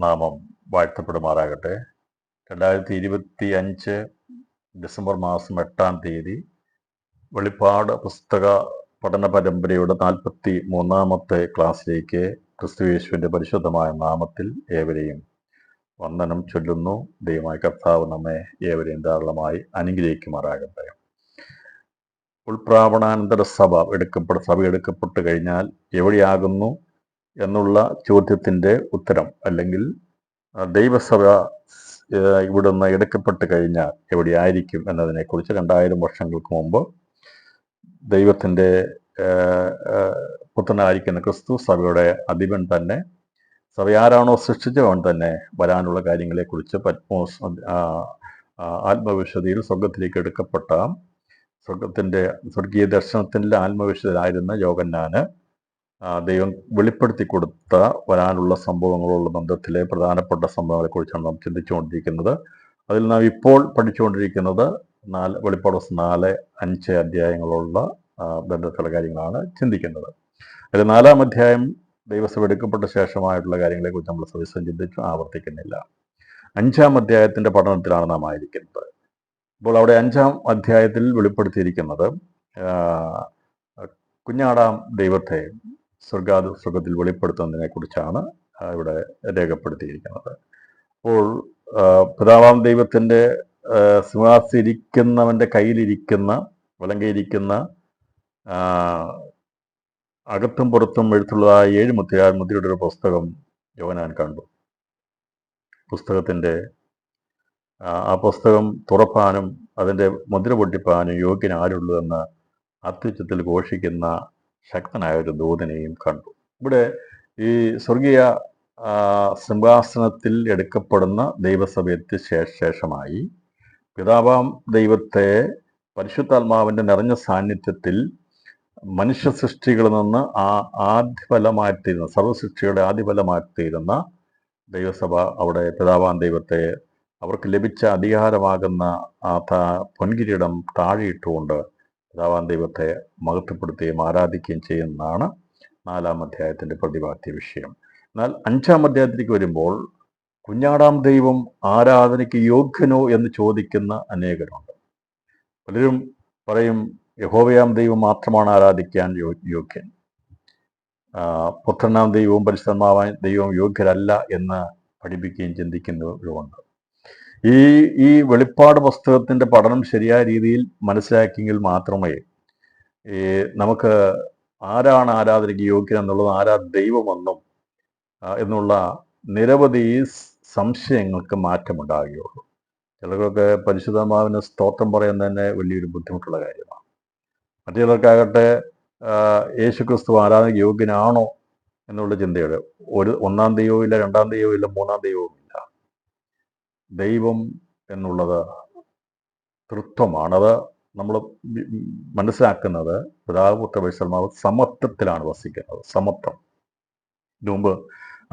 നാമം വാഴ്ത്തപ്പെടുമാറാകട്ടെ. 2025 ഡിസംബർ മാസം 8-ാം തീയതി വെളിപ്പാട് പുസ്തക പഠന പരമ്പരയുടെ 43-ാമത്തെ ക്ലാസ്സിലേക്ക് ക്രിസ്തുയേശുവിൻ്റെ പരിശുദ്ധമായ നാമത്തിൽ ഏവരെയും വന്ദനം ചൊല്ലുന്നു. ദൈവമായ കർത്താവ് നമ്മെ ഏവരെയും ധാരാളമായി അനുഗ്രഹിക്കുമാറാകട്ടെ. ഉൾപ്രാവണാനന്തര സഭ എടുക്കപ്പെട്ട് കഴിഞ്ഞാൽ എവിടെയാകുന്നു എന്നുള്ള ചോദ്യത്തിൻ്റെ ഉത്തരം, അല്ലെങ്കിൽ ദൈവസഭ ഇവിടുന്ന് എടുക്കപ്പെട്ട് കഴിഞ്ഞാൽ എവിടെയായിരിക്കും എന്നതിനെക്കുറിച്ച് 2000 വർഷങ്ങൾക്ക് മുമ്പ് ദൈവത്തിൻ്റെ പുത്രനായിരിക്കുന്ന ക്രിസ്തു സഭയുടെ അധിപൻ തന്നെ, സഭ ആരാണോ സൃഷ്ടിച്ചവൻ തന്നെ വരാനുള്ള കാര്യങ്ങളെക്കുറിച്ച് പത്മോസ് ആത്മവിശുദ്ധിയിൽ സ്വർഗത്തിലേക്ക് എടുക്കപ്പെട്ട സ്വർഗീയ ദർശനത്തിൻ്റെ ആത്മവിശുദ്ധനായിരുന്ന യോഹന്നാന് ദൈവം വെളിപ്പെടുത്തി കൊടുത്ത വരാനുള്ള സംഭവങ്ങളുള്ള ബന്ധത്തിലെ പ്രധാനപ്പെട്ട സംഭവങ്ങളെക്കുറിച്ചാണ് നാം ചിന്തിച്ചുകൊണ്ടിരിക്കുന്നത്. അതിൽ നാം ഇപ്പോൾ പഠിച്ചുകൊണ്ടിരിക്കുന്നത് വെളിപ്പാട് 4-5 അധ്യായങ്ങളുള്ള ബന്ധത്തിലുള്ള കാര്യങ്ങളാണ് ചിന്തിക്കുന്നത്. അതിൽ 4-ാം അധ്യായം ദൈവസഭ എടുക്കപ്പെട്ട ശേഷമായിട്ടുള്ള കാര്യങ്ങളെക്കുറിച്ച് നമ്മൾ സവിസ്തരം ചിന്തിച്ചു, ആവർത്തിക്കുന്നില്ല. 5-ാം അധ്യായത്തിൻ്റെ പഠനത്തിലാണ് നാം ആയിരിക്കുന്നത്. അപ്പോൾ അവിടെ 5-ാം അധ്യായത്തിൽ വെളിപ്പെടുത്തിയിരിക്കുന്നത് കുഞ്ഞാടാം ദൈവത്തെ സ്വർഗത്തിൽ വെളിപ്പെടുത്തുന്നതിനെ കുറിച്ചാണ് ഇവിടെ രേഖപ്പെടുത്തിയിരിക്കുന്നത്. അപ്പോൾ പിതാവാം ദൈവത്തിൻ്റെ സിംഹാസനത്തിലിരിക്കുന്നവൻ്റെ കയ്യിലിരിക്കുന്ന വലങ്കയിരിക്കുന്ന അകത്തും പുറത്തും എഴുത്തുള്ള 7 മുദ്രയുടെ ഒരു പുസ്തകം യോഹന്നാൻ കണ്ടു. പുസ്തകത്തിൻ്റെ ആ പുസ്തകം തുറപ്പാനും അതിൻ്റെ മുദ്ര പൊട്ടിപ്പാനും യോഗ്യൻ ആരുള്ളൂ എന്ന് അത്യുച്ചത്തിൽ ഘോഷിക്കുന്ന ശക്തനായ ഒരു ദൂതനെയും കണ്ടു. ഇവിടെ ഈ സ്വർഗീയ സിംഹാസനത്തിൽ എടുക്കപ്പെടുന്ന ദൈവസഭയ്ക്ക് ശേഷമായി പിതാവാം ദൈവത്തെ പരിശുദ്ധാത്മാവിൻ്റെ നിറഞ്ഞ സാന്നിധ്യത്തിൽ മനുഷ്യ സൃഷ്ടികളിൽ നിന്ന് ആദ്യഫലമായിത്തീരുന്ന സർവ്വസൃഷ്ടിയുടെ ആദ്യഫലമായിത്തീരുന്ന ദൈവസഭ അവിടെ പിതാവാം ദൈവത്തെ അവർക്ക് ലഭിച്ച അധികാരമാകുന്ന പൊൻകിരീടം താഴെയിട്ടുകൊണ്ട് പിതാവാം ദൈവത്തെ മഹത്വപ്പെടുത്തുകയും ആരാധിക്കുകയും ചെയ്യുന്നതാണ് 4-ാം അധ്യായത്തിൻ്റെ പ്രതിപാദ്യ വിഷയം. എന്നാൽ 5-ാം അധ്യായത്തിലേക്ക് വരുമ്പോൾ കുഞ്ഞാടാം ദൈവം ആരാധനയ്ക്ക് യോഗ്യനോ എന്ന് ചോദിക്കുന്ന അനേകരുണ്ട്. പലരും പറയും യഹോവയാം ദൈവം മാത്രമാണ് ആരാധിക്കാൻ യോഗ്യൻ, പുത്രനാം ദൈവവും പരിശുദ്ധാത്മാവായ ദൈവവും യോഗ്യരല്ല എന്ന് പഠിപ്പിക്കുകയും ചിന്തിക്കുന്നവരുമുണ്ട്. ഈ വെളിപ്പാട് പുസ്തകത്തിൻ്റെ പഠനം ശരിയായ രീതിയിൽ മനസ്സിലാക്കിയെങ്കിൽ മാത്രമേ നമുക്ക് ആരാണ് ആരാധനയ്ക്ക് യോഗ്യൻ എന്നുള്ളത്, ആരാ ദൈവമെന്നും എന്നുള്ള നിരവധി സംശയങ്ങൾക്ക് മാറ്റമുണ്ടാകുകയുള്ളൂ. ചിലർക്കൊക്കെ പരിശുദ്ധാത്മാവിന് സ്തോത്രം പറയാൻ തന്നെ വലിയൊരു ബുദ്ധിമുട്ടുള്ള കാര്യമാണ്. മറ്റു ചിലർക്കാകട്ടെ യേശുക്രിസ്തു ആരാധനയ്ക്ക് യോഗ്യനാണോ എന്നുള്ള ചിന്തയുടെ ഒന്നാം ദൈവവും ഇല്ല, 2-ാം ദൈവവും ഇല്ല, 3-ാം ദൈവവും ഇല്ല. ദൈവം എന്നുള്ളത് തൃത്വമാണ്. അത് നമ്മൾ മനസ്സിലാക്കുന്നത് പിതാവ് പുത്ര പരിശുദ്ധാത്മാവ് സമത്വത്തിലാണ് വസിക്കുന്നത്. സമത്വം മുമ്പ്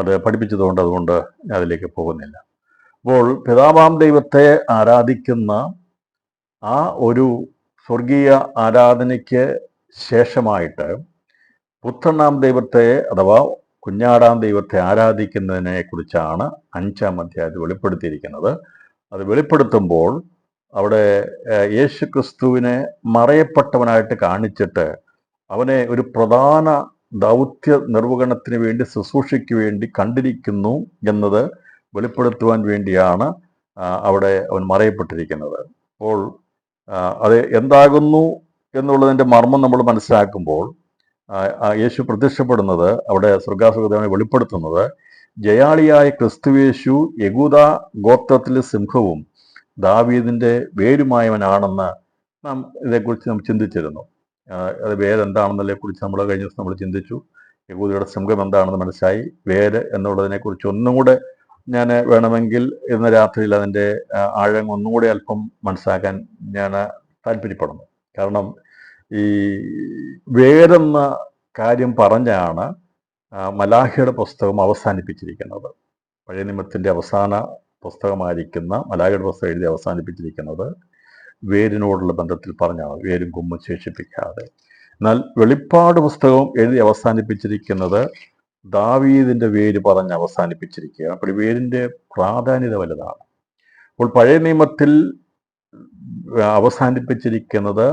അത് പഠിപ്പിച്ചതുകൊണ്ട് അതുകൊണ്ട് ഞാൻ അതിലേക്ക് പോകുന്നില്ല. അപ്പോൾ പിതാവാം ദൈവത്തെ ആരാധിക്കുന്ന ആ ഒരു സ്വർഗീയ ആരാധനയ്ക്ക് ശേഷമായിട്ട് പുത്രനാം ദൈവത്തെ അഥവാ കുഞ്ഞാടാം ദൈവത്തെ ആരാധിക്കുന്നതിനെ കുറിച്ചാണ് 5-ാം അധ്യായത്തിൽ വെളിപ്പെടുത്തിയിരിക്കുന്നത്. അത് വെളിപ്പെടുത്തുമ്പോൾ അവിടെ യേശു ക്രിസ്തുവിനെ മറയപ്പെട്ടവനായിട്ട് കാണിച്ചിട്ട് അവനെ ഒരു പ്രധാന ദൗത്യ നിർവഹണത്തിന് വേണ്ടി, ശുശ്രൂഷയ്ക്ക് വേണ്ടി കണ്ടിരിക്കുന്നു എന്നത് വെളിപ്പെടുത്തുവാൻ വേണ്ടിയാണ് അവിടെ അവൻ മറയപ്പെട്ടിരിക്കുന്നത്. അപ്പോൾ അത് എന്താകുന്നു എന്നുള്ളതിൻ്റെ മർമ്മം നമ്മൾ മനസ്സിലാക്കുമ്പോൾ യേശു പ്രത്യക്ഷപ്പെടുന്നത്, അവിടെ സ്വർഗാസുഖതയെ വെളിപ്പെടുത്തുന്നത് ജയാളിയായ ക്രിസ്തുയേശു യഹൂദ ഗോത്രത്തിലെ സിംഹവും ദാവീദിൻ്റെ വേരുമായവനാണെന്ന് നാം ഇതേക്കുറിച്ച് നാം ചിന്തിച്ചിരുന്നു. അത് വേരെന്താണെന്നതിനെക്കുറിച്ച് നമ്മൾ കഴിഞ്ഞ ദിവസം നമ്മൾ ചിന്തിച്ചു. യഹൂദയുടെ സിംഹം എന്താണെന്ന് മനസ്സിലായി. വേര് എന്നുള്ളതിനെക്കുറിച്ച് ഒന്നും കൂടെ ഞാൻ വേണമെങ്കിൽ ഇന്ന് രാത്രിയിൽ അതിൻ്റെ ആഴം ഒന്നുകൂടെ അല്പം മനസ്സിലാക്കാൻ ഞാൻ താല്പര്യപ്പെടുന്നു. കാരണം ഈ വേരെന്ന കാര്യം പറഞ്ഞാണ് മലാഖിയുടെ പുസ്തകം അവസാനിപ്പിച്ചിരിക്കുന്നത്. പഴയ നിയമത്തിൻ്റെ അവസാന പുസ്തകമായിരിക്കുന്ന മലാഖിയുടെ പുസ്തകം എഴുതി അവസാനിപ്പിച്ചിരിക്കുന്നത് വേരിനോടുള്ള ബന്ധത്തിൽ പറഞ്ഞാണ്, വേരും കൊമ്പും ശേഷിപ്പിക്കാതെ. എന്നാൽ വെളിപ്പാട് പുസ്തകം എഴുതി അവസാനിപ്പിച്ചിരിക്കുന്നത് ദാവീദിന്റെ വേര് പറഞ്ഞ് അവസാനിപ്പിച്ചിരിക്കുക. അപ്പോൾ ഈ വേരിന്റെ പ്രാധാന്യത വലുതാണ്. അപ്പോൾ പഴയ നിയമത്തിൽ അവസാനിപ്പിച്ചിരിക്കുന്നത്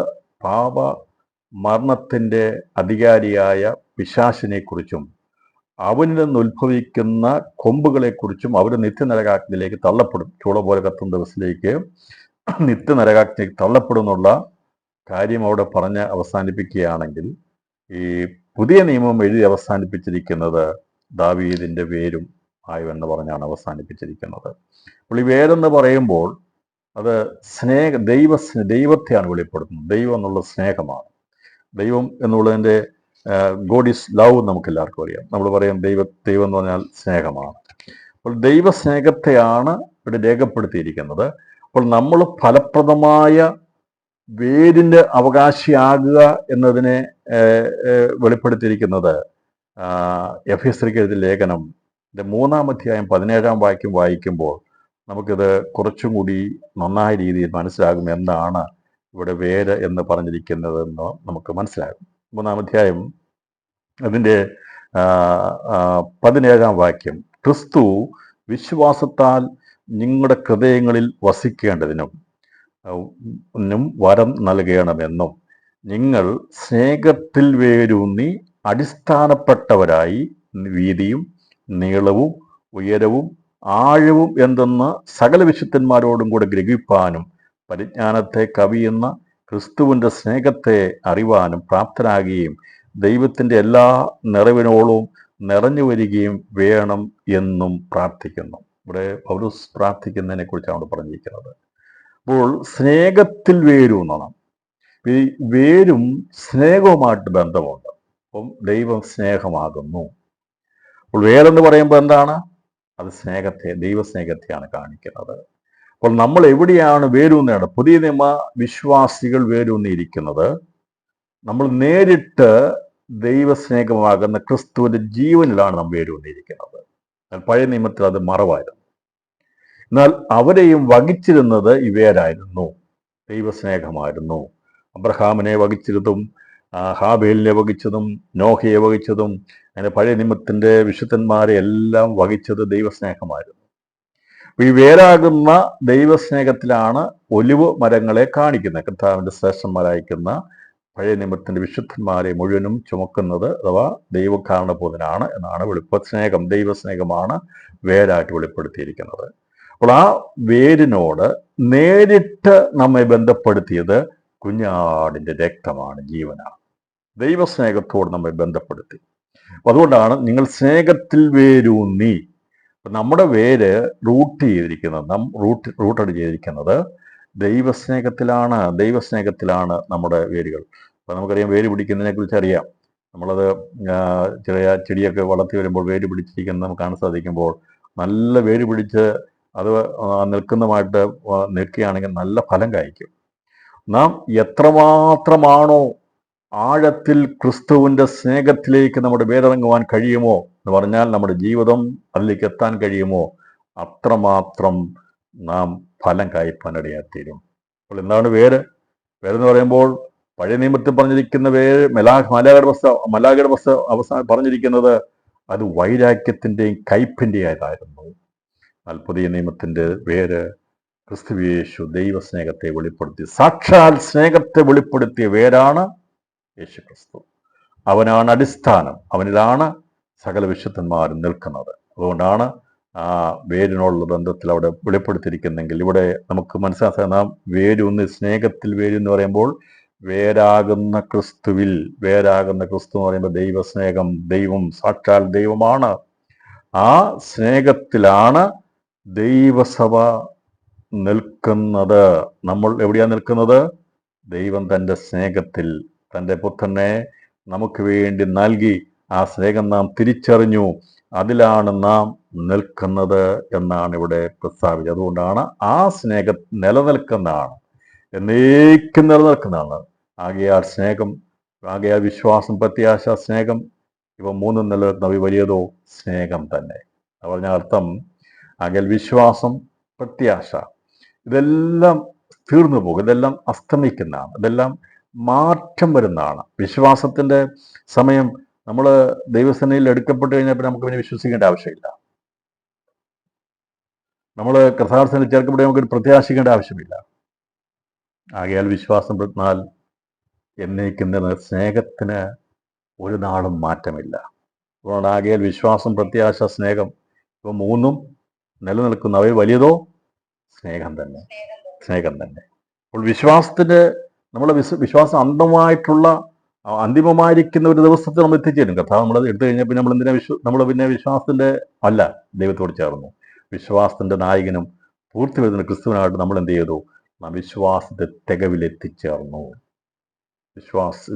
പാപ മരണത്തിന്റെ അധികാരിയായ പിശാചിനെ കുറിച്ചും അവനിൽ നിന്ന് ഉത്ഭവിക്കുന്ന കൊമ്പുകളെക്കുറിച്ചും അവർ നിത്യനരകാഗ്നിയിലേക്ക് തള്ളപ്പെടും. ചൂള പോലെ കത്തുന്ന ദിവസത്തിലേക്ക് നിത്യനരകാഗ്നിയിലേക്ക് തള്ളപ്പെടുന്നുള്ള കാര്യം അവിടെ പറഞ്ഞ് അവസാനിപ്പിക്കുകയാണെങ്കിൽ, ഈ പുതിയ നിയമം എഴുതി അവസാനിപ്പിച്ചിരിക്കുന്നത് ദാവീദിന്റെ വേരും ആയുവെന്ന് പറഞ്ഞാണ് അവസാനിപ്പിച്ചിരിക്കുന്നത്. അപ്പോൾ ഈ വേരെന്ന് പറയുമ്പോൾ അത് ദൈവത്തെയാണ് വെളിപ്പെടുത്തുന്നത്. ദൈവം എന്നുള്ള സ്നേഹമാണ്. ദൈവം എന്നുള്ളതിൻ്റെ ഗോഡ് ഈസ് ലവ് നമുക്ക് എല്ലാവർക്കും അറിയാം. നമ്മൾ പറയും ദൈവം എന്ന് പറഞ്ഞാൽ സ്നേഹമാണ്. അപ്പോൾ ദൈവസ്നേഹത്തെയാണ് ഇവിടെ രേഖപ്പെടുത്തിയിരിക്കുന്നത്. അപ്പോൾ നമ്മൾ ഫലപ്രദമായ വേരിൻ്റെ അവകാശിയാകുക എന്നതിനെ വെളിപ്പെടുത്തിയിരിക്കുന്നത് എഫെസ്യർക്ക് എഴുതിയ ലേഖനം 3-ാം അധ്യായം 17-ാം വാക്യം വായിക്കുമ്പോൾ നമുക്കിത് കുറച്ചും കൂടി നന്നായ രീതിയിൽ മനസ്സിലാകും എന്താണ് ഇവിടെ വേര് എന്ന് പറഞ്ഞിരിക്കുന്നതെന്ന് നമുക്ക് മനസ്സിലാകും. 3-ാം അധ്യായം അതിൻ്റെ 17-ാം വാക്യം, ക്രിസ്തു വിശ്വാസത്താൽ നിങ്ങളുടെ ഹൃദയങ്ങളിൽ വസിക്കേണ്ടതിനും വരം നൽകണമെന്നും നിങ്ങൾ സ്നേഹത്തിൽ വേരൂന്നി അടിസ്ഥാനപ്പെട്ടവരായി വീതിയും നീളവും ഉയരവും ആഴവും എന്തെന്ന് സകല വിശുദ്ധന്മാരോടും കൂടെ ഗ്രഹിപ്പാനും പരിജ്ഞാനത്തെ കവിയുന്ന ക്രിസ്തുവിൻ്റെ സ്നേഹത്തെ അറിവാനും പ്രാപ്തരാകുകയും ദൈവത്തിൻ്റെ എല്ലാ നിറവിനോളവും നിറഞ്ഞു വരികയും വേണം എന്നും പ്രാർത്ഥിക്കുന്നു. ഇവിടെ പൗലോസ് പ്രാർത്ഥിക്കുന്നതിനെ കുറിച്ചാണ് പറഞ്ഞിരിക്കുന്നത്. അപ്പോൾ സ്നേഹത്തിൽ വേരൂന്നണം. ഈ വേരും സ്നേഹവുമായിട്ട് ബന്ധമുണ്ട്. അപ്പം ദൈവം സ്നേഹമാകുന്നു. അപ്പോൾ വേരെന്ന് പറയുമ്പോൾ എന്താണ്? അത് ദൈവസ്നേഹത്തെയാണ് കാണിക്കുന്നത്. അപ്പോൾ നമ്മൾ എവിടെയാണ് വേരൂന്നേണ്ടത്? പുതിയ നിയമ വിശ്വാസികൾ വേരൂന്നിയിരിക്കുന്നത് നമ്മൾ നേരിട്ട് ദൈവസ്നേഹമാകുന്ന ക്രിസ്തുവിന്റെ ജീവനിലാണ് നാം വേരൂന്നിയിരിക്കുന്നത്. പഴയ നിയമത്തിൽ അത് മറവായിരുന്നു. എന്നാൽ അവരെയും വഹിച്ചിരുന്നത് ഈ വേരായിരുന്നു, ദൈവസ്നേഹമായിരുന്നു. അബ്രഹാമിനെ വഹിച്ചിരുന്നതും ഹാബേലിനെ വഹിച്ചതും നോഹയെ വഹിച്ചതും അങ്ങനെ പഴയ നിയമത്തിന്റെ വിശുദ്ധന്മാരെ എല്ലാം വഹിച്ചത് ദൈവസ്നേഹമായിരുന്നു. ഈ വേരാകുന്ന ദൈവസ്നേഹത്തിലാണ് ഒലിവ് മരങ്ങളെ കാണിക്കുന്നത്. കർത്താവിന്റെ ശ്രേഷ്ഠന്മാരായിരിക്കുന്ന പഴയ നിയമത്തിന്റെ വിശുദ്ധന്മാരെ മുഴുവനും ചുമക്കുന്നത് അഥവാ ദൈവകാരണബോധനാണ് എന്നാണ് സ്നേഹം, ദൈവസ്നേഹമാണ് വേരായിട്ട് വെളിപ്പെടുത്തിയിരിക്കുന്നത്. അപ്പോൾ ആ വേരിനോട് നേരിട്ട് നമ്മെ ബന്ധപ്പെടുത്തിയത് കുഞ്ഞാടിന്റെ രക്തമാണ്, ജീവനാണ്. ദൈവസ്നേഹത്തോട് നമ്മെ ബന്ധപ്പെടുത്തി. അതുകൊണ്ടാണ് നിങ്ങൾ സ്നേഹത്തിൽ വേരൂന്നി. നമ്മുടെ വേര് റൂട്ടഡ് ചെയ്തിരിക്കുന്നത് ദൈവസ്നേഹത്തിലാണ് നമ്മുടെ വേരുകൾ. അപ്പൊ നമുക്കറിയാം, വേര് പിടിക്കുന്നതിനെ കുറിച്ച് അറിയാം. നമ്മളത് ചെറിയ ചെടിയൊക്കെ വളർത്തി വരുമ്പോൾ വേര് പിടിച്ചിരിക്കുന്നത് നമുക്ക് കാണാൻ സാധിക്കുമ്പോൾ നല്ല വേര് പിടിച്ച് അത് നിൽക്കുന്നതുമായിട്ട് നിൽക്കുകയാണെങ്കിൽ നല്ല ഫലം കായ്ക്കും. നാം എത്രമാത്രമാണോ ആഴത്തിൽ ക്രിസ്തുവിന്റെ സ്നേഹത്തിലേക്ക് നമ്മുടെ വേരിറങ്ങുവാൻ കഴിയുമോ എന്ന് പറഞ്ഞാൽ നമ്മുടെ ജീവിതം അതിലേക്ക് എത്താൻ കഴിയുമോ അത്രമാത്രം നാം ഫലം കായ്പാനിടയായിത്തീരും. അപ്പോൾ എന്താണ് വേരെന്ന് പറയുമ്പോൾ പഴയ നിയമത്തിൽ പറഞ്ഞിരിക്കുന്ന വേര് മലാഖയുടെ അവസാനം പറഞ്ഞിരിക്കുന്നത് അത് വൈരാഗ്യത്തിന്റെയും കയ്പിന്റെയായതായിരുന്നു. എന്നാൽ പുതിയ നിയമത്തിന്റെ വേര് ക്രിസ്തുയേശു ദൈവസ്നേഹത്തെ വെളിപ്പെടുത്തി, സാക്ഷാൽ സ്നേഹത്തെ വെളിപ്പെടുത്തിയ വേരാണ് യേശു ക്രിസ്തു. അവനാണ് അടിസ്ഥാനം, അവനിലാണ് സകല വിശുദ്ധന്മാരും നിൽക്കുന്നത്. അതുകൊണ്ടാണ് ആ വേരിനോടുള്ള ബന്ധത്തിൽ അവിടെ വെളിപ്പെടുത്തിയിരിക്കുന്നെങ്കിൽ ഇവിടെ നമുക്ക് മനസ്സിലാക്കാൻ, നാം വേരൂന്നി സ്നേഹത്തിൽ വേരെന്ന് പറയുമ്പോൾ വേരാകുന്ന ക്രിസ്തു എന്ന് പറയുമ്പോൾ ദൈവസ്നേഹം, ദൈവം സാക്ഷാൽ ദൈവമാണ്. ആ സ്നേഹത്തിലാണ് ദൈവസഭ നിൽക്കുന്നത്. നമ്മൾ എവിടെയാ നിൽക്കുന്നത്? ദൈവം തൻ്റെ സ്നേഹത്തിൽ തൻ്റെ പുത്രനെ നമുക്ക് വേണ്ടി നൽകി. ആ സ്നേഹം നാം തിരിച്ചറിഞ്ഞു, അതിലാണ് നാം നിൽക്കുന്നത് എന്നാണ് ഇവിടെ പ്രസ്താവിച്ചത്. അതുകൊണ്ടാണ് ആ സ്നേഹം നിലനിൽക്കുന്നതാണ്, എന്നേക്കും നിലനിൽക്കുന്നതാണ്. ആകയാൽ വിശ്വാസം, പ്രത്യാശ, സ്നേഹം, ഇവ മൂന്നും നിലനിൽക്കുന്ന വലിയതോ സ്നേഹം തന്നെ. അത് പറഞ്ഞ അർത്ഥം, ആകയാൽ വിശ്വാസം, പ്രത്യാശ ഇതെല്ലാം തീർന്നു പോകും, ഇതെല്ലാം അസ്തമിക്കുന്നതാണ്, ഇതെല്ലാം മാറ്റം വരുന്നതാണ്. വിശ്വാസത്തിന്റെ സമയം നമ്മൾ ദൈവസേനയിൽ എടുക്കപ്പെട്ട് കഴിഞ്ഞപ്പോൾ നമുക്ക് പിന്നെ വിശ്വസിക്കേണ്ട ആവശ്യമില്ല. നമ്മൾ കർത്താവിൽ ചേർക്കപ്പെട്ട് നമുക്ക് പ്രത്യാശിക്കേണ്ട ആവശ്യമില്ല. ആകയാൽ വിശ്വാസം എന്നാൽ എന്നേക്കുന്ന സ്നേഹത്തിന് ഒരു നാളും മാറ്റമില്ല. അതുകൊണ്ട് ആകയാൽ വിശ്വാസം, പ്രത്യാശ, സ്നേഹം ഇവ മൂന്നും നിലനിൽക്കുന്ന അവയിൽ വലിയതോ സ്നേഹം തന്നെ. അപ്പോൾ വിശ്വാസത്തിന്റെ നമ്മളെ വിശ്വാസം അന്തിമമായിരിക്കുന്ന ഒരു ദിവസത്തിൽ നമ്മൾ എത്തിച്ചേരും. കർത്താവ് നമ്മൾ എടുത്തു കഴിഞ്ഞാൽ പിന്നെ നമ്മൾ എന്തിനാ നമ്മൾ പിന്നെ വിശ്വാസത്തിന്റെ അല്ല, ദൈവത്തോട് ചേർന്നു. വിശ്വാസത്തിന്റെ നായകനും പൂർത്തി വരുന്ന ക്രിസ്തുവിനായിട്ട് നമ്മൾ എന്ത് ചെയ്തു? നാം വിശ്വാസത്തെ തികവിലെത്തിച്ചേർന്നു.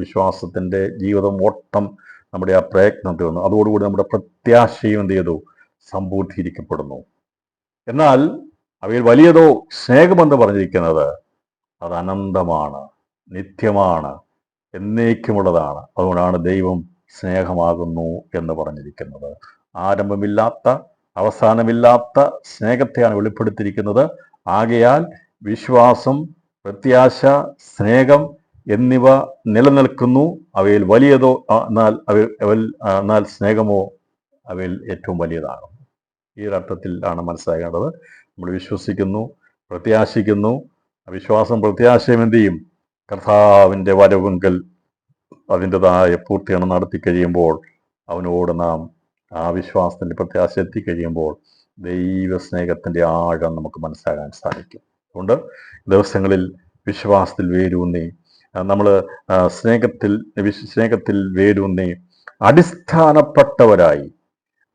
വിശ്വാസത്തിന്റെ ജീവിതം ഓട്ടം നമ്മുടെ ആ പ്രയത്നം തീർന്നു. അതോടുകൂടി നമ്മുടെ പ്രത്യാശയും എന്ത് ചെയ്തു? സമ്പൂർത്തീകരിക്കപ്പെടുന്നു. എന്നാൽ അവയിൽ വലിയതോ സ്നേഹമെന്ന് പറഞ്ഞിരിക്കുന്നത് അത് അനന്തമാണ്, നിത്യമാണ്, എന്നേക്കുമുള്ളതാണ്. അതുകൊണ്ടാണ് ദൈവം സ്നേഹമാകുന്നു എന്ന് പറഞ്ഞിരിക്കുന്നത്. ആരംഭമില്ലാത്ത അവസാനമില്ലാത്ത സ്നേഹത്തെയാണ് വെളിപ്പെടുത്തിയിരിക്കുന്നത്. ആകയാൽ വിശ്വാസം, പ്രത്യാശ, സ്നേഹം എന്നിവ നിലനിൽക്കുന്നു. അവയിൽ വലിയതോ എന്നാൽ സ്നേഹമോ അവയിൽ ഏറ്റവും വലിയതാണ്. ഈ ഒരർത്ഥത്തിലാണ് മനസ്സിലാക്കേണ്ടത്. നമ്മൾ വിശ്വസിക്കുന്നു, പ്രത്യാശിക്കുന്നു. വിശ്വാസം പ്രത്യാശയും എന്ത് ചെയ്യും? കർത്താവിൻ്റെ വരവെങ്കിൽ അതിൻ്റെതായ പൂർത്തീകരണം നടത്തി കഴിയുമ്പോൾ അവനോട് നാം ആ വിശ്വാസത്തിൻ്റെ പ്രത്യാശ എത്തിക്കഴിയുമ്പോൾ ദൈവസ്നേഹത്തിൻ്റെ ആഴം നമുക്ക് മനസ്സിലാക്കാൻ സാധിക്കും. അതുകൊണ്ട് ദിവസങ്ങളിൽ വിശ്വാസത്തിൽ വേരൂന്നി നമ്മൾ സ്നേഹത്തിൽ വേരൂന്നി അടിസ്ഥാനപ്പെട്ടവരായി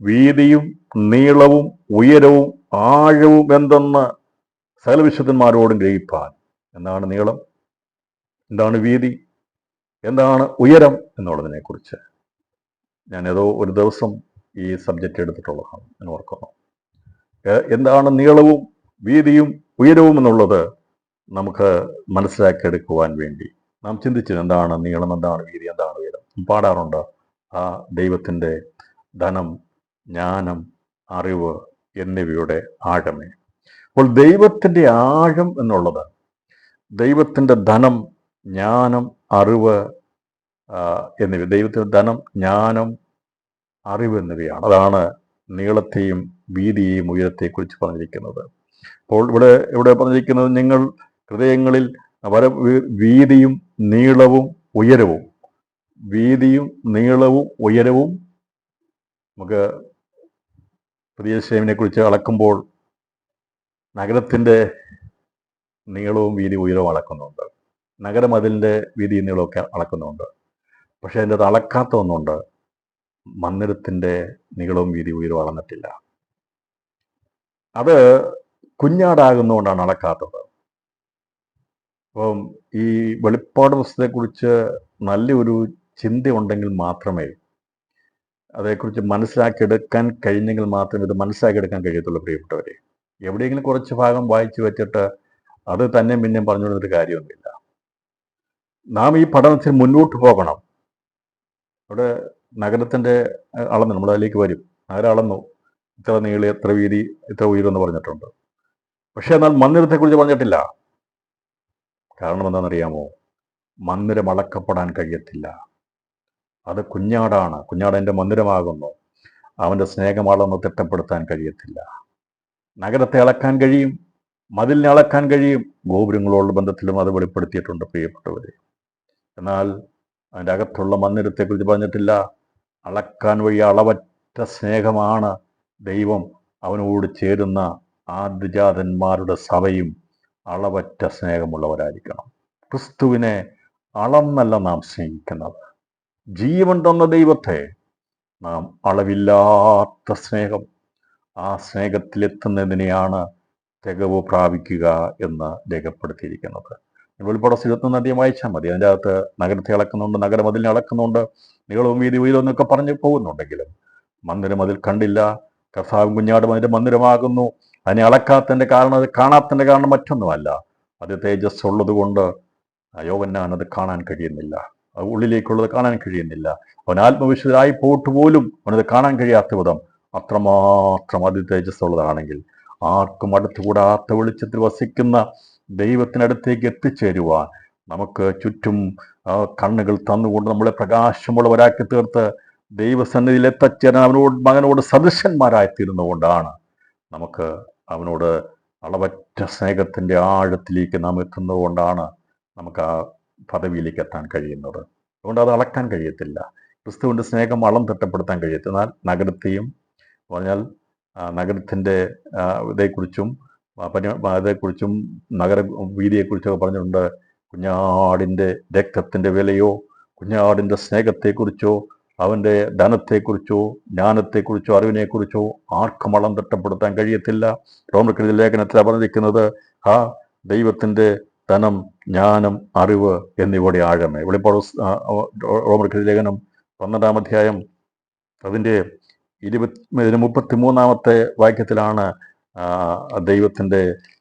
വീതിയും നീളവും ഉയരവും ആഴവും എന്തെന്ന് സകല വിശുദ്ധന്മാരോടും ഗ്രഹിപ്പാൻ. എന്താണ് നീളം, എന്താണ് വീതി, എന്താണ് ഉയരം എന്നുള്ളതിനെ കുറിച്ച് ഞാൻ ഏതോ ഒരു ദിവസം ഈ സബ്ജക്റ്റ് എടുത്തിട്ടുള്ളതാണ്, ഞാൻ ഓർക്കുന്നു. എന്താണ് നീളവും വീതിയും ഉയരവും എന്നുള്ളത് നമുക്ക് മനസ്സിലാക്കിയെടുക്കുവാൻ വേണ്ടി നാം ചിന്തിച്ചു. എന്താണ് നീളം, എന്താണ് വീതി, എന്താണ് ഉയരം? പാടാറുണ്ട് ആ ദൈവത്തിൻ്റെ ധനം, ജ്ഞാനം, അറിവ് എന്നിവയുടെ ആഴമേ. അപ്പോൾ ദൈവത്തിൻ്റെ ആഴം എന്നുള്ളത് ദൈവത്തിൻ്റെ ധനം, ജ്ഞാനം, അറിവ് എന്നിവ, ദൈവത്തിൻ്റെ ധനം, ജ്ഞാനം, അറിവ് എന്നിവയാണ്. അതാണ് നീളത്തെയും വീതിയെയും ഉയരത്തെക്കുറിച്ച് പറഞ്ഞിരിക്കുന്നത്. അപ്പോൾ ഇവിടെ പറഞ്ഞിരിക്കുന്നത് നിങ്ങൾ ഹൃദയങ്ങളിൽ വീതിയും നീളവും ഉയരവും, വീതിയും നീളവും ഉയരവും. നമുക്ക് പുതിയ യെരൂശലേമിനെ കുറിച്ച് അളക്കുമ്പോൾ നഗരത്തിൻ്റെ നീളവും വീതി ഉയരവും അളക്കുന്നുണ്ട്, നഗരമതിലിൻ്റെ വീതി നീളമൊക്കെ അളക്കുന്നുണ്ട്. പക്ഷെ അതിൻ്റെ അത് അളക്കാത്ത ഒന്നുണ്ട്, മന്ദിരത്തിൻ്റെ നീളവും വീതി ഉയരവും അളന്നിട്ടില്ല. അത് കുഞ്ഞാടാകുന്നതുകൊണ്ടാണ് അളക്കാത്തത്. അപ്പം ഈ വെളിപ്പാട് പുസ്തകത്തെക്കുറിച്ച് നല്ലൊരു ചിന്ത ഉണ്ടെങ്കിൽ മാത്രമേ, അതേക്കുറിച്ച് മനസ്സിലാക്കിയെടുക്കാൻ കഴിഞ്ഞെങ്കിൽ മാത്രമേ ഇത് മനസ്സിലാക്കിയെടുക്കാൻ കഴിയത്തുള്ളൂ. പ്രിയപ്പെട്ടവരെ, എവിടെയെങ്കിലും കുറച്ച് ഭാഗം വായിച്ചു വെച്ചിട്ട് അത് തന്നെ പിന്നെയും പറഞ്ഞുകൊണ്ടൊരു കാര്യമൊന്നുമില്ല. നാം ഈ പഠനത്തിൽ മുന്നോട്ട് പോകണം. അവിടെ നഗരത്തിൻ്റെ അളന്നു, നമ്മൾ അതിലേക്ക് വരും. നഗരം അളന്നു, ഇത്ര നീളി, എത്ര വീതി, ഇത്ര ഉയരമെന്ന് പറഞ്ഞിട്ടുണ്ട്. പക്ഷെ എന്നാൽ മന്ദിരത്തെക്കുറിച്ച് പറഞ്ഞിട്ടില്ല. കാരണം എന്താണെന്നറിയാമോ? മന്ദിരം അളക്കപ്പെടാൻ കഴിയത്തില്ല. അത് കുഞ്ഞാടാണ്, കുഞ്ഞാടൻ്റെ മന്ദിരമാകുന്നു. അവൻ്റെ സ്നേഹം അളന്ന് തിട്ടപ്പെടുത്താൻ കഴിയത്തില്ല. നഗരത്തെ അളക്കാൻ കഴിയും, മതിലിനെ അളക്കാൻ കഴിയും, ഗോപുരങ്ങളോടുള്ള ബന്ധത്തിലും അത് വെളിപ്പെടുത്തിയിട്ടുണ്ട് പ്രിയപ്പെട്ടവരെ. എന്നാൽ അതിൻ്റെ അകത്തുള്ള മന്ദിരത്തെക്കുറിച്ച് പറഞ്ഞിട്ടില്ല. അളക്കാൻ വഴി അളവറ്റ സ്നേഹമാണ് ദൈവം അവനോട് ചേരുന്ന ആദ്യജാതന്മാരുടെ സഭയും അളവറ്റ സ്നേഹമുള്ളവരായിരിക്കണം. ക്രിസ്തുവിനെ അളന്നല്ല നാം സ്നേഹിക്കുന്നത്. ജീവൻ തന്ന ദൈവത്തെ നാം അളവില്ലാത്ത സ്നേഹം, ആ സ്നേഹത്തിലെത്തുന്നതിനെയാണ് തികവ് പ്രാപിക്കുക എന്ന് രേഖപ്പെടുത്തിയിരിക്കുന്നത്. വെളിപ്പാട് 21 അധ്യായം വായിച്ചാൽ മതി. അതിൻ്റെ അകത്ത് നഗരത്തെ അളക്കുന്നുണ്ട്, നഗരമതിലിനെ അളക്കുന്നുണ്ട്, നീളവും വീതി ഉയരവും എന്നൊക്കെ പറഞ്ഞു പോകുന്നുണ്ടെങ്കിലും മന്ദിരം അതിൽ കണ്ടില്ല. കർത്താവും കുഞ്ഞാടും അതിൻ്റെ മന്ദിരമാകുന്നു. അതിനെ അളക്കാത്തതിൻ്റെ കാരണം, അത് കാണാത്തതിൻ്റെ കാരണം മറ്റൊന്നുമല്ല, അത് തേജസ് ഉള്ളത് കൊണ്ട് യോഹന്നാൻ അത് കാണാൻ കഴിയുന്നില്ല, ഉള്ളിലേക്കുള്ളത് കാണാൻ കഴിയുന്നില്ല. അവൻ ആത്മവിശുദ്ധരായി പോയിട്ട് പോലും അവനത് കാണാൻ കഴിയാത്ത വിധം അത്രമാത്രം അതി തേജസ് ഉള്ളതാണെങ്കിൽ ആർക്കും അടുത്തുകൂടാത്ത വെളിച്ചത്തിൽ വസിക്കുന്ന ദൈവത്തിനടുത്തേക്ക് എത്തിച്ചേരുവാൻ നമുക്ക് ചുറ്റും കണ്ണുകൾ തന്നുകൊണ്ട് നമ്മളെ പ്രകാശമുള്ളവരാക്കി തീർത്ത് ദൈവസന്നിധിയിൽ എത്തച്ചേരാൻ മകനോട് സദൃശന്മാരായിത്തീരുന്നതുകൊണ്ടാണ് നമുക്ക് അവനോട് അളവറ്റ സ്നേഹത്തിൻ്റെ ആഴത്തിലേക്ക് നാം എത്തുന്നതുകൊണ്ടാണ് നമുക്ക് ആ പദവിയിലേക്ക് എത്താൻ കഴിയുന്നത്. അതുകൊണ്ട് അത് അളക്കാൻ കഴിയത്തില്ല. ക്രിസ്തുവിൻ്റെ സ്നേഹം അളം തിട്ടപ്പെടുത്താൻ കഴിയത്തില്ല. എന്നാൽ നഗരത്തെയും പറഞ്ഞാൽ നഗരത്തിൻ്റെ ഇതേക്കുറിച്ചും അതേക്കുറിച്ചും നഗര വീതിയെക്കുറിച്ചൊക്കെ പറഞ്ഞിട്ടുണ്ട്. കുഞ്ഞാടിൻ്റെ രക്തത്തിൻ്റെ വിലയോ കുഞ്ഞാടിൻ്റെ സ്നേഹത്തെക്കുറിച്ചോ അവൻ്റെ ധനത്തെക്കുറിച്ചോ ജ്ഞാനത്തെക്കുറിച്ചോ അറിവിനെക്കുറിച്ചോ ആർക്കും അളം തിട്ടപ്പെടുത്താൻ കഴിയത്തില്ല. റോമർക്കെഴുതിയ ലേഖനത്തിൽ പറഞ്ഞിരിക്കുന്നത് ആ ദൈവത്തിൻ്റെ ധനം, ജ്ഞാനം, അറിവ് എന്നിവയുടെ ആഴമേ. റോമർക്കെഴുതിയ ലേഖനം 12-ാം അധ്യായം അതിൻ്റെ 33-ാമത്തെ വാക്യത്തിലാണ് ദൈവത്തിൻ്റെ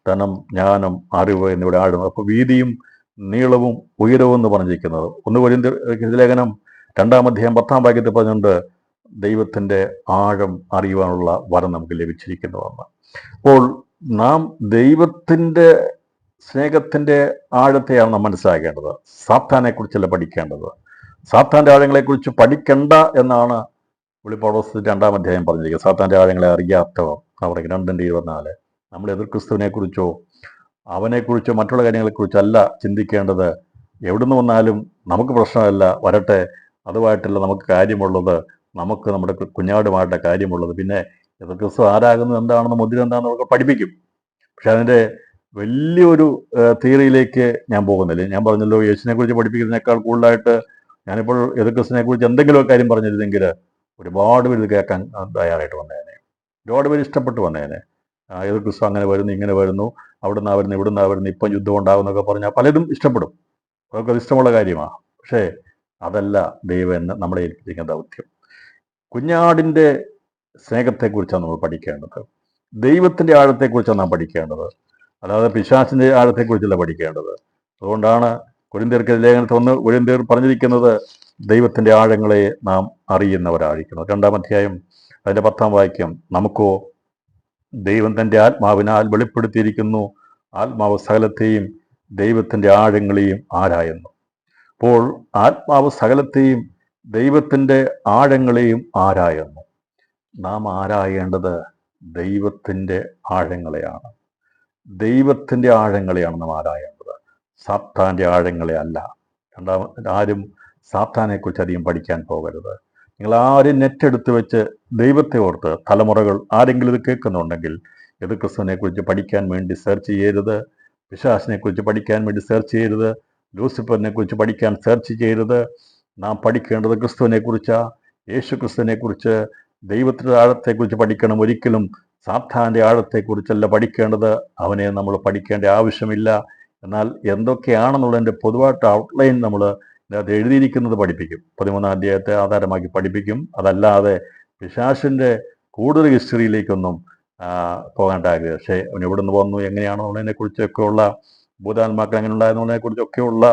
ധനം, ജ്ഞാനം, അറിവ് എന്നിവയുടെ ആഴം. അപ്പോൾ വീതിയും നീളവും ഉയരവും എന്ന് പറഞ്ഞിരിക്കുന്നത്. 1 കൊരിന്ത്യർ ലേഖനം 2-ാം അധ്യായം 10-ാം വാക്യത്തിൽ പറഞ്ഞുകൊണ്ട് ദൈവത്തിൻ്റെ ആഴം അറിയുവാനുള്ള വരം നമുക്ക് ലഭിച്ചിരിക്കുന്നുവെന്ന്. അപ്പോൾ നാം ദൈവത്തിൻ്റെ സ്നേഹത്തിൻ്റെ ആഴത്തെയാണ് നാം മനസ്സിലാക്കേണ്ടത്. സാത്താനെക്കുറിച്ചല്ല പഠിക്കേണ്ടത്. സാത്താൻ്റെ ആഴങ്ങളെക്കുറിച്ച് പഠിക്കണ്ട എന്നാണ് വെളിപ്പാട് 2-ാം അധ്യായം പറഞ്ഞിരിക്കുന്നത്. സാത്താൻ്റെ ആഴങ്ങളെ അറിയാത്തവർ അവിടെ 2:24. നമ്മൾ എതിർ ക്രിസ്തുവിനെക്കുറിച്ചോ അവനെക്കുറിച്ചോ മറ്റുള്ള കാര്യങ്ങളെക്കുറിച്ചല്ല ചിന്തിക്കേണ്ടത്. എവിടുന്ന് വന്നാലും നമുക്ക് പ്രശ്നമല്ല, വരട്ടെ, അതുമായിട്ടല്ല നമുക്ക് കാര്യമുള്ളത്. നമുക്ക് നമ്മുടെ കുഞ്ഞാടുമായിട്ട് കാര്യമുള്ളത്. പിന്നെ എതിർ ക്രിസ്തു ആരാകുന്നത് എന്താണെന്ന് മുദ്ര എന്താണെന്ന് നമുക്ക് പഠിപ്പിക്കും. പക്ഷെ അതിൻ്റെ വലിയൊരു തിയറിയിലേക്ക് ഞാൻ പോകുന്നില്ല. ഞാൻ പറഞ്ഞല്ലോ, യേശുവിനെ കുറിച്ച് പഠിപ്പിക്കുന്നതിനേക്കാൾ കൂടുതലായിട്ട് ഞാനിപ്പോൾ എതിർ ക്രിസ്തുവിനെ കുറിച്ച് എന്തെങ്കിലുമൊക്കെ കാര്യം പറഞ്ഞിരുന്നെങ്കിൽ ഒരുപാട് പേര് ഇത് കേൾക്കാൻ തയ്യാറായിട്ട് വന്നേനെ. ഒരുപാട് പേര് ഇഷ്ടപ്പെട്ട് വന്നേനെ. എതിർ ക്രിസ്തു അങ്ങനെ വരുന്നു, ഇങ്ങനെ വരുന്നു, അവിടുന്ന് വരുന്നു, ഇവിടുന്ന് വരുന്നു, ഇപ്പം യുദ്ധം ഉണ്ടാകുന്നൊക്കെ പറഞ്ഞാൽ പലരും ഇഷ്ടപ്പെടും. അതൊക്കെ ഇഷ്ടമുള്ള കാര്യമാണ്. പക്ഷേ അതല്ല ദൈവം എന്ന് നമ്മളെ ഏൽപ്പിച്ചിരിക്കുന്ന ദൗത്യം. കുഞ്ഞാടിൻ്റെ സ്നേഹത്തെക്കുറിച്ചാണ് നമ്മൾ പഠിക്കേണ്ടത്. ദൈവത്തിൻ്റെ ആഴത്തെക്കുറിച്ചാണ് നാം പഠിക്കേണ്ടത്. അല്ലാതെ പിശാചിൻ്റെ ആഴത്തെക്കുറിച്ചല്ല പഠിക്കേണ്ടത്. അതുകൊണ്ടാണ് കൊരിന്ത്യർക്ക് ലേഖനത്തിൽ 1 കൊരിന്ത്യർ പറഞ്ഞിരിക്കുന്നത് ദൈവത്തിൻ്റെ ആഴങ്ങളെ നാം അറിയുന്നവരായിരിക്കുന്നു. 2-ാം അധ്യായം അതിൻ്റെ 10-ാം വാക്യം, നമുക്കോ ദൈവം തൻ്റെ ആത്മാവിനാൽ വെളിപ്പെടുത്തിയിരിക്കുന്നു, ആത്മാവ് സകലത്തെയും ദൈവത്തിൻ്റെ ആഴങ്ങളെയും ആരായുന്നു. അപ്പോൾ ആത്മാവ് സകലത്തെയും ദൈവത്തിൻ്റെ ആഴങ്ങളെയും ആരായുന്നു. നാം ആരായേണ്ടത് ദൈവത്തിൻ്റെ ആഴങ്ങളെയാണ്. ദൈവത്തിൻ്റെ ആഴങ്ങളെയാണ് നാം ആരായേണ്ടത്, സാത്താൻ്റെ ആഴങ്ങളെ അല്ല. ആരും സാത്താനെക്കുറിച്ച് അധികം പഠിക്കാൻ പോകരുത്. നിങ്ങൾ ആരും നെറ്റെടുത്ത് വെച്ച് ദൈവത്തെ ഓർത്ത് തലമുറകൾ ആരെങ്കിലും ഇത് കേൾക്കുന്നുണ്ടെങ്കിൽ എതിർ ക്രിസ്തുവിനെക്കുറിച്ച് പഠിക്കാൻ വേണ്ടി സെർച്ച് ചെയ്യരുത്. പിശാചിനെക്കുറിച്ച് പഠിക്കാൻ വേണ്ടി സെർച്ച് ചെയ്യരുത്. ലൂസിഫറിനെ കുറിച്ച് പഠിക്കാൻ സെർച്ച് ചെയ്യരുത്. നാം പഠിക്കേണ്ടത് ക്രിസ്തുവിനെക്കുറിച്ചാണ്. യേശു ക്രിസ്തുവിനെക്കുറിച്ച്, ദൈവത്തിൻ്റെ ആഴത്തെക്കുറിച്ച് പഠിക്കണം. ഒരിക്കലും സാത്താൻ്റെ ആഴത്തെക്കുറിച്ചല്ല പഠിക്കേണ്ടത്. അവനെ നമ്മൾ പഠിക്കേണ്ട ആവശ്യമില്ല. എന്നാൽ എന്തൊക്കെയാണെന്നുള്ളതിൻ്റെ പൊതുവായിട്ട് ഔട്ട്ലൈൻ നമ്മൾ അത് എഴുതിയിരിക്കുന്നത് പഠിപ്പിക്കും. 13-ാം അധ്യായത്തെ ആധാരമാക്കി പഠിപ്പിക്കും. അതല്ലാതെ പിശാചിൻ്റെ കൂടുതൽ ഹിസ്റ്ററിയിലേക്കൊന്നും പോകേണ്ടാകില്ല. പക്ഷേ അവൻ എവിടെ നിന്ന് വന്നു, എങ്ങനെയാണെന്നുള്ളതിനെക്കുറിച്ചൊക്കെയുള്ള ഭൂതാത്മാക്കൾ എങ്ങനെ ഉണ്ടായിരുന്നതിനെക്കുറിച്ചൊക്കെയുള്ള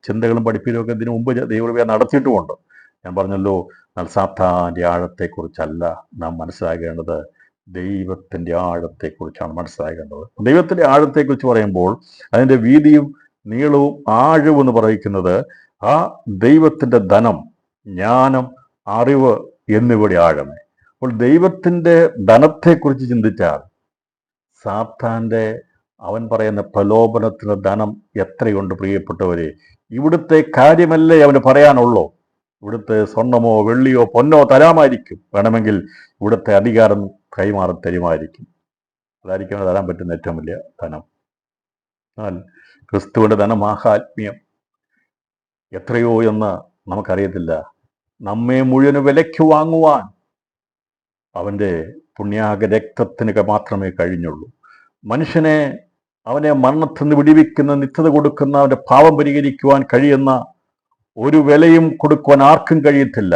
ചിന്തകളും പഠിപ്പിലും ഒക്കെ ഇതിനു മുമ്പ് ദൈവകൃപ നടത്തിയിട്ടുമുണ്ട്. ഞാൻ പറഞ്ഞല്ലോ, എന്നാൽ സാത്താൻ്റെ ആഴത്തെക്കുറിച്ചല്ല നാം മനസ്സിലാക്കേണ്ടത്, ദൈവത്തിൻ്റെ ആഴത്തെക്കുറിച്ചാണ് മനസ്സിലാക്കേണ്ടത്. ദൈവത്തിൻ്റെ ആഴത്തെക്കുറിച്ച് പറയുമ്പോൾ അതിൻ്റെ വീതിയും നീളവും ആഴവും എന്ന് പറയുന്നത് ആ ദൈവത്തിൻ്റെ ധനം, ജ്ഞാനം, അറിവ് എന്നിവയുടെ ആഴമേ. അപ്പോൾ ദൈവത്തിൻ്റെ ധനത്തെക്കുറിച്ച് ചിന്തിച്ചാൽ സാത്താൻ്റെ അവൻ പറയുന്ന പ്രലോഭനത്തിന് ധനം എത്രയുണ്ട് പ്രിയപ്പെട്ടവരെ. ഇവിടുത്തെ കാര്യമല്ലേ അവന് പറയാനുള്ളൂ. ഇവിടുത്തെ സ്വർണമോ വെള്ളിയോ പൊന്നോ തരാമായിരിക്കും. വേണമെങ്കിൽ ഇവിടുത്തെ അധികാരം കൈമാറി തരുമായിരിക്കും. അതായിരിക്കും തരാൻ പറ്റുന്ന ഏറ്റവും വലിയ ധനം. എന്നാൽ ക്രിസ്തുവിൻ്റെ ധനം ആഹാത്മ്യം എത്രയോ എന്ന് നമുക്കറിയത്തില്ല. നമ്മെ മുഴുവൻ വിലയ്ക്ക് വാങ്ങുവാൻ അവൻ്റെ പുണ്യാക രക്തത്തിന് മാത്രമേ കഴിഞ്ഞുള്ളൂ. മനുഷ്യനെ അവനെ മരണത്തിൽ നിന്ന് വിടിവിക്കുന്ന, നിത്യത കൊടുക്കുന്ന, അവൻ്റെ പാപം പരിഹരിക്കുവാൻ കഴിയുന്ന ഒരു വിലയും കൊടുക്കുവാൻ ആർക്കും കഴിയത്തില്ല.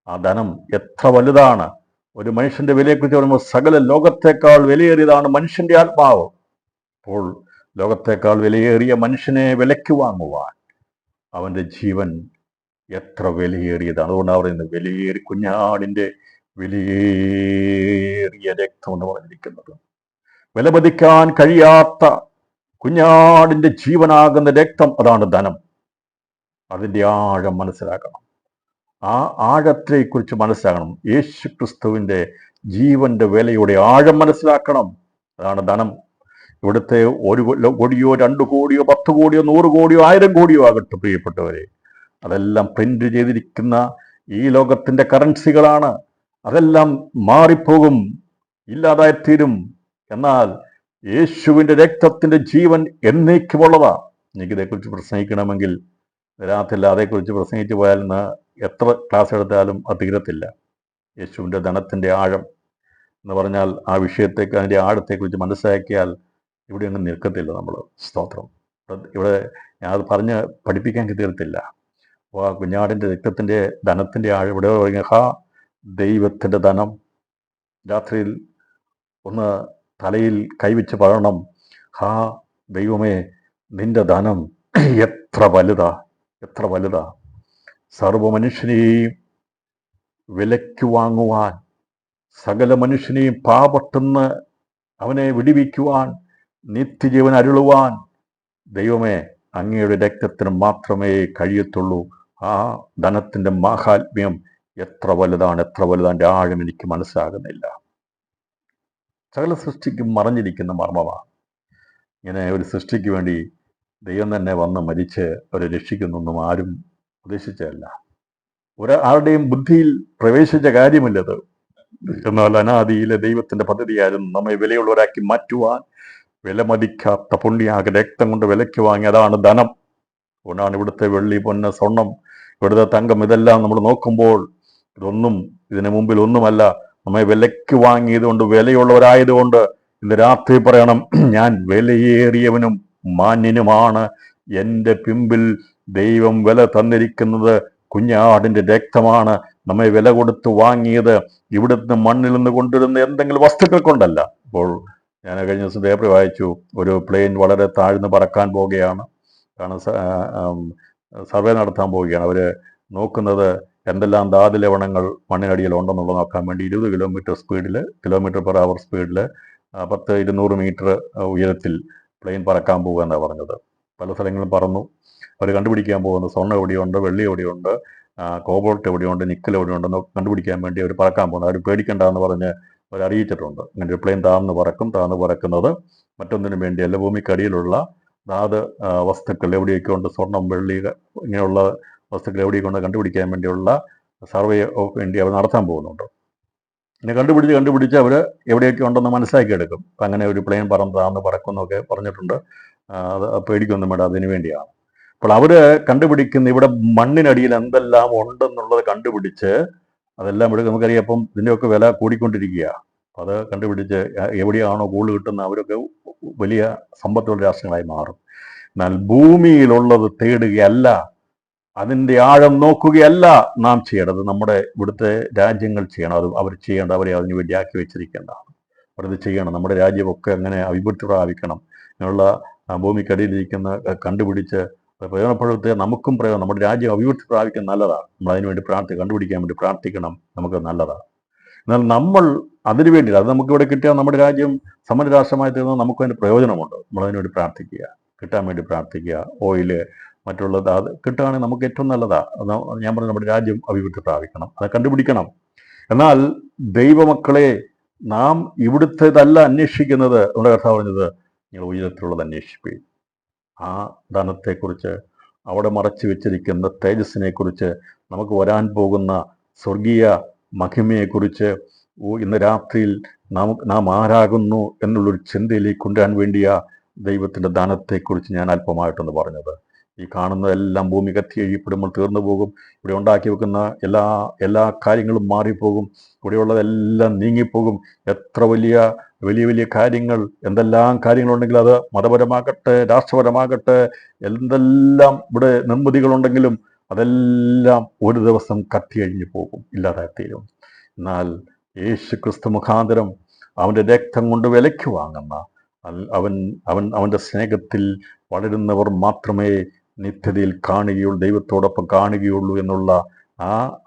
ആ ധനം എത്ര വലുതാണ്! ഒരു മനുഷ്യന്റെ വിലയെക്കുറിച്ച് പറയുമ്പോൾ സകല ലോകത്തേക്കാൾ വിലയേറിയതാണ് മനുഷ്യന്റെ ആത്മാവ്. അപ്പോൾ ലോകത്തേക്കാൾ വിലയേറിയ മനുഷ്യനെ വിലയ്ക്ക് വാങ്ങുവാൻ അവൻ്റെ ജീവൻ എത്ര വിലയേറിയതാണ്. അതുകൊണ്ടാണ് പറയുന്നത് വിലയേറി കുഞ്ഞാടിൻ്റെ വിലയേറിയ രക്തം എന്ന് പറഞ്ഞിരിക്കുന്നത്. വിലമതിക്കാൻ കഴിയാത്ത കുഞ്ഞാടിൻ്റെ ജീവനാകുന്ന രക്തം, അതാണ് ധനം. അതിൻ്റെ ആഴം മനസ്സിലാക്കണം. ആ ആഴത്തെക്കുറിച്ച് മനസ്സിലാക്കണം. യേശു ക്രിസ്തുവിൻ്റെ ജീവന്റെ വിലയുടെ ആഴം മനസ്സിലാക്കണം. അതാണ് ധനം. ഇവിടുത്തെ 1 കോടിയോ 2 കോടിയോ 10 കോടിയോ 100 കോടിയോ 1000 കോടിയോ ആകട്ടെ പ്രിയപ്പെട്ടവരെ, അതെല്ലാം പ്രിന്റ് ചെയ്തിരിക്കുന്ന ഈ ലോകത്തിന്റെ കറൻസികളാണ്. അതെല്ലാം മാറിപ്പോകും, ഇല്ലാതായിത്തീരും. എന്നാൽ യേശുവിൻ്റെ രക്തത്തിന്റെ ജീവൻ എന്നേക്കുമുള്ളതാ. എനിക്കിതേക്കുറിച്ച് പ്രസംഗിക്കണമെങ്കിൽ രാത്രിയിൽ അതേക്കുറിച്ച് പ്രസംഗിച്ചു പോയാൽ എത്ര ക്ലാസ് എടുത്താലും അത് തീരത്തില്ല. യേശുവിൻ്റെ ധനത്തിൻ്റെ ആഴം എന്ന് പറഞ്ഞാൽ ആ വിഷയത്തേക്ക്, അതിൻ്റെ ആഴത്തെക്കുറിച്ച് മനസ്സിലാക്കിയാൽ ഇവിടെ ഒന്നും നിൽക്കത്തില്ല നമ്മൾ. സ്തോത്രം. ഇവിടെ ഞാൻ അത് പറഞ്ഞ് പഠിപ്പിക്കാൻ തീരത്തില്ല. അപ്പോൾ ആ കുഞ്ഞാടിൻ്റെ രക്തത്തിൻ്റെ ധനത്തിൻ്റെ ആഴം ഇവിടെ പറയുക, ദൈവത്തിൻ്റെ ധനം. രാത്രിയിൽ ഒന്ന് തലയിൽ കൈവച്ച് പറയണം, ദൈവമേ, നിന്റെ ധനം എത്ര വലുതാ, എത്ര വലുതാ. സർവ മനുഷ്യനെയും വിലയ്ക്ക് വാങ്ങുവാൻ, സകല മനുഷ്യനെയും പാപത്തുനിന്ന് അവനെ വിടിവിക്കുവാൻ, നിത്യജീവൻ അരുളുവാൻ ദൈവമേ, അങ്ങയുടെ രക്തത്തിന് മാത്രമേ കഴിയത്തുള്ളൂ. ആ ധനത്തിൻ്റെ മാഹാത്മ്യം എത്ര വലുതാണ്, എത്ര വലുതാൻ്റെ ആഴം എനിക്ക് മനസ്സിലാകുന്നില്ല. സകല സൃഷ്ടിക്കും മറഞ്ഞിരിക്കുന്ന മർമ്മമാണ്. ഇങ്ങനെ ഒരു സൃഷ്ടിക്ക് വേണ്ടി ദൈവം തന്നെ വന്ന് മരിച്ച് അവരെ രക്ഷിക്കുന്നൊന്നും ആരും ഉദ്ദേശിച്ചതല്ല. ഒരാളുടെയും ബുദ്ധിയിൽ പ്രവേശിച്ച കാര്യമില്ലത്. എന്നാൽ അനാദിയിലെ ദൈവത്തിന്റെ പദ്ധതിയായിരുന്നു നമ്മെ വിലയുള്ളവരാക്കി മാറ്റുവാൻ. വിലമതിക്കാത്ത പുണ്യാക രക്തം കൊണ്ട് വിലയ്ക്ക് വാങ്ങി. അതാണ് ധനം. അതുകൊണ്ടാണ് ഇവിടുത്തെ വെള്ളി, പൊന്ന്, സ്വർണം, ഇവിടുത്തെ തങ്കം, ഇതെല്ലാം നമ്മൾ നോക്കുമ്പോൾ ഇതൊന്നും ഇതിനു മുമ്പിൽ ഒന്നുമല്ല. നമ്മെ വിലയ്ക്ക് വാങ്ങിയതുകൊണ്ട്, വിലയുള്ളവരായതുകൊണ്ട് ഇന്ന് രാത്രി പറയണം, ഞാൻ വിലയേറിയവനും മാന്യനുമാണ്. എൻ്റെ പിമ്പിൽ ദൈവം വില തന്നിരിക്കുന്നത് കുഞ്ഞാടിൻ്റെ രക്തമാണ്. നമ്മെ വില കൊടുത്ത് വാങ്ങിയത് ഇവിടുന്ന് മണ്ണിൽ നിന്ന് കൊണ്ടുവരുന്ന എന്തെങ്കിലും വസ്തുക്കൾ കൊണ്ടല്ല. അപ്പോൾ ഞാൻ കഴിഞ്ഞ ദിവസം പേപ്പർ വായിച്ചു, ഒരു പ്ലെയിൻ വളരെ താഴ്ന്ന് പറക്കാൻ പോവുകയാണ്. കാരണം സർവേ നടത്താൻ പോവുകയാണ്. അവർ നോക്കുന്നത് എന്തെല്ലാം ധാതു ലവണങ്ങൾ മണ്ണിനടിയിൽ ഉണ്ടെന്നുള്ളത് നോക്കാൻ വേണ്ടി 20 km/h സ്പീഡിൽ 200 മീറ്റർ ഉയരത്തിൽ പ്ലെയിൻ പറക്കാൻ പോകുക എന്നാണ് പറഞ്ഞത്. പല സ്ഥലങ്ങളും പറന്നു. അവർ കണ്ടുപിടിക്കാൻ പോകുന്നത് സ്വർണ്ണം എവിടെയുണ്ട്, വെള്ളി എവിടെയുണ്ട്, കോബോൾട്ട് എവിടെയുണ്ട്, നിക്കൽ എവിടെയുണ്ടെന്ന് കണ്ടുപിടിക്കാൻ വേണ്ടി അവർ പറക്കാൻ പോകുന്നത്. അവർ പേടിക്കണ്ടെന്ന് പറഞ്ഞ് അവർ അറിയിച്ചിട്ടുണ്ട്. അങ്ങനെ ഒരു പ്ലെയിൻ താഴ്ന്ന് പറക്കുന്നത് മറ്റൊന്നിനും വേണ്ടിയല്ല, ഭൂമിക്കടിയിലുള്ള ധാതു വസ്തുക്കൾ എവിടെയൊക്കെ ഉണ്ട്, സ്വർണം, വെള്ളി, ഇങ്ങനെയുള്ള വസ്തുക്കൾ എവിടെയൊക്കെ ഉണ്ട് കണ്ടുപിടിക്കാൻ വേണ്ടിയുള്ള സർവേ ഓഫ് ഇന്ത്യ അവർ നടത്താൻ പോകുന്നുണ്ട്. പിന്നെ കണ്ടുപിടിച്ച് അവർ എവിടെയൊക്കെ ഉണ്ടെന്ന് മനസ്സിലാക്കിയെടുക്കും. അപ്പം അങ്ങനെ ഒരു പ്ലെയിൻ താഴ്ന്ന് പറക്കുന്നൊക്കെ പറഞ്ഞിട്ടുണ്ട്. അത് പേടിക്കൊന്നും വേണ്ട, അതിനു വേണ്ടിയാണ്. അപ്പോൾ അവർ കണ്ടുപിടിക്കുന്ന ഇവിടെ മണ്ണിനടിയിൽ എന്തെല്ലാം ഉണ്ടെന്നുള്ളത് കണ്ടുപിടിച്ച് അതെല്ലാം ഇവിടെ നമുക്കറിയാം. അപ്പം ഇതിൻ്റെയൊക്കെ വില കൂടിക്കൊണ്ടിരിക്കുക. അത് കണ്ടുപിടിച്ച് എവിടെയാണോ കൂടുതൽ കിട്ടുന്നത് അവരൊക്കെ വലിയ സമ്പത്തുള്ള രാഷ്ട്രങ്ങളായി മാറും. എന്നാൽ ഭൂമിയിലുള്ളത് തേടുകയല്ല, അതിൻ്റെ ആഴം നോക്കുകയല്ല നാം ചെയ്യേണ്ടത്. നമ്മുടെ ഇവിടുത്തെ രാജ്യങ്ങൾ ചെയ്യണം. അത് അവർ ചെയ്യേണ്ട, അവരെ അതിനു വേണ്ടി ആക്കി വെച്ചിരിക്കേണ്ടതാണ്. അവരത് ചെയ്യണം. നമ്മുടെ രാജ്യമൊക്കെ അങ്ങനെ അഭിവൃദ്ധി പ്രാപിക്കണം. അങ്ങനെയുള്ള ഭൂമിക്കടിയിലിരിക്കുന്ന കണ്ടുപിടിച്ച് പ്രയോജനപ്പെടുത്തിയ നമുക്കും പ്രയോജനം, നമ്മുടെ രാജ്യം അഭിവൃദ്ധി പ്രാപിക്കാൻ നല്ലതാണ്. നമ്മൾ അതിനുവേണ്ടി കണ്ടുപിടിക്കാൻ വേണ്ടി പ്രാർത്ഥിക്കണം. നമുക്ക് നല്ലതാണ്. എന്നാൽ നമ്മൾ അതിനു വേണ്ടി, അത് നമുക്കിവിടെ കിട്ടിയാൽ നമ്മുടെ രാജ്യം സമ്പന്ന രാഷ്ട്രമായി തീർന്നാൽ നമുക്ക് അതിന് പ്രയോജനമുണ്ട്. നമ്മളതിനുവേണ്ടി പ്രാർത്ഥിക്കുക, കിട്ടാൻ വേണ്ടി പ്രാർത്ഥിക്കുക. ഓയില്, മറ്റുള്ളത് അത് കിട്ടുകയാണെങ്കിൽ നമുക്ക് ഏറ്റവും നല്ലതാണ്. ഞാൻ പറഞ്ഞു, നമ്മുടെ രാജ്യം അഭിവൃദ്ധി പ്രാപിക്കണം, അത് കണ്ടുപിടിക്കണം. എന്നാൽ ദൈവമക്കളെ, നാം ഇവിടുത്തേതല്ല അന്വേഷിക്കുന്നത്. നമ്മുടെ കർത്താവ് പറഞ്ഞത്, നിങ്ങൾ ഉയരത്തിലുള്ളത് അന്വേഷിപ്പീൻ. ആ ധനത്തെക്കുറിച്ച്, അവിടെ മറച്ചു വെച്ചിരിക്കുന്ന തേജസ്സിനെക്കുറിച്ച്, നമുക്ക് വരാൻ പോകുന്ന സ്വർഗീയ മഹിമയെക്കുറിച്ച് ഇന്ന് രാത്രിയിൽ നാം ആരാകുന്നു എന്നുള്ളൊരു ചിന്തയിലേക്ക് കൊണ്ടുവരാൻ വേണ്ടിയ ദൈവത്തിൻ്റെ ധനത്തെക്കുറിച്ച് ഞാൻ അല്പമായിട്ടൊന്ന് പറഞ്ഞത്. ഈ കാണുന്നതെല്ലാം ഭൂമി കത്തി എഴിയപ്പെടുമ്പോൾ തീർന്നു പോകും. ഇവിടെ ഉണ്ടാക്കി വെക്കുന്ന എല്ലാ കാര്യങ്ങളും മാറിപ്പോകും. ഇവിടെയുള്ളതെല്ലാം നീങ്ങിപ്പോകും. എത്ര വലിയ വലിയ കാര്യങ്ങൾ, എന്തെല്ലാം കാര്യങ്ങളുണ്ടെങ്കിലും, അത് മതപരമാകട്ടെ രാഷ്ട്രപരമാകട്ടെ, എന്തെല്ലാം ഇവിടെ നിർമ്മിതികളുണ്ടെങ്കിലും അതെല്ലാം ഒരു ദിവസം കത്തി അഴിഞ്ഞു പോകും, ഇല്ലാതായിത്തീരും. എന്നാൽ യേശു ക്രിസ്തു മുഖാന്തരം അവൻ്റെ രക്തം കൊണ്ട് വിലയ്ക്ക് വാങ്ങുന്ന അവൻ്റെ സ്നേഹത്തിൽ വളരുന്നവർ മാത്രമേ നിത്യതയിൽ കാണുകയുള്ളൂ, ദൈവത്തോടൊപ്പം കാണുകയുള്ളൂ എന്നുള്ള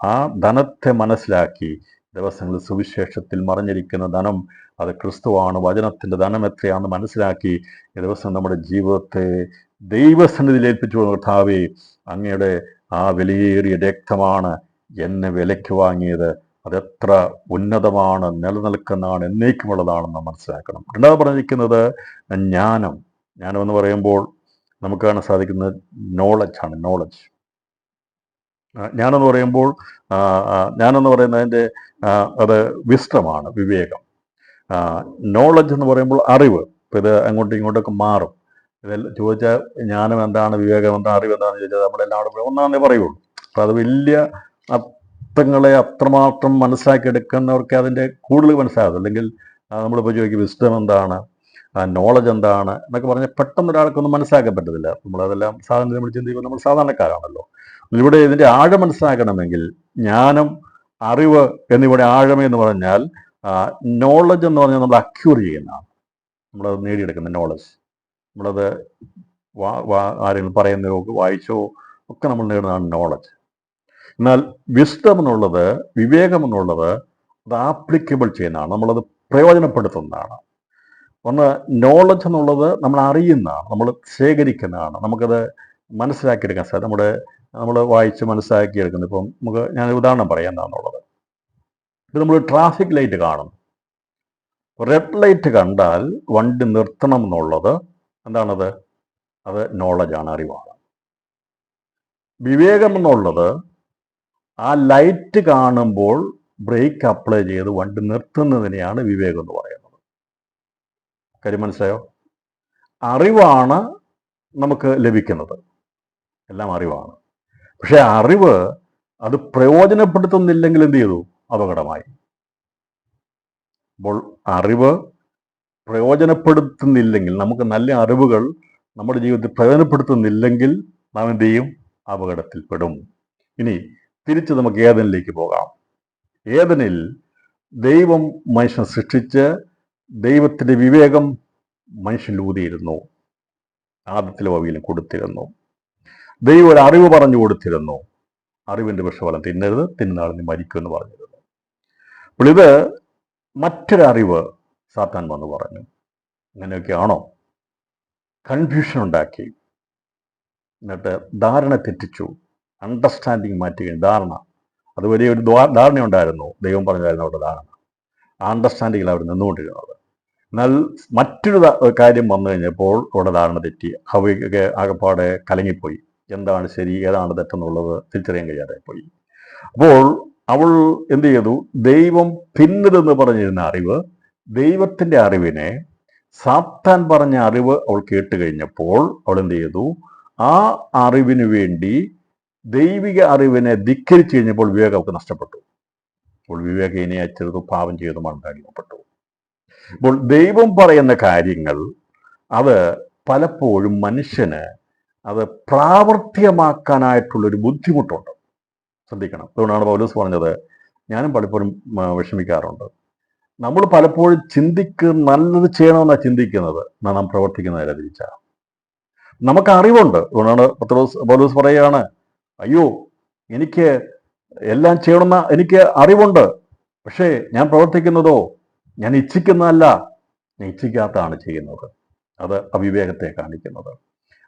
ആ ധനത്തെ മനസ്സിലാക്കി ദിവസങ്ങളിൽ സുവിശേഷത്തിൽ മറഞ്ഞിരിക്കുന്ന ധനം അത് ക്രിസ്തുവാണ്. വചനത്തിൻ്റെ ധനം എത്രയാണെന്ന് മനസ്സിലാക്കി ഈ ദിവസം നമ്മുടെ ജീവിതത്തെ ദൈവസന്നിധിയിൽ ഏൽപ്പിച്ചു. കർത്താവേ, അങ്ങയുടെ ആ വിലയേറിയ രക്തമാണ് എന്നെ വിലയ്ക്ക് വാങ്ങിയത് അതെത്ര ഉന്നതമാണ്, നിലനിൽക്കുന്നതാണ്, എന്നേക്കുമുള്ളതാണെന്ന് മനസ്സിലാക്കണം. രണ്ടാമത് പറഞ്ഞിരിക്കുന്നത് ജ്ഞാനം. ജ്ഞാനം എന്ന് പറയുമ്പോൾ നമുക്ക് കാണാൻ സാധിക്കുന്നത് നോളജാണ്. നോളജ് ഞാനെന്ന് പറയുമ്പോൾ ഞാനെന്ന് പറയുന്നതിൻ്റെ അത് വിസ്ഡമാണ്, വിവേകം. നോളജ് എന്ന് പറയുമ്പോൾ അറിവ്. ഇപ്പം ഇത് അങ്ങോട്ടും ഇങ്ങോട്ടൊക്കെ മാറും. ഇതെല്ലാം ചോദിച്ചാൽ ജ്ഞാനം എന്താണ്, വിവേകം എന്താണ്, അറിവ് എന്താണെന്ന് ചോദിച്ചാൽ നമ്മളെല്ലാവരും ഒന്നാന്നേ പറയുള്ളൂ. അപ്പം അത് വലിയ അർത്ഥങ്ങളെ അത്രമാത്രം മനസ്സിലാക്കിയെടുക്കുന്നവർക്ക് അതിൻ്റെ കൂടുതൽ മനസ്സിലാകും. അല്ലെങ്കിൽ നമ്മളിപ്പോൾ ചോദിക്കും വിസ്ഡം എന്താണ്, നോളജ് എന്താണ് എന്നൊക്കെ പറഞ്ഞാൽ പെട്ടെന്ന് ഒരാൾക്കൊന്നും മനസ്സിലാക്കാൻ പറ്റത്തില്ല. നമ്മളതെല്ലാം സാധാരണ നമ്മൾ ചിന്തിക്കുമ്പോൾ നമ്മൾ സാധാരണക്കാരാണല്ലോ. ഇവിടെ ഇതിൻ്റെ ആഴം മനസ്സിലാക്കണമെങ്കിൽ ജ്ഞാനം, അറിവ് എന്നിവിടെ ആഴമെന്ന് പറഞ്ഞാൽ നോളജ് എന്ന് പറഞ്ഞാൽ നമ്മൾ അക്യൂർ ചെയ്യുന്നതാണ്, നമ്മളത് നേടിയെടുക്കുന്ന നോളജ്. നമ്മളത് ആരെങ്കിലും പറയുന്നതോ വായിച്ചോ ഒക്കെ നമ്മൾ നേടുന്നതാണ് നോളജ്. എന്നാൽ വിസ്ഡം എന്നുള്ളത്, വിവേകം എന്നുള്ളത് അത് ആപ്ലിക്കബിൾ ചെയ്യുന്നതാണ്, നമ്മളത് പ്രയോജനപ്പെടുത്തുന്നതാണ്. ഒന്ന് നോളജ് എന്നുള്ളത് നമ്മൾ അറിയുന്നതാണ്, നമ്മൾ ശേഖരിക്കുന്നതാണ്, നമുക്കത് മനസ്സിലാക്കിയെടുക്കാൻ സാധിക്കും. നമ്മൾ വായിച്ച് മനസ്സിലാക്കിയെടുക്കുന്നത്. ഇപ്പം ഞാനൊരു ഉദാഹരണം പറയാം എന്താണെന്നുള്ളത്. ഇത് നമ്മൾ ട്രാഫിക് ലൈറ്റ് കാണും. റെഡ് ലൈറ്റ് കണ്ടാൽ വണ്ടി നിർത്തണം എന്നുള്ളത് എന്താണത്? അത് നോളജാണ്, അറിവാണ്. വിവേകം എന്നുള്ളത് ആ ലൈറ്റ് കാണുമ്പോൾ ബ്രേക്ക് അപ്ലൈ ചെയ്ത് വണ്ടി നിർത്തുന്നതിനെയാണ് വിവേകം എന്ന് പറയുന്നത്. കാര്യം മനസ്സിലായോ? അറിവാണ് നമുക്ക് ലഭിക്കുന്നത്, എല്ലാം അറിവാണ്. പക്ഷെ അറിവ് അത് പ്രയോജനപ്പെടുത്തുന്നില്ലെങ്കിൽ എന്ത് ചെയ്തു? അപകടമായി. അപ്പോൾ അറിവ് പ്രയോജനപ്പെടുത്തുന്നില്ലെങ്കിൽ, നമുക്ക് നല്ല അറിവുകൾ നമ്മുടെ ജീവിതത്തിൽ പ്രയോജനപ്പെടുത്തുന്നില്ലെങ്കിൽ നാം എന്ത് ചെയ്യും? അപകടത്തിൽപ്പെടും. ഇനി തിരിച്ച് നമുക്ക് ഏദനിലേക്ക് പോകാം. ഏദനിൽ ദൈവം മനുഷ്യനെ സൃഷ്ടിച്ച് ദൈവത്തിൻ്റെ വിവേകം മനുഷ്യനിൽ ഊതിയിരുന്നു, ആദത്തിലും ഹവ്വയിലും കൊടുത്തിരുന്നു. ദൈവം ഒരു അറിവ് പറഞ്ഞു കൊടുത്തിരുന്നു. അറിവിൻ്റെ വൃക്ഷഫലം തിന്നരുത്, തിന്നാൾ നീ മരിക്കുമെന്ന് പറഞ്ഞിരുന്നു. അപ്പോൾ ഇത് മറ്റൊരറിവ് സാത്താൻ വന്ന് പറഞ്ഞു. അങ്ങനെയൊക്കെയാണോ? കൺഫ്യൂഷൻ ഉണ്ടാക്കി, എന്നിട്ട് ധാരണ തെറ്റിച്ചു, അണ്ടർസ്റ്റാൻഡിങ് മാറ്റി. ധാരണ, അത് വലിയൊരു ധാരണ ഉണ്ടായിരുന്നു, ദൈവം പറഞ്ഞായിരുന്നു അവരുടെ ധാരണ. ആ അണ്ടർസ്റ്റാൻഡിങ്ങിൽ അവർ നിന്നുകൊണ്ടിരുന്നത്. എന്നാൽ മറ്റൊരു കാര്യം വന്നു കഴിഞ്ഞപ്പോൾ അവിടെ ധാരണ തെറ്റി. ഹവ്വയ്ക്ക് ആകെപ്പാടെ കലങ്ങിപ്പോയി. എന്താണ് ശരി, ഏതാണ് തെറ്റെന്നുള്ളത് തിരിച്ചറിയാൻ കഴിയാതെ പോയി. അപ്പോൾ അവൾ എന്ത് ചെയ്തു? ദൈവം പിന്നതെന്ന് പറഞ്ഞിരുന്ന അറിവ്, ദൈവത്തിൻ്റെ അറിവിനെ, സാത്താൻ പറഞ്ഞ അറിവ് അവൾ കേട്ട് കഴിഞ്ഞപ്പോൾ അവൾ എന്ത് ചെയ്തു? ആ അറിവിന് വേണ്ടി ദൈവിക അറിവിനെ ധിക്കരിച്ചു കഴിഞ്ഞപ്പോൾ വിവേകം അവൾക്ക് നഷ്ടപ്പെട്ടു. അപ്പോൾ വിവേകഹീനയായി ചെറുതു പാപം ചെയ്തു മണ്ടാടിയപ്പെട്ടു. അപ്പോൾ ദൈവം പറയുന്ന കാര്യങ്ങൾ അത് പലപ്പോഴും മനുഷ്യന് അത് പ്രാവർത്തികമാക്കാനായിട്ടുള്ളൊരു ബുദ്ധിമുട്ടുണ്ട്. ശ്രദ്ധിക്കണം. അതുകൊണ്ടാണ് പൗലോസ് പറഞ്ഞത്, ഞാനും പലപ്പോഴും വിഷമിക്കാറുണ്ട്. നമ്മൾ പലപ്പോഴും നല്ലത് ചെയ്യണമെന്നാണ് ചിന്തിക്കുന്നത്, നാം പ്രവർത്തിക്കുന്നതല്ല തിരിച്ചാണ്. നമുക്ക് അറിവുണ്ട്. അതുകൊണ്ടാണ് പൗലോസ് പറയുകയാണ്, അയ്യോ എനിക്ക് എല്ലാം ചെയ്യണമെന്ന എനിക്ക് അറിവുണ്ട്, പക്ഷേ ഞാൻ പ്രവർത്തിക്കുന്നതോ ഞാൻ ഇച്ഛിക്കുന്നതല്ല, ഞാൻ ഇച്ഛിക്കാത്തതാണ് ചെയ്യുന്നത്. അത് അവിവേകത്തെ കാണിക്കുന്നത്.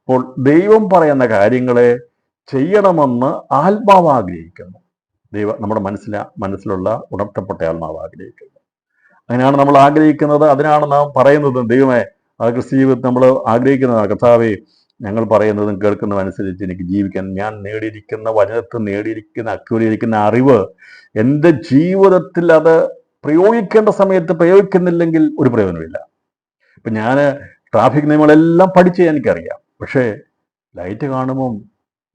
അപ്പോൾ ദൈവം പറയുന്ന കാര്യങ്ങളെ ചെയ്യണമെന്ന് ആത്മാവ് ആഗ്രഹിക്കുന്നു. നമ്മുടെ മനസ്സിലുള്ള ഉണർത്തപ്പെട്ട ആത്മാവ് ആഗ്രഹിക്കുന്നു. അങ്ങനെയാണ് നമ്മൾ ആഗ്രഹിക്കുന്നത്. അതിനാണ് നാം പറയുന്നത്, ദൈവമേ, അത് ക്രിസ്തീയ ജീവിതത്തിൽ നമ്മൾ ആഗ്രഹിക്കുന്നതാണ്. കർത്താവേ, ഞങ്ങൾ പറയുന്നതും കേൾക്കുന്നതും അനുസരിച്ച് എനിക്ക് ജീവിക്കാൻ, ഞാൻ നേടിയിരിക്കുന്ന വചനത്തിൽ നേടിയിരിക്കുന്ന അക്യൂരിയിരിക്കുന്ന അറിവ് എൻ്റെ ജീവിതത്തിൽ അത് പ്രയോഗിക്കേണ്ട സമയത്ത് പ്രയോഗിക്കുന്നില്ലെങ്കിൽ ഒരു പ്രയോജനമില്ല. ഇപ്പം ഞാൻ ട്രാഫിക് നിയമങ്ങളെല്ലാം പഠിച്ച് എനിക്കറിയാം, പക്ഷേ ലൈറ്റ് കാണുമ്പം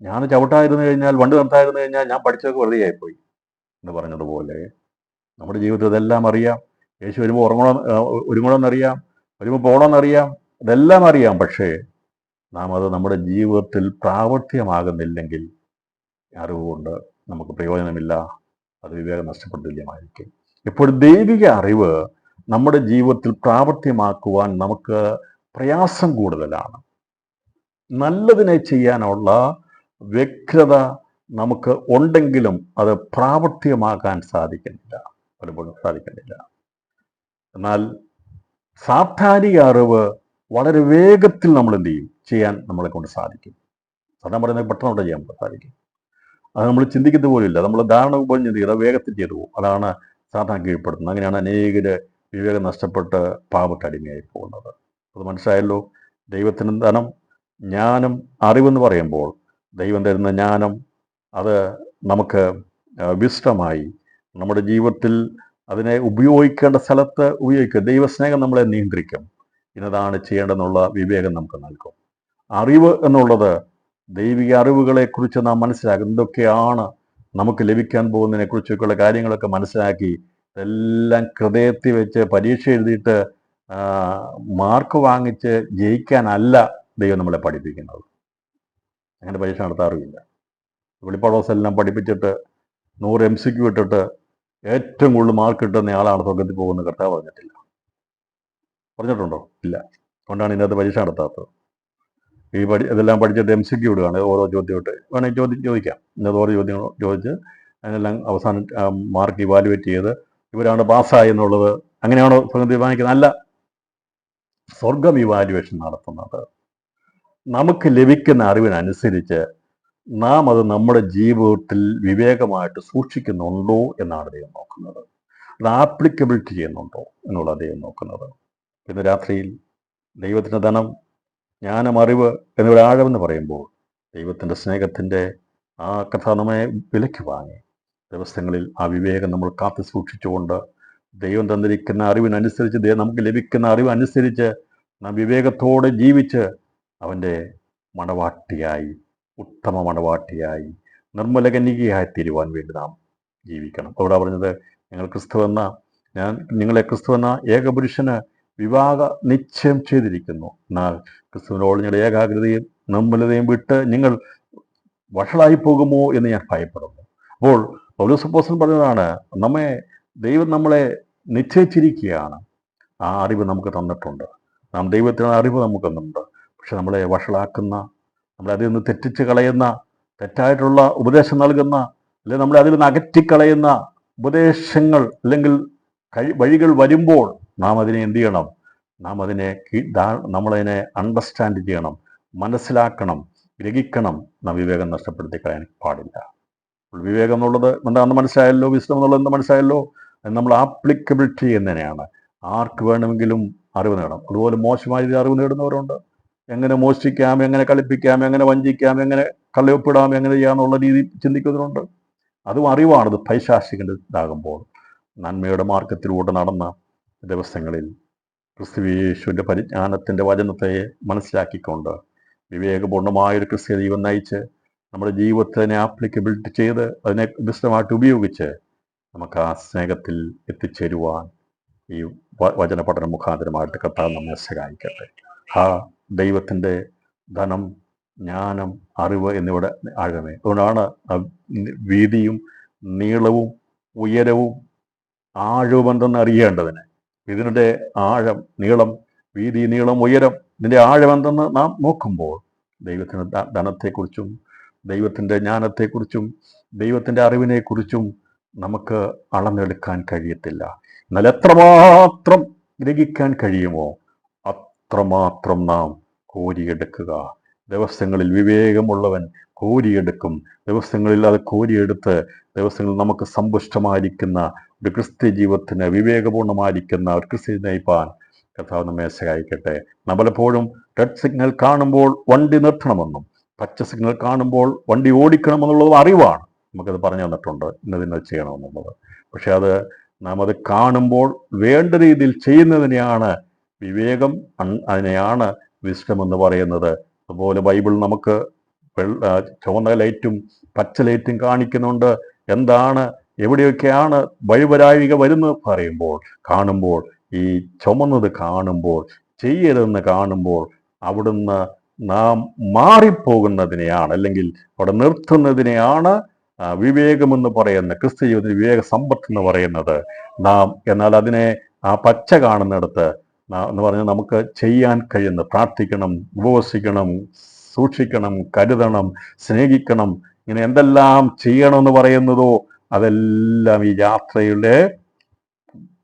ഞാൻ ചവിട്ടായിരുന്നു കഴിഞ്ഞാൽ, വണ്ടി നിർത്തായിരുന്നു കഴിഞ്ഞാൽ ഞാൻ പഠിച്ചതൊക്കെ വെറുതെ ആയിപ്പോയി എന്ന് പറഞ്ഞതുപോലെ നമ്മുടെ ജീവിതത്തിൽ ഇതെല്ലാം അറിയാം. യേശു വരുമ്പോൾ ഒരുങ്ങണമെന്നറിയാം, വരുമ്പോൾ പോകണമെന്നറിയാം, ഇതെല്ലാം അറിയാം. പക്ഷേ നാം അത് നമ്മുടെ ജീവിതത്തിൽ പ്രാവർത്തികമാകുന്നില്ലെങ്കിൽ അറിവുകൊണ്ട് നമുക്ക് പ്രയോജനമില്ല, അത് വിവേകം നഷ്ടപ്പെട്ട തുല്യമായിരിക്കും. ഇപ്പോൾ ദൈവിക അറിവ് നമ്മുടെ ജീവിതത്തിൽ പ്രാവർത്തികമാക്കുവാൻ നമുക്ക് പ്രയാസം കൂടുതലാണ്. നല്ലതിനെ ചെയ്യാനുള്ള വ്യഗ്രത നമുക്ക് ഉണ്ടെങ്കിലും അത് പ്രാവർത്തികമാക്കാൻ പലപ്പോഴും സാധിക്കുന്നില്ല. എന്നാൽ സാധാരിക അറിവ് വളരെ വേഗത്തിൽ നമ്മൾ എന്ത് ചെയ്യും? ചെയ്യാൻ നമ്മളെ കൊണ്ട് സാധിക്കും. സാധാരണ പറയുന്നത് പെട്ടെന്ന് ചെയ്യാൻ സാധിക്കും. അത് നമ്മൾ ചിന്തിക്കുന്നത് പോലുമില്ല. നമ്മൾ ധാരണ പോലും ചിന്തിക്കുന്നത് വേഗത്തിൽ ചെയ്തു പോകും. അതാണ് സാധാരണ കീഴ്പ്പെടുത്തുന്നത്. അങ്ങനെയാണ് അനേകര് വിവേകം നഷ്ടപ്പെട്ട് പാപത്തടിമയായി പോകുന്നത്. അത് മനസ്സിലായല്ലോ. ദൈവത്തിന് ധനം, ജ്ഞാനം, അറിവെന്ന് പറയുമ്പോൾ ദൈവം തരുന്ന ജ്ഞാനം അത് നമുക്ക് വിശിഷ്ടമായി നമ്മുടെ ജീവിതത്തിൽ അതിനെ ഉപയോഗിക്കേണ്ട സ്ഥലത്ത് ഉപയോഗിക്കുക. ദൈവസ്നേഹം നമ്മളെ നിയന്ത്രിക്കും. ഇന്നതാണ് ചെയ്യേണ്ടതെന്നുള്ള വിവേകം നമുക്ക് നൽകും. അറിവ് എന്നുള്ളത് ദൈവിക അറിവുകളെക്കുറിച്ച് നാം മനസ്സിലാക്കും. എന്തൊക്കെയാണ് നമുക്ക് ലഭിക്കാൻ പോകുന്നതിനെക്കുറിച്ചൊക്കെയുള്ള കാര്യങ്ങളൊക്കെ മനസ്സിലാക്കി ഇതെല്ലാം ഹൃദയത്തിൽ വെച്ച് പരീക്ഷ എഴുതിയിട്ട് മാർക്ക് വാങ്ങിച്ച് ജയിക്കാനല്ല ദൈവം നമ്മളെ പഠിപ്പിക്കുന്നത്. അങ്ങനെ പരീക്ഷ നടത്താറുമില്ല. വെളിപ്പാടോസെല്ലാം പഠിപ്പിച്ചിട്ട് 100 MCQ ഇട്ടിട്ട് ഏറ്റവും കൂടുതൽ മാർക്ക് കിട്ടുന്ന ആളാണ് സ്വർഗത്തിൽ പോകുന്ന കർത്താവ് പറഞ്ഞിട്ടുണ്ടോ? ഇല്ല. അതുകൊണ്ടാണ് ഇതിനകത്ത് പരീക്ഷ നടത്താത്തത്. ഇതെല്ലാം പഠിച്ചിട്ട് MCQ ഇടുകയാണ്. ഓരോ ചോദ്യമായിട്ട് വേണമെങ്കിൽ ചോദിക്കാം. ഇന്നത് ഓരോ ചോദ്യങ്ങൾ ചോദിച്ച് അതിനെല്ലാം അവസാനം മാർക്ക് ഇവാലുവേറ്റ് ചെയ്ത് ഇവരാണ് പാസ്സായി എന്നുള്ളത് അങ്ങനെയാണോ സ്വർഗം തീരുമാനിക്കുന്നത്? അല്ല. സ്വർഗം ഇവാലുവേഷൻ നടത്തുന്നത് നമുക്ക് ലഭിക്കുന്ന അറിവിനനുസരിച്ച് നാം അത് നമ്മുടെ ജീവിതത്തിൽ വിവേകമായിട്ട് സൂക്ഷിക്കുന്നുണ്ടോ എന്നാണ് ദൈവം നോക്കുന്നത്. അത് ആപ്ലിക്കബിലിറ്റി ചെയ്യുന്നുണ്ടോ എന്നുള്ളത് ദൈവം നോക്കുന്നത്. ഇന്ന് രാത്രിയിൽ ദൈവത്തിൻ്റെ ധനം, ജ്ഞാനം, അറിവ് എന്നിവരാഴമെന്ന് പറയുമ്പോൾ ദൈവത്തിൻ്റെ സ്നേഹത്തിൻ്റെ ആ കഥ നമ്മെ വിലയ്ക്ക് വാങ്ങി ദിവസങ്ങളിൽ ആ വിവേകം നമ്മൾ കാത്തു സൂക്ഷിച്ചുകൊണ്ട് ദൈവം തന്നിരിക്കുന്ന അറിവിനനുസരിച്ച് നമുക്ക് ലഭിക്കുന്ന അറിവനുസരിച്ച് നാം വിവേകത്തോടെ ജീവിച്ച് അവൻ്റെ മണവാട്ടിയായി, ഉത്തമ മണവാട്ടിയായി, നിർമ്മല കന്യകയായി തീരുവാൻ വേണ്ടി നാം ജീവിക്കണം. അവിടെ പറഞ്ഞത് നിങ്ങളെ ക്രിസ്തുവെന്ന ഏകപുരുഷന് വിവാഹ നിശ്ചയം ചെയ്തിരിക്കുന്നു. എന്നാൽ ക്രിസ്തുവിനോട് നിങ്ങളുടെ ഏകാഗ്രതയും നിർമ്മലതയും വിട്ട് നിങ്ങൾ വഷളായി പോകുമോ എന്ന് ഞാൻ ഭയപ്പെടുന്നു. അപ്പോൾ പൗലോസ് അപ്പോസ്തലൻ പറഞ്ഞതാണ്, ദൈവം നമ്മളെ നിശ്ചയിച്ചിരിക്കുകയാണ്. ആ അറിവ് നമുക്ക് തന്നിട്ടുണ്ട്. നാം ദൈവത്തിന് അറിവ് നമുക്ക് തന്നിട്ടുണ്ട്. പക്ഷെ നമ്മളെ വഷളാക്കുന്ന, നമ്മളെ അതിൽ നിന്ന് തെറ്റിച്ച് കളയുന്ന, തെറ്റായിട്ടുള്ള ഉപദേശം നൽകുന്ന, അല്ലെങ്കിൽ നമ്മളെ അതിൽ നിന്ന് അകറ്റിക്കളയുന്ന ഉപദേശങ്ങൾ അല്ലെങ്കിൽ വഴികൾ വരുമ്പോൾ നാം അതിനെ എന്ത് ചെയ്യണം? നമ്മളതിനെ അണ്ടർസ്റ്റാൻഡ് ചെയ്യണം, മനസ്സിലാക്കണം, ഗ്രഹിക്കണം. നാം വിവേകം നഷ്ടപ്പെടുത്തി കളയാൻ പാടില്ല. വിവേകം എന്നുള്ളത് എന്താണെന്ന് മനസ്സിലായല്ലോ, വിസ്ഡം എന്നുള്ളത് എന്താ മനസ്സിലായല്ലോ. നമ്മൾ ആപ്ലിക്കബിലിറ്റി എന്നതിനെയാണ്. ആർക്ക് വേണമെങ്കിലും അറിവ് നേടാം. അതുപോലെ മോശമായ രീതി അറിവ് നേടുന്നവരുണ്ട്. എങ്ങനെ മോഷ്ടിക്കാം, എങ്ങനെ കളിപ്പിക്കാം, എങ്ങനെ വഞ്ചിക്കാം, എങ്ങനെ കള്ളയൊപ്പിടാം, എങ്ങനെ ചെയ്യാമെന്നുള്ള രീതി ചിന്തിക്കുന്നവരുണ്ട്. അതും അറിവാണ്. അത് പൈശാചികതാകുമ്പോൾ നന്മയുടെ മാർഗത്തിലൂടെ നടന്ന ദിവസങ്ങളിൽ ക്രിസ്തുയേശുവിൻ്റെ പരിജ്ഞാനത്തിൻ്റെ വചനത്തെ മനസ്സിലാക്കിക്കൊണ്ട് വിവേകപൂർണമായൊരു ക്രിസ്ത്യ ജീവൻ നയിച്ച് നമ്മുടെ ജീവിതത്തിനെ ആപ്ലിക്കബിലിറ്റി ചെയ്ത് അതിനെ വിശദമായിട്ട് ഉപയോഗിച്ച് നമുക്ക് ആ സ്നേഹത്തിൽ എത്തിച്ചേരുവാൻ ഈ വചന പഠനം മുഖാന്തരമായിട്ട് കർത്താവ് നമ്മെ സഹായിക്കട്ടെ. ആ ദൈവത്തിൻ്റെ ധനം, ജ്ഞാനം, അറിവ് എന്നിവയുടെ ആഴമേ. അതുകൊണ്ടാണ് വീതിയും നീളവും ഉയരവും ആഴവും എന്തെന്ന് അറിയേണ്ടതിന് ഇതിൻ്റെ ആഴം, നീളം, വീതി, നീളം, ഉയരം, ഇതിൻ്റെ ആഴം എന്തെന്ന് നാം നോക്കുമ്പോൾ ദൈവത്തിൻ്റെ ധനത്തെക്കുറിച്ചും ദൈവത്തിൻ്റെ ജ്ഞാനത്തെക്കുറിച്ചും ദൈവത്തിൻ്റെ അറിവിനെക്കുറിച്ചും നമുക്ക് അളന്നെടുക്കാൻ കഴിയത്തില്ല. എന്നാൽ എത്രമാത്രം ഗ്രഹിക്കാൻ കഴിയുമോ അത്രമാത്രം നാം കോരിയെടുക്കുക. ദിവസങ്ങളിൽ വിവേകമുള്ളവൻ കോരിയെടുക്കും. ദിവസങ്ങളിൽ അത് കോരിയെടുത്ത് ദിവസങ്ങളിൽ നമുക്ക് സമ്പുഷ്ടമായിരിക്കുന്ന ഒരു ക്രിസ്ത്യ ജീവിതത്തിന്, വിവേകപൂർണ്ണമായിരിക്കുന്ന ഒരു ക്രിസ്ത്യ നയിപ്പാൻ കർത്താവ് നമ്മെ സഹായിക്കട്ടെ. പലപ്പോഴും റെഡ് സിഗ്നൽ കാണുമ്പോൾ വണ്ടി നിർത്തണമെന്നും പച്ച സിഗ്നൽ കാണുമ്പോൾ വണ്ടി ഓടിക്കണമെന്നുള്ളത് അറിവാണ്. നമുക്കത് പറഞ്ഞു തന്നിട്ടുണ്ട്, ഇന്നതിനെ ചെയ്യണമെന്നുള്ളത്. പക്ഷെ നാം അത് കാണുമ്പോൾ വേണ്ട രീതിയിൽ ചെയ്യുന്നതിനെയാണ് വിവേകം, അതിനെയാണ് വിസ്ഡം എന്ന് പറയുന്നത്. അതുപോലെ ബൈബിൾ നമുക്ക് ചുവന്ന ലൈറ്റും പച്ച ലൈറ്റും കാണിക്കുന്നുണ്ട്. എന്താണ്, എവിടെയൊക്കെയാണ് വഴിവരായിക വരുന്നത് കാണുമ്പോൾ ഈ ചുമന്നത് കാണുമ്പോൾ, ചെയ്യരുതെന്ന് കാണുമ്പോൾ അവിടുന്ന് നാം മാറിപ്പോകുന്നതിനെയാണ്, അല്ലെങ്കിൽ അവിടെ നിർത്തുന്നതിനെയാണ് വിവേകമെന്ന് പറയുന്ന, ക്രിസ്ത്യ ജീവിതത്തിൽ വിവേക സമ്പത്ത് എന്ന് പറയുന്നത്. എന്നാൽ അതിനെ ആ പച്ച കാണുന്നിടത്ത് എന്ന് പറഞ്ഞാൽ നമുക്ക് ചെയ്യാൻ കഴിയുന്ന, പ്രാർത്ഥിക്കണം, ഉപവസിക്കണം, സൂക്ഷിക്കണം, കരുതണം, സ്നേഹിക്കണം, ഇങ്ങനെ എന്തെല്ലാം ചെയ്യണമെന്ന് പറയുന്നതോ അതെല്ലാം ഈ യാത്രയുടെ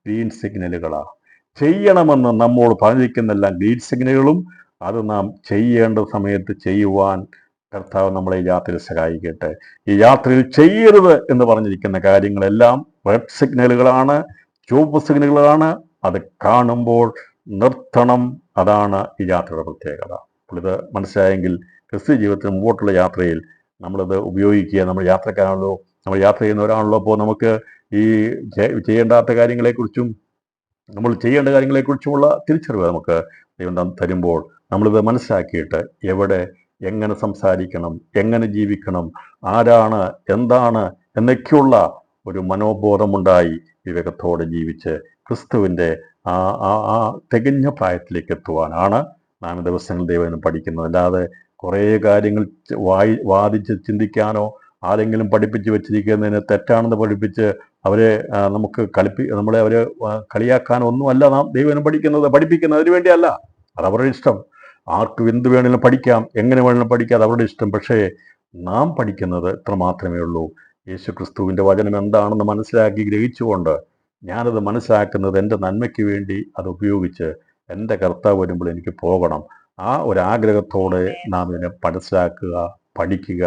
ഗ്രീൻ സിഗ്നലുകളാണ്. ചെയ്യണമെന്ന് നമ്മോട് പറഞ്ഞിരിക്കുന്നെല്ലാം ഗ്രീൻ സിഗ്നലുകളും അത് നാം ചെയ്യേണ്ട സമയത്ത് ചെയ്യുവാൻ കർത്താവ് നമ്മളെ ഈ യാത്രയിൽ സഹായിക്കട്ടെ. ഈ യാത്രയിൽ ചെയ്യരുത് എന്ന് പറഞ്ഞിരിക്കുന്ന കാര്യങ്ങളെല്ലാം റെഡ് സിഗ്നലുകളാണ്, ചുവപ്പ് സിഗ്നലുകളാണ്. അത് കാണുമ്പോൾ നിർത്തണം. അതാണ് ഈ യാത്രയുടെ പ്രത്യേകത. അപ്പോൾ ഇത് മനസ്സിലായെങ്കിൽ ക്രിസ്ത്യ ജീവിതത്തിന് മുമ്പോട്ടുള്ള യാത്രയിൽ നമ്മളത് ഉപയോഗിക്കുക. നമ്മൾ യാത്രക്കാരാണല്ലോ, നമ്മൾ യാത്ര ചെയ്യുന്നവരാണല്ലോ. അപ്പോൾ നമുക്ക് ഈ ചെയ്യേണ്ടാത്ത കാര്യങ്ങളെക്കുറിച്ചും നമ്മൾ ചെയ്യേണ്ട കാര്യങ്ങളെക്കുറിച്ചുമുള്ള തിരിച്ചറിവ് നമുക്ക് ദൈവം തരുമ്പോൾ നമ്മളിത് മനസ്സിലാക്കിയിട്ട് എവിടെ എങ്ങനെ സംസാരിക്കണം, എങ്ങനെ ജീവിക്കണം, ആരാണ്, എന്താണ് എന്നൊക്കെയുള്ള ഒരു മനോബോധമുണ്ടായി വിവേകത്തോടെ ജീവിച്ച് ക്രിസ്തുവിൻ്റെ ആ ആ ആ തികഞ്ഞ പ്രായത്തിലേക്ക് എത്തുവാനാണ് നാം ദിവസങ്ങൾ ദൈവം പഠിക്കുന്നത്. അല്ലാതെ കുറേ കാര്യങ്ങൾ വാദിച്ച് ചിന്തിക്കാനോ ആരെങ്കിലും പഠിപ്പിച്ച് വെച്ചിരിക്കുന്നതിന് തെറ്റാണെന്ന് പഠിപ്പിച്ച് അവരെ നമുക്ക് നമ്മളെ അവരെ കളിയാക്കാനോ ഒന്നുമല്ല നാം ദൈവം പഠിപ്പിക്കുന്നത് അതിനു വേണ്ടിയല്ല. അത് അവരുടെ ഇഷ്ടം. ആർക്കും എന്ത് വേണമെങ്കിലും പഠിക്കാം, എങ്ങനെ വേണമെങ്കിലും പഠിക്കാം, അത് അവരുടെ ഇഷ്ടം. പക്ഷേ നാം പഠിക്കുന്നത് ഇത്ര മാത്രമേ ഉള്ളൂ. യേശു ക്രിസ്തുവിൻ്റെ വചനം എന്താണെന്ന് മനസ്സിലാക്കി ഗ്രഹിച്ചുകൊണ്ട് ഞാനത് മനസ്സിലാക്കുന്നത് എൻ്റെ നന്മയ്ക്ക് വേണ്ടി അത് ഉപയോഗിച്ച് എൻ്റെ കർത്താവ് വരുമ്പോൾ എനിക്ക് പോകണം. ആ ഒരാഗ്രഹത്തോടെ നാം ഇതിനെ മനസ്സിലാക്കുക, പഠിക്കുക,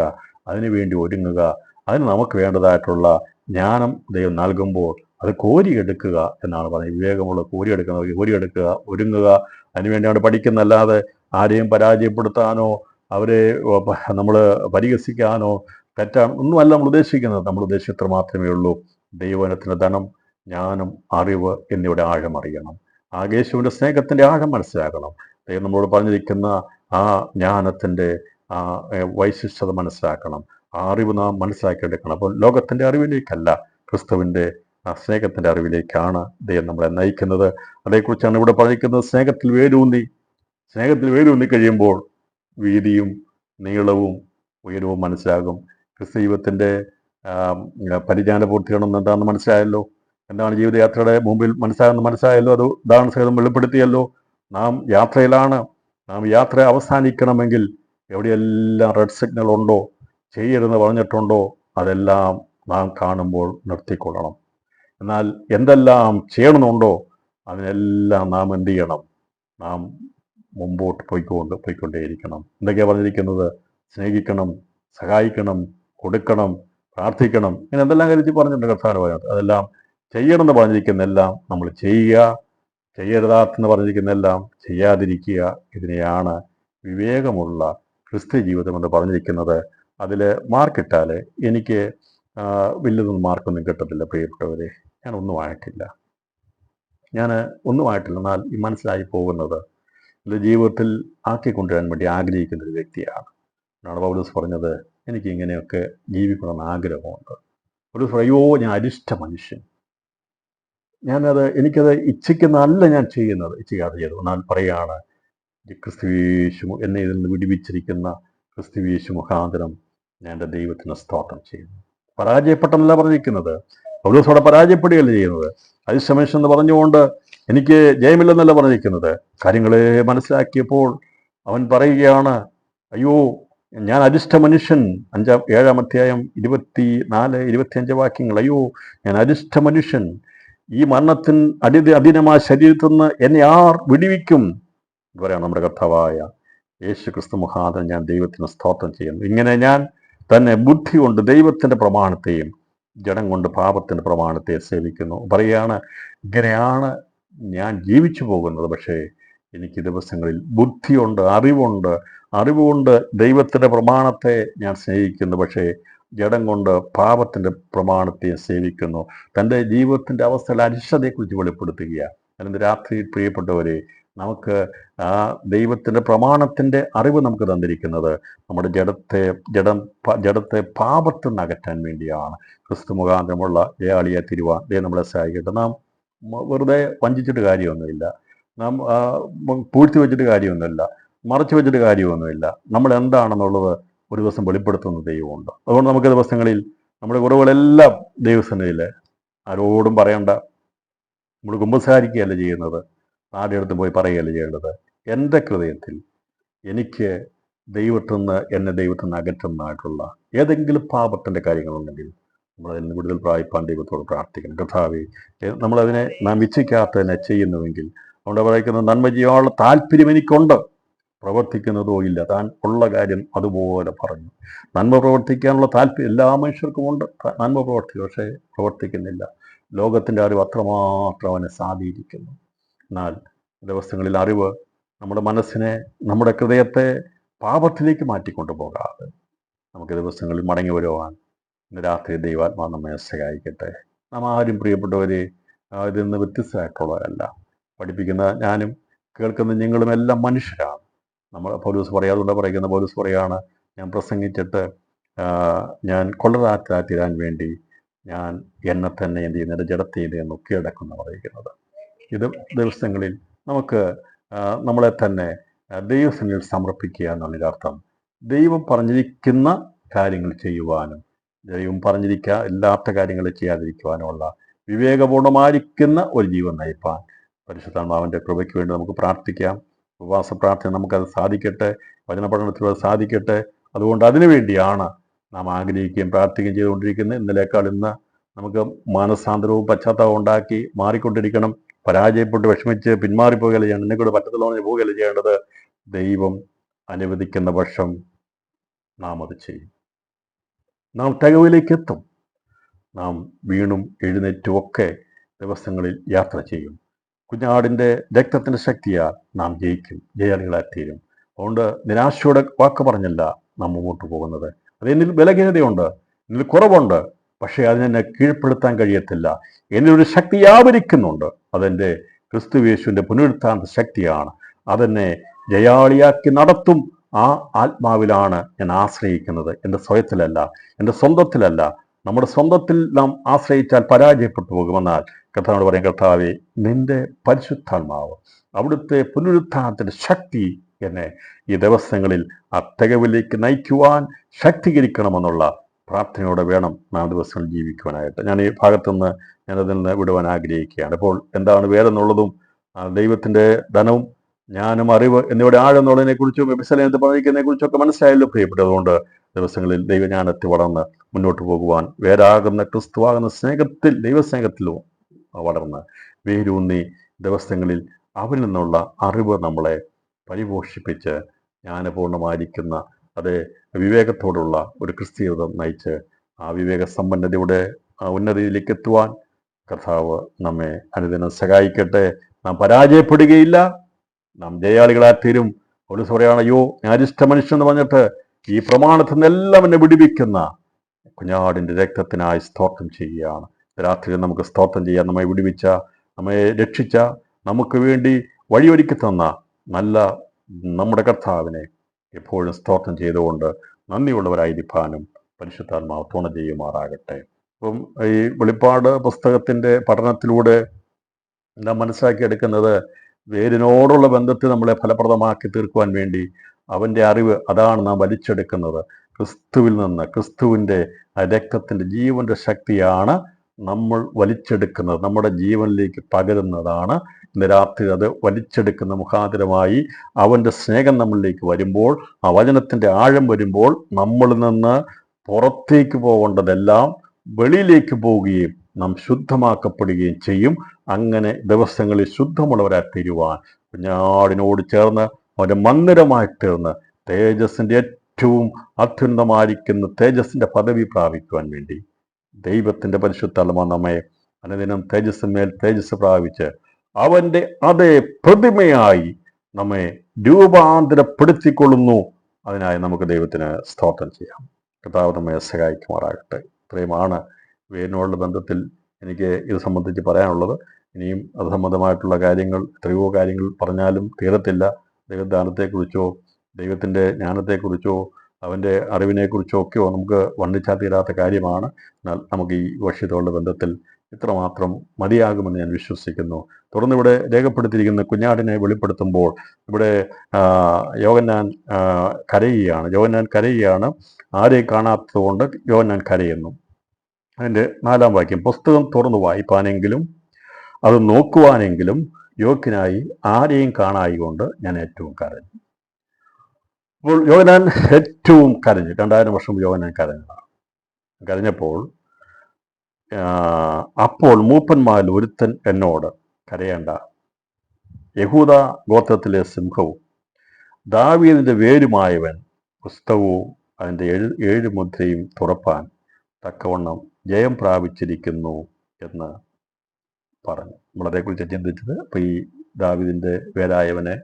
അതിനുവേണ്ടി ഒരുങ്ങുക. അതിന് നമുക്ക് വേണ്ടതായിട്ടുള്ള ജ്ഞാനം ദൈവം നൽകുമ്പോൾ അത് കോരിയെടുക്കുക എന്നാണ് പറയുന്നത്. വിവേകമുള്ള കോരിയെടുക്കുക, ഒരുങ്ങുക. അതിനുവേണ്ടിയാണ് പഠിക്കുന്നതല്ലാതെ ആരെയും പരാജയപ്പെടുത്താനോ അവരെ നമ്മൾ പരിഹസിക്കാനോ ഒന്നുമല്ല നമ്മൾ ഉദ്ദേശിക്കുന്നത്. നമ്മൾ ഉദ്ദേശിച്ചത്ര മാത്രമേ ഉള്ളൂ ദൈവവചനത്തിൻ്റെ ധനം, ജ്ഞാനം, അറിവ് എന്നിവയുടെ ആഴം അറിയണം. യേശുവിൻ്റെ സ്നേഹത്തിൻ്റെ ആഴം മനസ്സിലാക്കണം. ദൈവം നമ്മളോട് പറഞ്ഞിരിക്കുന്ന ആ ജ്ഞാനത്തിൻ്റെ ആ വൈശിഷ്ട്യത മനസ്സിലാക്കണം. ആ അറിവ് നാം മനസ്സിലാക്കിയെടുക്കണം. അപ്പോൾ ലോകത്തിൻ്റെ അറിവിലേക്കല്ല, ക്രിസ്തുവിൻ്റെ ആ സ്നേഹത്തിൻ്റെ അറിവിലേക്കാണ് ദൈവം നമ്മളെ നയിക്കുന്നത്. അതേക്കുറിച്ചാണ് ഇവിടെ പറഞ്ഞിരിക്കുന്നത്. സ്നേഹത്തിൽ വേരൂന്നി കഴിയുമ്പോൾ വീതിയും നീളവും ഉയരവും മനസ്സിലാകും. ക്രിസ്തു ജീവിതത്തിൻ്റെ പരിജ്ഞാന പൂർത്തീകരണം എന്താണെന്ന് മനസ്സിലായല്ലോ. എന്താണ് ജീവിതയാത്രയുടെ മുമ്പിൽ മനസ്സിലായല്ലോ. അത് ഉദാഹരണ സഹിതം വെളിപ്പെടുത്തിയല്ലോ. നാം യാത്രയിലാണ്. നാം യാത്ര അവസാനിക്കണമെങ്കിൽ എവിടെയെല്ലാം റെഡ് സിഗ്നൽ ഉണ്ടോ, ചെയ്യരുതെന്ന് പറഞ്ഞിട്ടുണ്ടോ, അതെല്ലാം നാം കാണുമ്പോൾ നിർത്തിക്കൊള്ളണം. എന്നാൽ എന്തെല്ലാം ചെയ്യണമെന്നുണ്ടോ അതിനെല്ലാം നാം എന്ത് ചെയ്യണം? നാം മുമ്പോട്ട് പോയിക്കൊണ്ടേയിരിക്കണം. എന്തൊക്കെയാണ് പറഞ്ഞിരിക്കുന്നത്? സ്നേഹിക്കണം, സഹായിക്കണം, കൊടുക്കണം, പ്രാർത്ഥിക്കണം, ഇങ്ങനെ എന്തെല്ലാം കാര്യത്തിൽ പറഞ്ഞിട്ടുണ്ട് കർത്താവ് പറയുന്നത്. അതെല്ലാം ചെയ്യണമെന്ന് പറഞ്ഞിരിക്കുന്നതെല്ലാം നമ്മൾ ചെയ്യുക, ചെയ്യരുതാത്തെന്ന് പറഞ്ഞിരിക്കുന്നതെല്ലാം ചെയ്യാതിരിക്കുക. ഇതിനെയാണ് വിവേകമുള്ള ക്രിസ്ത്യ ജീവിതം എന്ന് പറഞ്ഞിരിക്കുന്നത്. അതിൽ മാർക്കിട്ടാൽ എനിക്ക് വലിയതൊന്നും മാർക്കൊന്നും കിട്ടത്തില്ല പ്രിയപ്പെട്ടവരെ. ഞാൻ ഒന്നും ആയിട്ടില്ല. എന്നാൽ ഈ മനസ്സിലായി പോകുന്നത് എൻ്റെ ജീവിതത്തിൽ ആക്കിക്കൊണ്ടുവരാൻ വേണ്ടി ആഗ്രഹിക്കുന്ന ഒരു വ്യക്തിയാണ്. എന്നാണ് പൗലോസ് പറഞ്ഞത്, എനിക്ക് ഇങ്ങനെയൊക്കെ ജീവിക്കണമെന്ന് ആഗ്രഹമുണ്ട്. പൗലോസ് പറയോ, ഞാൻ അരിഷ്ട മനുഷ്യൻ, എനിക്കത് ഇച്ഛിക്കുന്നതല്ല ഞാൻ ചെയ്യുന്നത്, ഇച്ഛിക്കാതെ ചെയ്തു. എന്നാൽ പറയാണ്, ക്രിസ്തുയേശു എന്നെ ഇതിൽ നിന്ന് വിടുവിച്ചിരിക്കുന്ന ക്രിസ്തുയേശു മുഖാന്തരം ഞാൻ എൻ്റെ ദൈവത്തിന് സ്തോത്രം ചെയ്യുന്നു. പരാജയപ്പെട്ടെന്നല്ല പറഞ്ഞിരിക്കുന്നത്. പൗലോസ് അവിടെ പരാജയപ്പെടുകയല്ല ചെയ്യുന്നത്. അരിഷ്ട മനുഷ്യൻ എന്ന് പറഞ്ഞുകൊണ്ട് എനിക്ക് ജയമില്ലെന്നല്ല പറഞ്ഞിരിക്കുന്നത്. കാര്യങ്ങളെ മനസ്സിലാക്കിയപ്പോൾ അവൻ പറയുകയാണ്, അയ്യോ ഞാൻ അരിഷ്ട മനുഷ്യൻ. 7-ാം അധ്യായം 24-25 വാക്യങ്ങൾ. അയ്യോ ഞാൻ അരിഷ്ട മനുഷ്യൻ, ഈ മരണത്തിന് അധീനമായ ശരീരത്തിൽ നിന്ന് എന്നെ ആർ വിടുവിക്കും എന്ന് പറയാം നമ്മുടെ കർത്താവായ യേശു ക്രിസ്തു മുഖാന്തരം ഞാൻ ദൈവത്തിന് സ്തോത്രം ചെയ്യുന്നു. ഇങ്ങനെ ഞാൻ തന്നെ ബുദ്ധി കൊണ്ട് ദൈവത്തിൻ്റെ പ്രമാണത്തെയും ജഡം കൊണ്ട് പാപത്തിൻ്റെ പ്രമാണത്തെ സേവിക്കുന്നു. പറയുകയാണ്, ഇങ്ങനെയാണ് ഞാൻ ജീവിച്ചു പോകുന്നത്. പക്ഷേ എനിക്ക് ദിവസങ്ങളിൽ ബുദ്ധിയുണ്ട്, അറിവുകൊണ്ട് ദൈവത്തിൻ്റെ പ്രമാണത്തെ ഞാൻ സ്നേഹിക്കുന്നു. പക്ഷേ ജഡം കൊണ്ട് പാപത്തിൻ്റെ പ്രമാണത്തെ സേവിക്കുന്നു. തൻ്റെ ജീവിതത്തിൻ്റെ അവസ്ഥയിൽ അരിഷ്ടതയെക്കുറിച്ച് വെളിപ്പെടുത്തുകയാണ്. അതിൻ്റെ രാത്രിയിൽ പ്രിയപ്പെട്ടവരെ, നമുക്ക് ആ ദൈവത്തിൻ്റെ പ്രമാണത്തിൻ്റെ അറിവ് നമുക്ക് തന്നിരിക്കുന്നത് നമ്മുടെ ജഡത്തെ പാപത്തിൽ നിന്ന് അകറ്റാൻ വേണ്ടിയാണ്. ക്രിസ്തു മുഖാന്തരമുള്ള ജയാളിയെ തിരുവാൻ നമ്മളെ സഹായിക്കട്ടെ. നാം വെറുതെ വഞ്ചിച്ചിട്ട് കാര്യമൊന്നുമില്ല, നാം പൂഴ്ത്തി വെച്ചിട്ട് കാര്യമൊന്നുമില്ല, മറച്ചു വെച്ചിട്ട് കാര്യമൊന്നുമില്ല. നമ്മൾ എന്താണെന്നുള്ളത് ഒരു ദിവസം വെളിപ്പെടുത്തുന്ന ദൈവമുണ്ട്. അതുകൊണ്ട് നമുക്ക് ദിവസങ്ങളിൽ നമ്മുടെ കുറവുകളെല്ലാം ദൈവസന്നിധിയിൽ ആരോടും പറയണ്ട. നമ്മൾ കുമ്പസാരിക്കുകയല്ല ചെയ്യുന്നത്, ആരുടെ അടുത്ത് പോയി പറയുകയല്ല ചെയ്യേണ്ടത്. എൻ്റെ ഹൃദയത്തിൽ എനിക്ക് ദൈവത്തിൽ നിന്ന് അകറ്റുന്നതായിട്ടുള്ള ഏതെങ്കിലും പാപത്തിൻ്റെ കാര്യങ്ങളുണ്ടെങ്കിൽ നമ്മളതിൽ നിന്ന് വിടുതൽ പ്രാപിപ്പാൻ ദൈവത്തോട് പ്രാർത്ഥിക്കണം. കർത്താവേ, നാം ഇച്ഛിക്കാത്തതിനെ ചെയ്യുന്നുവെങ്കിൽ അവിടെ പറയുന്നത്, നന്മ ചെയ്യാനുള്ള താല്പര്യം എനിക്കുണ്ട്, പ്രവർത്തിക്കുന്നതോ ഇല്ല. താൻ ഉള്ള കാര്യം അതുപോലെ പറഞ്ഞു. നന്മ പ്രവർത്തിക്കാനുള്ള താല്പര്യം എല്ലാ മനുഷ്യർക്കും ഉണ്ട്, നന്മ പ്രവർത്തിക്കും, പക്ഷേ പ്രവർത്തിക്കുന്നില്ല. ലോകത്തിൻ്റെ അറിവ് അത്രമാത്രം അവനെ സ്വാധീനിക്കുന്നു. എന്നാൽ ദിവസങ്ങളിൽ അറിവ് നമ്മുടെ മനസ്സിനെ, നമ്മുടെ ഹൃദയത്തെ പാപത്തിലേക്ക് മാറ്റിക്കൊണ്ടു പോകാതെ നമുക്ക് ദിവസങ്ങളിൽ മടങ്ങി വരുവാൻ ഇന്ന് രാത്രി ദൈവാത്മാ നമ്മെ സഹായിക്കട്ടെ. നാം ആരും പ്രിയപ്പെട്ടവരെ ഇതിൽ നിന്ന് വ്യത്യസ്തമായിട്ടുള്ളവരല്ല. പഠിപ്പിക്കുന്ന ഞാനും കേൾക്കുന്ന നിങ്ങളും എല്ലാം മനുഷ്യരാണ്. നമ്മൾ പൗലോസ് പറയാതുകൊണ്ട് പറയുന്ന പൗലോസ് പറയാണ്, ഞാൻ പ്രസംഗിച്ചിട്ട് ഞാൻ കൊള്ളരാറ്റാൻ വേണ്ടി ഞാൻ എന്നെ തന്നെ എന്ത് ചെയ്യുന്നത്, ജഡത്തെ എന്നൊക്കെ അടക്കുന്ന പറയുന്നത്. ഇത് ദിവസങ്ങളിൽ നമുക്ക് നമ്മളെ തന്നെ ദൈവസന്നിധിയിൽ സമർപ്പിക്കുക എന്നുള്ളതിൻ്റെ അർത്ഥം ദൈവം പറഞ്ഞിരിക്കുന്ന കാര്യങ്ങൾ ചെയ്യുവാനും ദൈവം ഇല്ലാത്ത കാര്യങ്ങൾ ചെയ്യാതിരിക്കുവാനുമുള്ള വിവേകപൂർണമായിരിക്കുന്ന ഒരു ജീവൻ നയിപ്പാൻ പരിശുദ്ധാത്മാവിൻ്റെ കൃപയ്ക്ക് വേണ്ടി നമുക്ക് പ്രാർത്ഥിക്കാം. ഉപവാസ പ്രാർത്ഥന നമുക്കത് സാധിക്കട്ടെ, വചന പഠനത്തിൽ അത് സാധിക്കട്ടെ. അതുകൊണ്ട് അതിനുവേണ്ടിയാണ് നാം ആഗ്രഹിക്കുകയും പ്രാർത്ഥിക്കുകയും ചെയ്തുകൊണ്ടിരിക്കുന്നത്. ഇന്നലേക്കാൾ ഇന്ന് നമുക്ക് മാനസാന്തരവും പശ്ചാത്താപവും ഉണ്ടാക്കി മാറിക്കൊണ്ടിരിക്കണം. പരാജയപ്പെട്ട് വിഷമിച്ച് പിന്മാറിപ്പോവുകയല്ല ചെയ്യേണ്ടത്, എന്നെ കൂടെ പറ്റത്തുള്ള പോവുകയല്ല ചെയ്യേണ്ടത്. ദൈവം അനുവദിക്കുന്ന പക്ഷം നാം അത് ചെയ്യും. നാം തികവിലേക്ക് എത്തും. നാം വീണും എഴുന്നേറ്റും ഒക്കെ ദിവസങ്ങളിൽ യാത്ര ചെയ്യും. കുഞ്ഞാടിൻ്റെ രക്തത്തിൻ്റെ ശക്തിയാൽ നാം ജയിക്കും, ജയാളികളായി തീരും. അതുകൊണ്ട് നിരാശയോടെ വാക്ക് പറഞ്ഞല്ല നാം മുമ്പോട്ട് പോകുന്നത്. അത് എന്നിൽ ബലഹീനതയുണ്ട്, എന്നിൽ കുറവുണ്ട്, പക്ഷേ അതിനെന്നെ കീഴ്പ്പെടുത്താൻ കഴിയത്തില്ല. എന്നിലൊരു ശക്തി വ്യാപരിക്കുന്നുണ്ട്. അതെൻ്റെ ക്രിസ്തുയേശുവിൻ്റെ പുനരുത്ഥാന ശക്തിയാണ്. അതെന്നെ ജയാളിയാക്കി നടത്തും. ആ ആത്മാവിലാണ് ഞാൻ ആശ്രയിക്കുന്നത്, എൻ്റെ സ്വയത്തിലല്ല, എൻ്റെ സ്വന്തത്തിലല്ല. നമ്മുടെ സ്വന്തത്തിൽ നാം ആശ്രയിച്ചാൽ പരാജയപ്പെട്ടു പോകുമെന്നാൽ കർത്താവിനോട് പറയാം, കർത്താവേ, നിന്റെ പരിശുദ്ധാത്മാവ്, അവിടുത്തെ പുനരുത്ഥാനത്തിൻ്റെ ശക്തി എന്നെ ഈ ദിവസങ്ങളിൽ ആ തികവിലേക്ക് നയിക്കുവാൻ ശക്തീകരിക്കണമെന്നുള്ള പ്രാർത്ഥനയോടെ വേണം നാം ദിവസങ്ങളിൽ ജീവിക്കുവാനായിട്ട്. ഞാൻ ഈ ഭാഗത്തുനിന്ന് ഞാനതിൽ നിന്ന് വിടുവാൻ ആഗ്രഹിക്കുകയാണ്. അപ്പോൾ എന്താണ് വേറെന്നുള്ളതും ദൈവത്തിൻ്റെ ധനവും ജ്ഞാനം അറിവ് എന്നിവയുടെ ആഴെന്നുള്ളതിനെക്കുറിച്ചും എപ്പിസലേനത്തെ പറഞ്ഞിരിക്കുന്നതിനെക്കുറിച്ചൊക്കെ മനസ്സിലായല്ലോ പ്രിയപ്പെട്ടതുകൊണ്ട് ദിവസങ്ങളിൽ ദൈവജ്ഞാനത്തിൽ വളർന്ന് മുന്നോട്ട് പോകുവാൻ വേരാകുന്ന ക്രിസ്തുവാകുന്ന സ്നേഹത്തിൽ, ദൈവസ്നേഹത്തിലും വളർന്ന് വേരൂന്നി ദിവസങ്ങളിൽ അവരിൽ നിന്നുള്ള അറിവ് നമ്മളെ പരിപോഷിപ്പിച്ച് ജ്ഞാനപൂർണമായിരിക്കുന്ന അതേ വിവേകത്തോടുള്ള ഒരു ക്രിസ്തീയത നയിച്ച് ആ വിവേക സമ്പന്നതയുടെ ഉന്നതിയിലേക്ക് എത്തുവാൻ കർത്താവ് നമ്മെ അനുദിനം സഹായിക്കട്ടെ. നാം പരാജയപ്പെടുകയില്ല, നാം ജയാളികളായി തീരും. പോലീസ് പറയുകയാണ്, അയ്യോ ഞാനിഷ്ട മനുഷ്യൻ എന്ന് പറഞ്ഞിട്ട് ഈ പ്രമാണത്തിൽ നിന്നെല്ലാം എന്നെ വിടുവിക്കുന്ന കുഞ്ഞാടിൻ്റെ രക്തത്തിനായി സ്തോത്രം ചെയ്യുകയാണ്. രാത്രി നമുക്ക് സ്തോത്രം ചെയ്യാൻ നമ്മെ വിടുവിച്ച, നമ്മെ രക്ഷിച്ച, നമുക്ക് വേണ്ടി വഴിയൊരുക്കി തന്ന നല്ല നമ്മുടെ കർത്താവിനെ എപ്പോഴും സ്തോത്രം ചെയ്തുകൊണ്ട് നന്ദിയുള്ളവരായിരിക്കാനും പരിശുദ്ധാത്മാവ് തുണ ചെയ്യുമാറാകട്ടെ. അപ്പം ഈ വെളിപ്പാട് പുസ്തകത്തിൻ്റെ പഠനത്തിലൂടെ നാം മനസ്സിലാക്കിയെടുക്കുന്നത് വേരിനോടുള്ള ബന്ധത്തെ നമ്മളെ ഫലപ്രദമാക്കി തീർക്കുവാൻ വേണ്ടി അവൻ്റെ അറിവ് അതാണ് നാം വലിച്ചെടുക്കുന്നത്. ക്രിസ്തുവിൽ നിന്ന്, ക്രിസ്തുവിൻ്റെ രക്തത്തിൻ്റെ ജീവൻ്റെ ശക്തിയാണ് നമ്മൾ വലിച്ചെടുക്കുന്നത്, നമ്മുടെ ജീവനിലേക്ക് പകരുന്നതാണ്. ഇന്ന് രാത്രി അത് വലിച്ചെടുക്കുന്ന മുഖാന്തരമായി അവൻ്റെ സ്നേഹം നമ്മളിലേക്ക് വരുമ്പോൾ, ആ വചനത്തിൻ്റെ ആഴം വരുമ്പോൾ നമ്മളിൽ നിന്ന് പുറത്തേക്ക് പോകേണ്ടതെല്ലാം വെളിയിലേക്ക് പോവുകയും നാം ശുദ്ധമാക്കപ്പെടുകയും ചെയ്യും. അങ്ങനെ ദിവസങ്ങളിൽ ശുദ്ധമുള്ളവരായി തീരുവാൻ കുഞ്ഞാടിനോട് ചേർന്ന് അവൻ്റെ മന്ദിരമായി തീർന്ന് തേജസ്സിൻ്റെ ഏറ്റവും അത്യുന്നതമായിരിക്കുന്ന തേജസ്സിൻ്റെ പദവി പ്രാപിക്കുവാൻ വേണ്ടി ദൈവത്തിൻ്റെ പരിശുദ്ധാത്മാവ് നമ്മെ അനുദിനം തേജസ്സിന്മേൽ തേജസ് പ്രാപിച്ച് അവൻ്റെ അതേ പ്രതിമയായി നമ്മെ രൂപാന്തരപ്പെടുത്തിക്കൊള്ളുന്നു. അതിനായി നമുക്ക് ദൈവത്തിന് സ്തോത്രം ചെയ്യാം. കർത്താവ് നമ്മെ സഹായിക്കുമാറാകട്ടെ. ഇത്രയുമാണ് വേരിനോടുള്ള ബന്ധത്തിൽ എനിക്ക് ഇത് സംബന്ധിച്ച് പറയാനുള്ളത്. ഇനിയും അത് സംബന്ധമായിട്ടുള്ള കാര്യങ്ങൾ, എത്രയോ കാര്യങ്ങൾ പറഞ്ഞാലും തീരത്തില്ല. ദൈവദാനത്തെക്കുറിച്ചോ ദൈവത്തിൻ്റെ ജ്ഞാനത്തെക്കുറിച്ചോ അവൻ്റെ അറിവിനെക്കുറിച്ചോ ഒക്കെയോ നമുക്ക് വർണ്ണിച്ചാൽ തീരാത്ത കാര്യമാണ്. എന്നാൽ നമുക്ക് ഈ വർഷത്തോടുള്ള ബന്ധത്തിൽ ഇത്രമാത്രം മതിയാകുമെന്ന് ഞാൻ വിശ്വസിക്കുന്നു. തുടർന്ന് ഇവിടെ രേഖപ്പെടുത്തിയിരിക്കുന്ന കുഞ്ഞാടിനെ വെളിപ്പെടുത്തുമ്പോൾ ഇവിടെ യോഹന്നാൻ കരയുകയാണ്. ആരെയും കാണാത്തതുകൊണ്ട് യോഹന്നാൻ കരയുന്നു. അതിൻ്റെ 4-ാം വാക്യം, പുസ്തകം തുറന്നു വായിപ്പാനെങ്കിലും അത് നോക്കുവാനെങ്കിലും യോഗ്യനായി ആരെയും കാണായി കൊണ്ട് ഞാൻ ഏറ്റവും കരഞ്ഞു. അപ്പോൾ യോഹന്നാൻ ഏറ്റവും കരഞ്ഞു. 2000 വർഷം യോഹന്നാൻ കരഞ്ഞപ്പോൾ അപ്പോൾ മൂപ്പന്മാരിൽ ഒരുത്തൻ എന്നോട്, കരയേണ്ട, യഹൂദ ഗോത്രത്തിലെ സിംഹവും ദാവീദിന്റെ വേരുമായവൻ പുസ്തകവും അതിൻ്റെ ഏഴ് മുദ്രയും തുറപ്പാൻ തക്കവണ്ണം ജയം പ്രാപിച്ചിരിക്കുന്നു എന്ന് പറഞ്ഞു. നമ്മളതേക്കുറിച്ച് ചിന്തിച്ചത് അപ്പോൾ ഈ ദാവീദിന്റെ വേരായവനെ,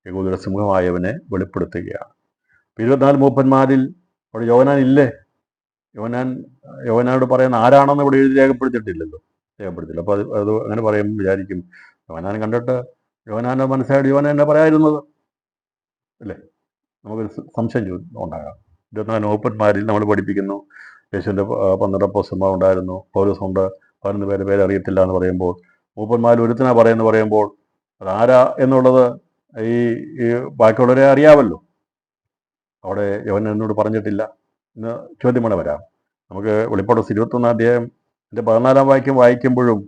യഹൂദയുടെ സിംഹമായവനെ വെളിപ്പെടുത്തുകയാണ്. 24 മൂപ്പന്മാരിൽ അവിടെ യോഹന്നാൻ ഇല്ലേ? യോഹന്നാനോട് പറയുന്ന ആരാണെന്ന് ഇവിടെ എഴുതി രേഖപ്പെടുത്തിയിട്ടില്ല. അപ്പോൾ അത് അങ്ങനെ പറയുമ്പോൾ വിചാരിക്കും യോഹന്നാൻ കണ്ടിട്ട് യോഹന്നാൻ്റെ മനസ്സിലായിട്ട് യോഹന്നാൻ എന്നെ പറയാതിരുന്നത് അല്ലേ? നമുക്കൊരു സംശയം ഉണ്ടാകാം. 24 മൂപ്പന്മാരിൽ നമ്മൾ പഠിപ്പിക്കുന്നു യേശുവിൻ്റെ 12 അപ്പോസ്തലന്മാർ ഉണ്ടായിരുന്നു, പൗലോസ് ഉണ്ട്, 11 പേരെ അറിയത്തില്ല എന്ന് പറയുമ്പോൾ മൂപ്പന്മാരിൽ ഒരുത്തനാ പറയുമ്പോൾ അതാരാ എന്നുള്ളത് ഈ ബാക്കിയുള്ളവരെ അറിയാമല്ലോ. അവിടെ യോഹന്നാൻ എന്നോട് പറഞ്ഞിട്ടില്ല എന്ന് ചോദ്യം വേണം വരാം. നമുക്ക് വെളിപ്പാട് 21 അധ്യായം 14 വായിക്കുമ്പോഴും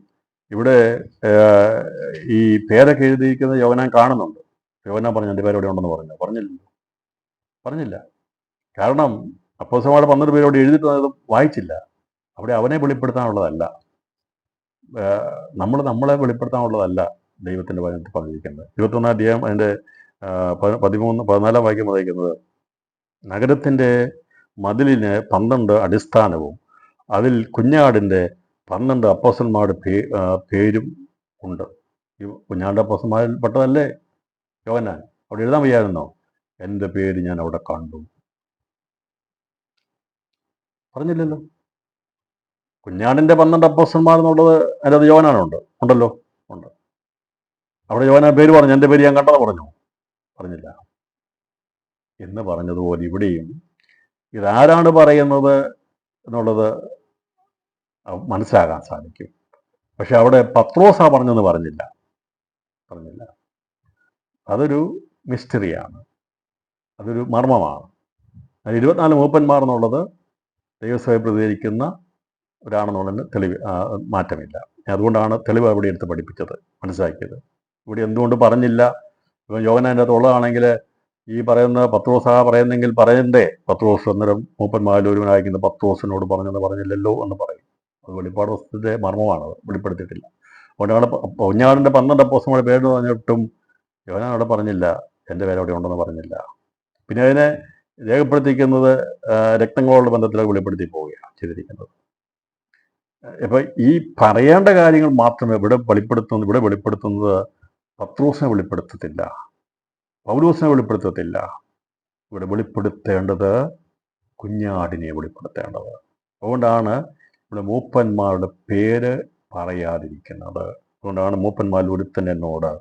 ഇവിടെ ഈ പേരൊക്കെ എഴുതിയിരിക്കുന്ന യോഹന്നാൻ കാണുന്നുണ്ട്. യോഹന്നാൻ പറഞ്ഞു എൻ്റെ പേരോടെ ഉണ്ടെന്ന് പറഞ്ഞില്ല. കാരണം അപ്പോസ്തലന്മാരുടെ 12 പേരോട് എഴുതിയിട്ട് വായിച്ചില്ല. അവിടെ അവനെ വെളിപ്പെടുത്താനുള്ളതല്ല, നമ്മളെ വെളിപ്പെടുത്താനുള്ളതല്ല ദൈവത്തിൻ്റെ വചനത്തിൽ പറഞ്ഞിരിക്കുന്നത്. 21 അധ്യായം അതിൻ്റെ 14 വായിക്കുന്നത് നഗരത്തിൻ്റെ മതിലിന് 12 അടിസ്ഥാനവും അതിൽ കുഞ്ഞാടിൻ്റെ 12 അപ്പോസ്തലന്മാരുടെ പേരും ഉണ്ട്. ഈ കുഞ്ഞാടിൻ്റെ അപ്പോസ്തലന്മാരിൽ പെട്ടതല്ലേ യോഹന്നാൻ? അവിടെ എഴുതാൻ വയ്യായിരുന്നോ? എൻ്റെ പേര് ഞാൻ അവിടെ കണ്ടു? പറഞ്ഞില്ലല്ലോ. കുഞ്ഞാടിൻ്റെ 12 അപ്പോസ്തലന്മാർ എന്നുള്ളത് അതിനകത്ത് യോഹന്നാനുണ്ടല്ലോ. ഉണ്ട്. അവിടെ യോഹന്നാൻ പേര് പറഞ്ഞു, എൻ്റെ പേര് ഞാൻ കണ്ടത് പറഞ്ഞില്ല എന്ന് പറഞ്ഞതുപോലെ ഇവിടെയും ഇതാരാണ് പറയുന്നത് എന്നുള്ളത് മനസ്സിലാകാൻ സാധിക്കും. പക്ഷെ അവിടെ പത്രോസാ പറഞ്ഞെന്ന് പറഞ്ഞില്ല. അതൊരു മിസ്റ്ററിയാണ്, അതൊരു മർമ്മമാണ്. 24 മൂപ്പന്മാർ എന്നുള്ളത് ദൈവസഭയെ പ്രതികരിക്കുന്ന ഒരാണെന്നുള്ളതിന് തെളിവ് മാറ്റമില്ല. അതുകൊണ്ടാണ് തെളിവ് അവിടെ എടുത്ത് പഠിപ്പിച്ചത്, മനസ്സിലാക്കിയത്. ഇവിടെ എന്തുകൊണ്ട് പറഞ്ഞില്ല? ഇപ്പം യോഹന്നാൻ്റെ അകത്ത് ഉള്ളതാണെങ്കിൽ ഈ പറയുന്ന പത്രോസാ പറയുന്നെങ്കിൽ പറയണ്ടേ? പത്രോസ് അന്നേരം മൂപ്പന്മാരിൽ ഒരുവനായിരിക്കുന്ന പത്രോസിനോട് പറഞ്ഞെന്ന് പറഞ്ഞില്ലല്ലോ എന്ന് പറയും. അത് വെളിപ്പാട് പുസ്തകത്തിൻ്റെ മർമ്മമാണ്, അത് വെളിപ്പെടുത്തിയിട്ടില്ല. അതുകൊണ്ടാണ് കുഞ്ഞാടിൻ്റെ 12 അപ്പോസ്തലന്മാരുടെ പേര് പറഞ്ഞിട്ടും യോഹന്നാൻ അവിടെ പറഞ്ഞില്ല, എൻ്റെ പേര് അവിടെ ഉണ്ടെന്ന് പറഞ്ഞില്ല. പിന്നെ അതിനെ രേഖപ്പെടുത്തിയിരിക്കുന്നത് രക്തങ്ങളോടുള്ള ബന്ധത്തിലേക്ക് വെളിപ്പെടുത്തി പോവുകയാണ് ചെയ്തിരിക്കുന്നത്. അപ്പം ഈ പറയേണ്ട കാര്യങ്ങൾ മാത്രമേ ഇവിടെ വെളിപ്പെടുത്തുന്നത് പത്രോസിനെ വെളിപ്പെടുത്തത്തില്ല, പൗലോസിനെ വെളിപ്പെടുത്തത്തില്ല. ഇവിടെ വെളിപ്പെടുത്തേണ്ടത് കുഞ്ഞാടിനെ വെളിപ്പെടുത്തേണ്ടത്. അതുകൊണ്ടാണ് ഇവിടെ മൂപ്പന്മാരുടെ പേര് പറയാതിരിക്കുന്നത്. അതുകൊണ്ടാണ് മൂപ്പന്മാരിൽ ഒരുത്തൻ എന്നോട്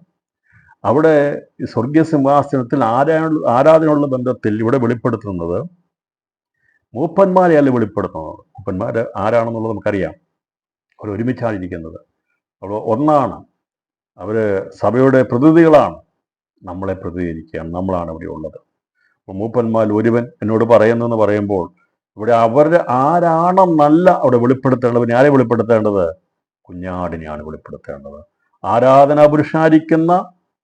അവിടെ ഈ സ്വർഗീയ സിംഹാസനത്തിൽ ആരാധനയുള്ള ബന്ധത്തിൽ ഇവിടെ വെളിപ്പെടുത്തുന്നത് മൂപ്പന്മാരെയല്ല വെളിപ്പെടുത്തുന്നത്. മൂപ്പന്മാർ ആരാണെന്നുള്ളത് നമുക്കറിയാം. അവർ ഒരുമിച്ചാണിരിക്കുന്നത്, അവർ ഒന്നാണ്, അവർ സഭയുടെ പ്രതിനിധികളാണ്, നമ്മളെ പ്രതിനിധീകരിക്കുകയാണ്, നമ്മളാണ് ഇവിടെ ഉള്ളത്. അപ്പോൾ മൂപ്പന്മാരിൽ ഒരുവൻ എന്നോട് പറയുന്നെന്ന് പറയുമ്പോൾ ഇവിടെ അവരുടെ ആരാണെന്നല്ല അവിടെ വെളിപ്പെടുത്തേണ്ടത്. പിന്നെ ആരെ വെളിപ്പെടുത്തേണ്ടത്? കുഞ്ഞാടിനെയാണ് വെളിപ്പെടുത്തേണ്ടത്. ആരാധനാ പുരുഷനായിരിക്കുന്ന,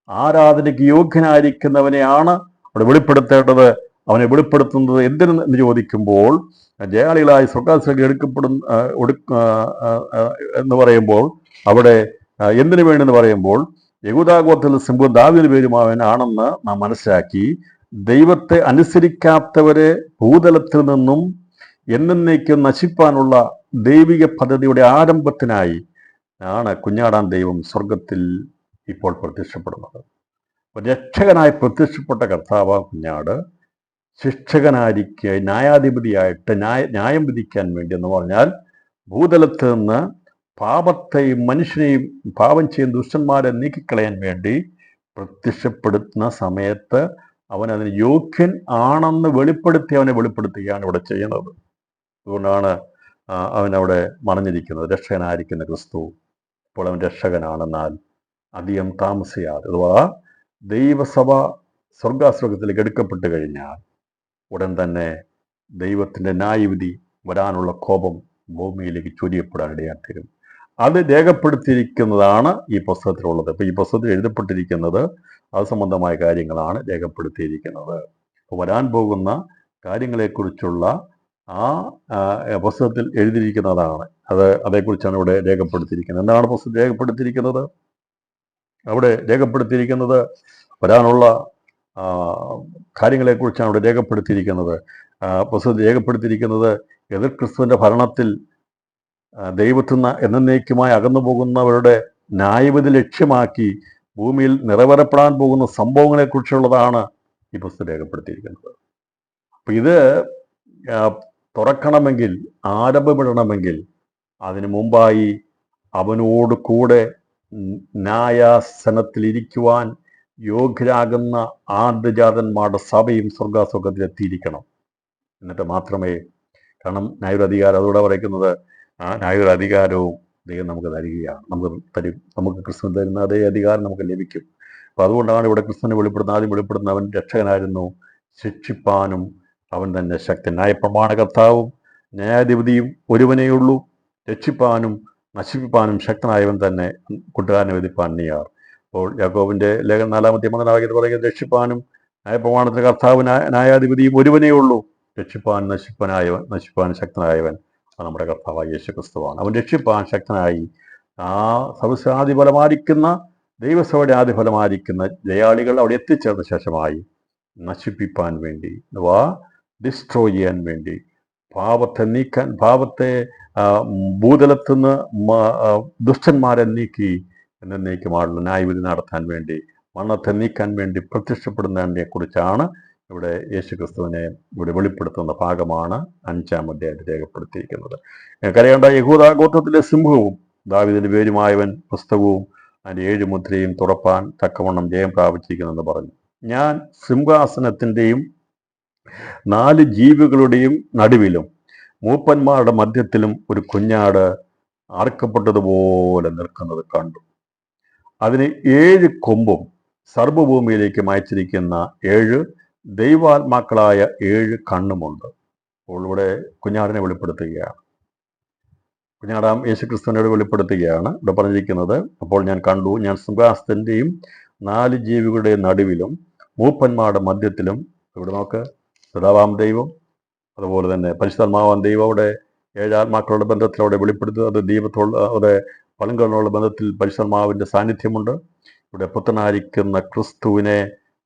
ആരാധനയ്ക്ക് യോഗ്യനായിരിക്കുന്നവനെയാണ് അവിടെ വെളിപ്പെടുത്തേണ്ടത്. അവനെ വെളിപ്പെടുത്തുന്നത് എന്തിനെന്ന് ചോദിക്കുമ്പോൾ ജയാളികളായി സ്വർഗ്ഗത്തിലേക്ക് എന്ന് പറയുമ്പോൾ അവിടെ എന്തിനു വേണ്ടെന്ന് പറയുമ്പോൾ യഹൂദാഗോത്രത്തിൽ സിംഹം ദാവീദിന്റെ പേരുമാവൻ ആണെന്ന് നാം മനസ്സിലാക്കി ദൈവത്തെ അനുസരിക്കാത്തവരെ ഭൂതലത്തിൽ നിന്നും എന്നേക്കും നശിപ്പാനുള്ള ദൈവിക പദ്ധതിയുടെ ആരംഭത്തിനായി ആണ് കുഞ്ഞാടാൻ ദൈവം സ്വർഗത്തിൽ ഇപ്പോൾ പ്രത്യക്ഷപ്പെടുന്നത്. രക്ഷകനായി പ്രത്യക്ഷപ്പെട്ട കർത്താവ് കുഞ്ഞാട് ശിക്ഷകനായിരിക്കുക, ന്യായാധിപതിയായിട്ട് ന്യായം വിധിക്കാൻ വേണ്ടി എന്ന് പറഞ്ഞാൽ ഭൂതലത്തിൽ നിന്ന് പാപത്തെയും മനുഷ്യനെയും പാപം ചെയ്യുന്ന ദുഷ്ടന്മാരെ നീക്കിക്കളയാൻ വേണ്ടി പ്രത്യക്ഷപ്പെടുത്തുന്ന സമയത്ത് അവൻ അതിന് യോഗ്യൻ ആണെന്ന് അവനെ വെളിപ്പെടുത്തുകയാണ് ഇവിടെ ചെയ്യുന്നത്. അതുകൊണ്ടാണ് അവനവിടെ മറഞ്ഞിരിക്കുന്നത്. രക്ഷകനായിരിക്കുന്ന ക്രിസ്തു ഇപ്പോൾ അവൻ രക്ഷകനാണെന്നാൽ അധികം താമസിയാതെ, അഥവാ ദൈവസഭ സ്വർഗാസ്വർഗത്തിലേക്ക് എടുക്കപ്പെട്ട് കഴിഞ്ഞാൽ ഉടൻ തന്നെ ദൈവത്തിൻ്റെ ന്യായവിധി വരാനുള്ള കോപം ഭൂമിയിലേക്ക് ചൊരിയപ്പെടാൻ ഇടയാത്തരും. അത് രേഖപ്പെടുത്തിയിരിക്കുന്നതാണ് ഈ പുസ്തകത്തിലുള്ളത്. ഇപ്പോൾ ഈ പുസ്തകത്തിൽ എഴുതപ്പെട്ടിരിക്കുന്നത് അത് സംബന്ധമായ കാര്യങ്ങളാണ് രേഖപ്പെടുത്തിയിരിക്കുന്നത്. അപ്പോൾ വരാൻ പോകുന്ന കാര്യങ്ങളെക്കുറിച്ചുള്ള ആ പുസ്തകത്തിൽ എഴുതിയിരിക്കുന്നതാണ്. അതേക്കുറിച്ചാണ് ഇവിടെ രേഖപ്പെടുത്തിയിരിക്കുന്നത്. എന്താണ് പുസ്തകത്തിൽ രേഖപ്പെടുത്തിയിരിക്കുന്നത്? അവിടെ രേഖപ്പെടുത്തിയിരിക്കുന്നത് വരാനുള്ള കാര്യങ്ങളെക്കുറിച്ചാണ് ഇവിടെ രേഖപ്പെടുത്തിയിരിക്കുന്നത്. പുസ്തകത്തിൽ രേഖപ്പെടുത്തിയിരിക്കുന്നത് എതിർ ക്രിസ്തുവിൻ്റെ ഭരണത്തിൽ ദൈവത്തിൽ നിന്ന് എന്നേക്കുമായി അകന്നു പോകുന്നവരുടെ ന്യായവിധി ലക്ഷ്യമാക്കി ഭൂമിയിൽ നിറവേറപ്പെടാൻ പോകുന്ന സംഭവങ്ങളെക്കുറിച്ചുള്ളതാണ് ഈ പുസ്തകം രേഖപ്പെടുത്തിയിരിക്കുന്നത്. അപ്പം ഇത് തുറക്കണമെങ്കിൽ, ആരംഭമിടണമെങ്കിൽ അതിനു മുമ്പായി അവനോട് കൂടെ ന്യായാസനത്തിലിരിക്കുവാൻ യോഗ്യരാകുന്ന ആദ്യജാതന്മാരുടെ സഭയും സ്വർഗാസ്വർഗത്തിലെത്തിയിരിക്കണം. എന്നിട്ട് മാത്രമേ, കാരണം ന്യായൊരധികാരം അതുകൂടെ പറയുന്നത്, ആ ന്യായൊരധികാരവും ദൈവം നമുക്ക് തരികയാണ്, നമുക്ക് ക്രിസ്തു തരുന്ന അതേ അധികാരം നമുക്ക് ലഭിക്കും. അപ്പം അതുകൊണ്ടാണ് ഇവിടെ ക്രിസ്തുവിനെ ആദ്യം വെളിപ്പെടുന്ന അവൻ രക്ഷകനായിരുന്നു, ശിക്ഷിപ്പാനും അവൻ തന്നെ ശക്തൻ. ന്യായപ്രമാണ കർത്താവും ന്യായാധിപതിയും ഒരുവനെയുള്ളൂ, രക്ഷിപ്പാനും നശിപ്പിപ്പാനും ശക്തനായവൻ തന്നെ, കൂട്ടുകാരനെ വിധിപ്പാൻ നീയാർ. അപ്പോൾ യാക്കോബിന്റെ ലേഖനം 4-ാം വാക്യത്തിൽ പറയുന്നത്, രക്ഷിപ്പാനും ന്യായപ്രമാണത്തിന് കർത്താവ് ന്യായാധിപതിയും ഒരുവനേ ഉള്ളൂ, നശിപ്പാൻ ശക്തനായവൻ നമ്മുടെ കർത്താവായ യേശു ക്രിസ്തുവാണ്. അവൻ രക്ഷിപ്പാൻ ശക്തനായി ആ സഹസ്രാദിഫലമായിരിക്കുന്ന ദൈവസഭയുടെ ആദിഫലമായിരിക്കുന്ന ജയാളികൾ അവിടെ എത്തിച്ചേർന്ന ശേഷമായി നശിപ്പിപ്പാൻ വേണ്ടി, അഥവാ ഡിസ്ട്രോയ് ചെയ്യാൻ വേണ്ടി, പാപത്തെ ഭൂതലത്തുനിന്ന് ദുഷ്ടന്മാരെ നീക്കി എന്നേക്കുമായുള്ള ന്യായവിധി നടത്താൻ വേണ്ടി, മരണത്തെ നീക്കാൻ വേണ്ടി പ്രത്യക്ഷപ്പെടുന്നതിനെ കുറിച്ചാണ് ഇവിടെ യേശു ക്രിസ്തുവിനെ ഇവിടെ വെളിപ്പെടുത്തുന്ന ഭാഗമാണ് 5-ാം അധ്യായത്തിൽ രേഖപ്പെടുത്തിയിരിക്കുന്നത്. കരയേണ്ട യഹൂദ ഗോത്രത്തിലെ സിംഹവും ദാവീദിന്റെ പേരുമായവൻ പുസ്തകവും അതിൻ്റെ 7 മുദ്രയും തുറപ്പാൻ തക്കവണ്ണം ജയം പ്രാപിച്ചിരിക്കുന്നെന്ന് പറഞ്ഞു. ഞാൻ സിംഹാസനത്തിൻ്റെയും 4 ജീവികളുടെയും നടുവിലും മൂപ്പന്മാരുടെ മധ്യത്തിലും ഒരു കുഞ്ഞാട് അറുക്കപ്പെട്ടതുപോലെ നിൽക്കുന്നത് കണ്ടു. അതിന് 7 കൊമ്പും സർവ്വഭൂമിയിലേക്ക് അയച്ചിരിക്കുന്ന 7 ദൈവാത്മാക്കളായ 7 കണ്ണുമുണ്ട്. അപ്പോൾ ഇവിടെ കുഞ്ഞാടിനെ വെളിപ്പെടുത്തുകയാണ്, കുഞ്ഞാടാം യേശുക്രിസ്തുവിനോട് വെളിപ്പെടുത്തുകയാണ്. ഇവിടെ പറഞ്ഞിരിക്കുന്നത്, അപ്പോൾ ഞാൻ കണ്ടു, ഞാൻ സിംഹാസനത്തിൻ്റെയും 4 ജീവികളുടെ നടുവിലും മൂപ്പന്മാരുടെ മധ്യത്തിലും, ഇവിടെ നോക്ക്, പിതാവാം ദൈവം അതുപോലെ തന്നെ പരിശുദ്ധാത്മാവാം ദൈവം അവിടെ 7 ആത്മാക്കളുടെ ബന്ധത്തിൽ അവിടെ വെളിപ്പെടുത്തുന്നത്, അത് ദൈവത്തോടെ പലങ്കളുള്ള ബന്ധത്തിൽ പരിശുദ്ധാത്മാവിൻ്റെ സാന്നിധ്യമുണ്ട്. ഇവിടെ പുത്രനായിരിക്കുന്ന ക്രിസ്തുവിനെ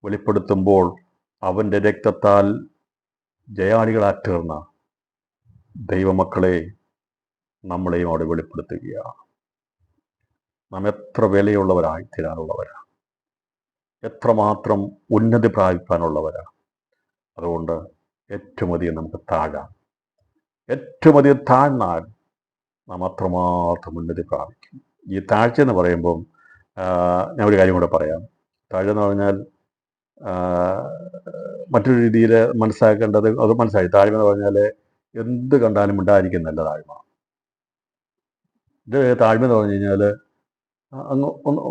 വെളിപ്പെടുത്തുമ്പോൾ അവൻ്റെ രക്തത്താൽ ജയാളികളായി തീർന്ന ദൈവമക്കളെ നമ്മളെയും അവിടെ വെളിപ്പെടുത്തുകയാണ്. നാം എത്ര വിലയുള്ളവരായി തീരാനുള്ളവരാണ്, എത്രമാത്രം ഉന്നതി പ്രാപിക്കാനുള്ളവരാണ്. അതുകൊണ്ട് ഏറ്റവും അധികം നമുക്ക് താഴാം. ഏറ്റവും അധികം താഴ്ന്നാൽ നാം അത്രമാത്രം ഉന്നതി പ്രാപിക്കും. ഈ താഴ്ച എന്ന് പറയുമ്പം ഞാൻ ഒരു കാര്യം കൂടെ പറയാം. താഴ്ച എന്ന് പറഞ്ഞാൽ മറ്റൊരു രീതിയിൽ മനസ്സിലാക്കേണ്ടത്, അത് മനസ്സിലായി. താഴ്മ എന്ന് പറഞ്ഞാൽ എന്ത് കണ്ടാലും മിണ്ടാതിരിക്കുന്നല്ല താഴ്മ. ഇത് താഴ്മ എന്ന് പറഞ്ഞു കഴിഞ്ഞാൽ അങ്ങ് ഒന്ന്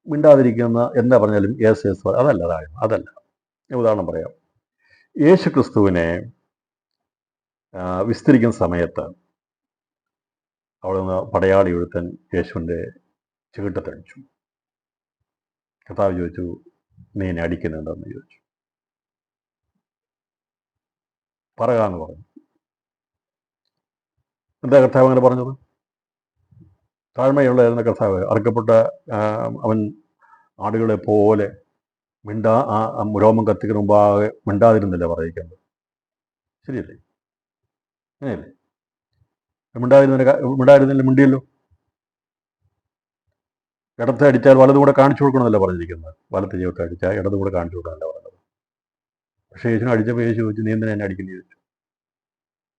മിണ്ടാതിരിക്കുന്ന, എന്താ പറഞ്ഞാലും യെസ് യെസ്, അതല്ല താഴ്മ, അതല്ല. ഉദാഹരണം പറയാം. യേശു ക്രിസ്തുവിനെ വിസ്തരിക്കുന്ന സമയത്ത് അവിടെ നിന്ന് പടയാളി ഒരുത്തൻ യേശുവിൻ്റെ ചീട്ടത്തടിച്ചു. കർത്താവ് ചോദിച്ചു, നീ എന്നെ അടിക്കുന്നുണ്ടെന്ന് ചോദിച്ചു. പറയാന്ന് പറഞ്ഞു. എന്താ കർത്താവ് അങ്ങനെ പറഞ്ഞത്? താഴ്മയുള്ളതായിരുന്ന കർത്താവ് അറുക്കപ്പെട്ട അവൻ ആടുകളെ പോലെ രോമം കത്തിക്കുന്ന മുമ്പാകെ മിണ്ടാതിരുന്നില്ല പറയിക്കുന്നത്. ശരിയല്ലേ? അങ്ങനെയല്ലേ? മിണ്ടായിരുന്നില്ല, മിണ്ടിയല്ലോ. ഇടത്തെ അടിച്ചാൽ വലതും കൂടെ കാണിച്ചു കൊടുക്കണമെന്നല്ല പറഞ്ഞിരിക്കുന്നത്. വലത്തെ ജീവിതത്തെ അടിച്ചാൽ ഇടതും കൂടെ കാണിച്ചു കൊടുക്കാനല്ല പറഞ്ഞത്. പക്ഷേ യേശുവിനെ അടിച്ചപ്പോൾ യേശു ചോദിച്ചു, നീ എന്തിനാ എന്നെ അടിക്കുന്നത്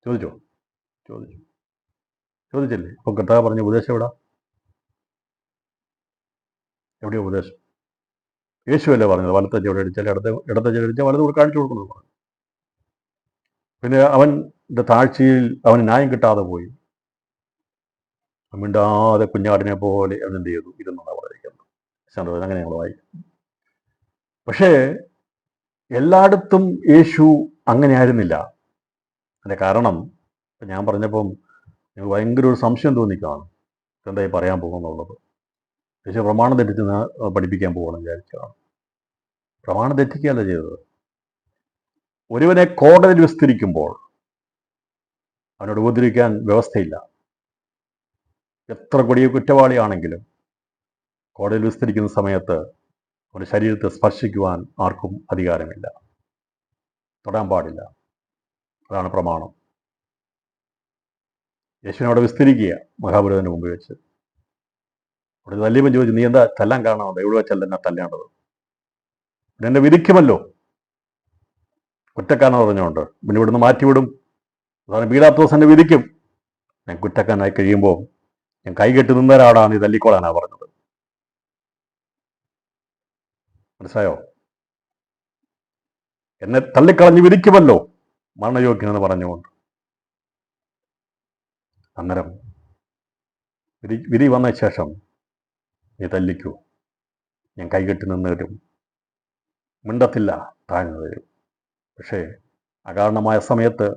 ചോദിച്ചു. ചോദിച്ചില്ലേ? അപ്പം കർത്താവ് പറഞ്ഞ ഉപദേശം എവിടെയോ ഉപദേശം? യേശുവല്ലേ പറഞ്ഞത് വലത്തെ ചെവിടെ അടിച്ചാൽ ഇടത്തെ ചെവിടെ അടിച്ചാൽ വലതും കൂടെ കാണിച്ചു കൊടുക്കുന്നത് പറഞ്ഞു. പിന്നെ അവൻ്റെ താഴ്ചയിൽ അവന് ന്യായം കിട്ടാതെ പോയി. മിണ്ടാതെ കുഞ്ഞാടിനെ പോലെ അവൻ എന്ത് ചെയ്തു? ഇരുന്നാണ് പറഞ്ഞിരിക്കുന്നത്. അങ്ങനെ ഞങ്ങൾ വായിക്കും. പക്ഷേ എല്ലായിടത്തും യേശു അങ്ങനെ ആയിരുന്നില്ല. അതിൻ്റെ കാരണം ഞാൻ പറഞ്ഞപ്പം ഞങ്ങൾക്ക് ഭയങ്കര ഒരു സംശയം തോന്നിക്കാണ്, എന്തായി പറയാൻ പോകുന്നുള്ളത്. യേശു പ്രമാണം തെറ്റിച്ച് പഠിപ്പിക്കാൻ പോകണം വിചാരിച്ചതാണ്. പ്രമാണം തെറ്റിക്കുകയല്ല ചെയ്തത്. ഒരുവനെ കോടതിയിൽ വിസ്തരിക്കുമ്പോൾ അവനോട് ഉപദ്രവിക്കാൻ വ്യവസ്ഥയില്ല. എത്ര കൊടിയ കുറ്റവാളിയാണെങ്കിലും കോടതിയിൽ വിസ്തരിക്കുന്ന സമയത്ത് അവൻ്റെ ശരീരത്തെ സ്പർശിക്കുവാൻ ആർക്കും അധികാരമില്ല, തൊടാൻ പാടില്ല. അതാണ് പ്രമാണം. യേശുവിനോട് വിസ്തരിക്കുക മഹാപുരോഹിതന് മുമ്പ് വെച്ച്. അവിടെ തല്ലിയപ്പം ചോദിച്ചു, നീ എന്താ തല്ലാൻ കാണാമോ? എവിടെ വെച്ചല്ല എന്നെ തല്ലേണ്ടത്? പിന്നെ എന്നെ വിധിക്കുമല്ലോ, കുറ്റക്കാരനെന്ന് പറഞ്ഞുകൊണ്ട്. പിന്നെ ഇവിടുന്ന് മാറ്റിവിടും. അതാണ് പീലാത്തോസ് എന്നെ വിധിക്കും. ഞാൻ കുറ്റക്കാരനായി കഴിയുമ്പോൾ ഞാൻ കൈകെട്ടി നിന്നൊരാടാ നീ തല്ലിക്കോളാനാ പറഞ്ഞത്. മനസ്സിലായോ? എന്നെ തള്ളിക്കളഞ്ഞ് വിധിക്കുമല്ലോ മരണയോഗ്യനെന്ന് പറഞ്ഞുകൊണ്ട്. അന്നേരം വിധി വന്ന ശേഷം നീ തല്ലിക്കൂ, ഞാൻ കൈകെട്ടി നിന്ന് തരും, മിണ്ടത്തില്ല, താഴ്ന്നു തരും. പക്ഷേ അകാരണമായ സമയത്ത്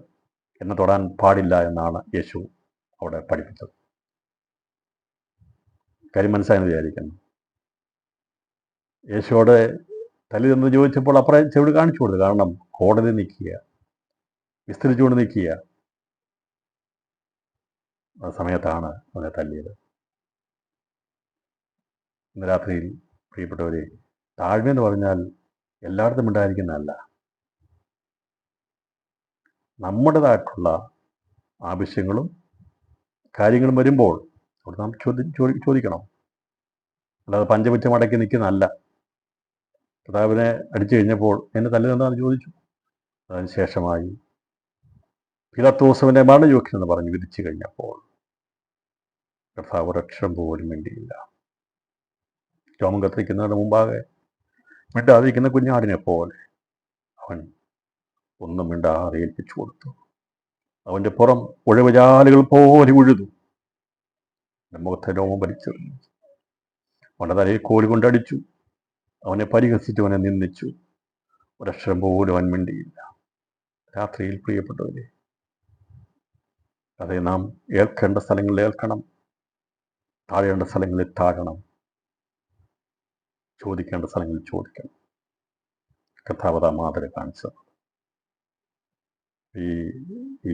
എന്നെ തൊടാൻ പാടില്ല എന്നാണ് യേശു അവിടെ പഠിപ്പിച്ചത്. കാര്യം മനസ്സിലായെന്ന് വിചാരിക്കുന്നു. യേശുവോട് തല്ലി എന്ന് ചോദിച്ചപ്പോൾ അപ്പുറം ചെവിട് കാണിച്ചു കൊടുത്തു. കാരണം കോടതി നിൽക്കുക, വിസ്തരിച്ചുകൊണ്ട് നിൽക്കുക. ആ സമയത്താണ് അവനെ തല്ലിയത്. ഇന്ന് രാത്രിയിൽ പ്രിയപ്പെട്ടവരെ, താഴ്മയെന്ന് പറഞ്ഞാൽ എല്ലായിടത്തും ഉണ്ടായിരിക്കുന്നതല്ല. നമ്മുടേതായിട്ടുള്ള ആവശ്യങ്ങളും കാര്യങ്ങളും വരുമ്പോൾ അവിടെ നാം ചോദിക്കണം. അല്ലാതെ പഞ്ചപുച്ച മടക്കി നിൽക്കുന്നതല്ല. കർത്താവിനെ അടിച്ചു കഴിഞ്ഞപ്പോൾ എന്നെ തല്ലുന്നതാണെന്ന് ചോദിച്ചു. അതിനുശേഷമായി പീലാത്തോസിനെ മരണയോഗ്യനെന്ന് പറഞ്ഞ് വിധിച്ചു കഴിഞ്ഞപ്പോൾ കർത്താവ് ഒരക്ഷരം പോലും വേണ്ടിയില്ല. രോമം കത്തിരിക്കുന്നതിന് മുമ്പാകെ മിണ്ടാതിരിക്കുന്ന കുഞ്ഞാടിനെ പോലെ അവൻ ഒന്നും മിണ്ടാതെ ഏൽപ്പിച്ചു കൊടുത്തു. അവൻ്റെ പുറം ഉഴവുചാലുകൾ പോലെ ഉഴുതു. മുഖത്തെ രോമം വലിച്ചെറിഞ്ഞു. അവൻ്റെ തലയിൽ കോല് കൊണ്ടടിച്ചു. അവനെ പരിഹസിച്ചു, അവനെ നിന്ദിച്ചു. ഒരക്ഷരം പോലും അവൻ മിണ്ടിയില്ല. രാത്രിയിൽ പ്രിയപ്പെട്ടവരെ, അതെ, നാം ഏൽക്കേണ്ട സ്ഥലങ്ങളിൽ ഏൽക്കണം, താഴേണ്ട സ്ഥലങ്ങളിൽ താഴണം, ചോദിക്കേണ്ട സ്ഥലങ്ങളിൽ ചോദിക്കണം. കർത്താവ് മാതൃക കാണിച്ചത് ഈ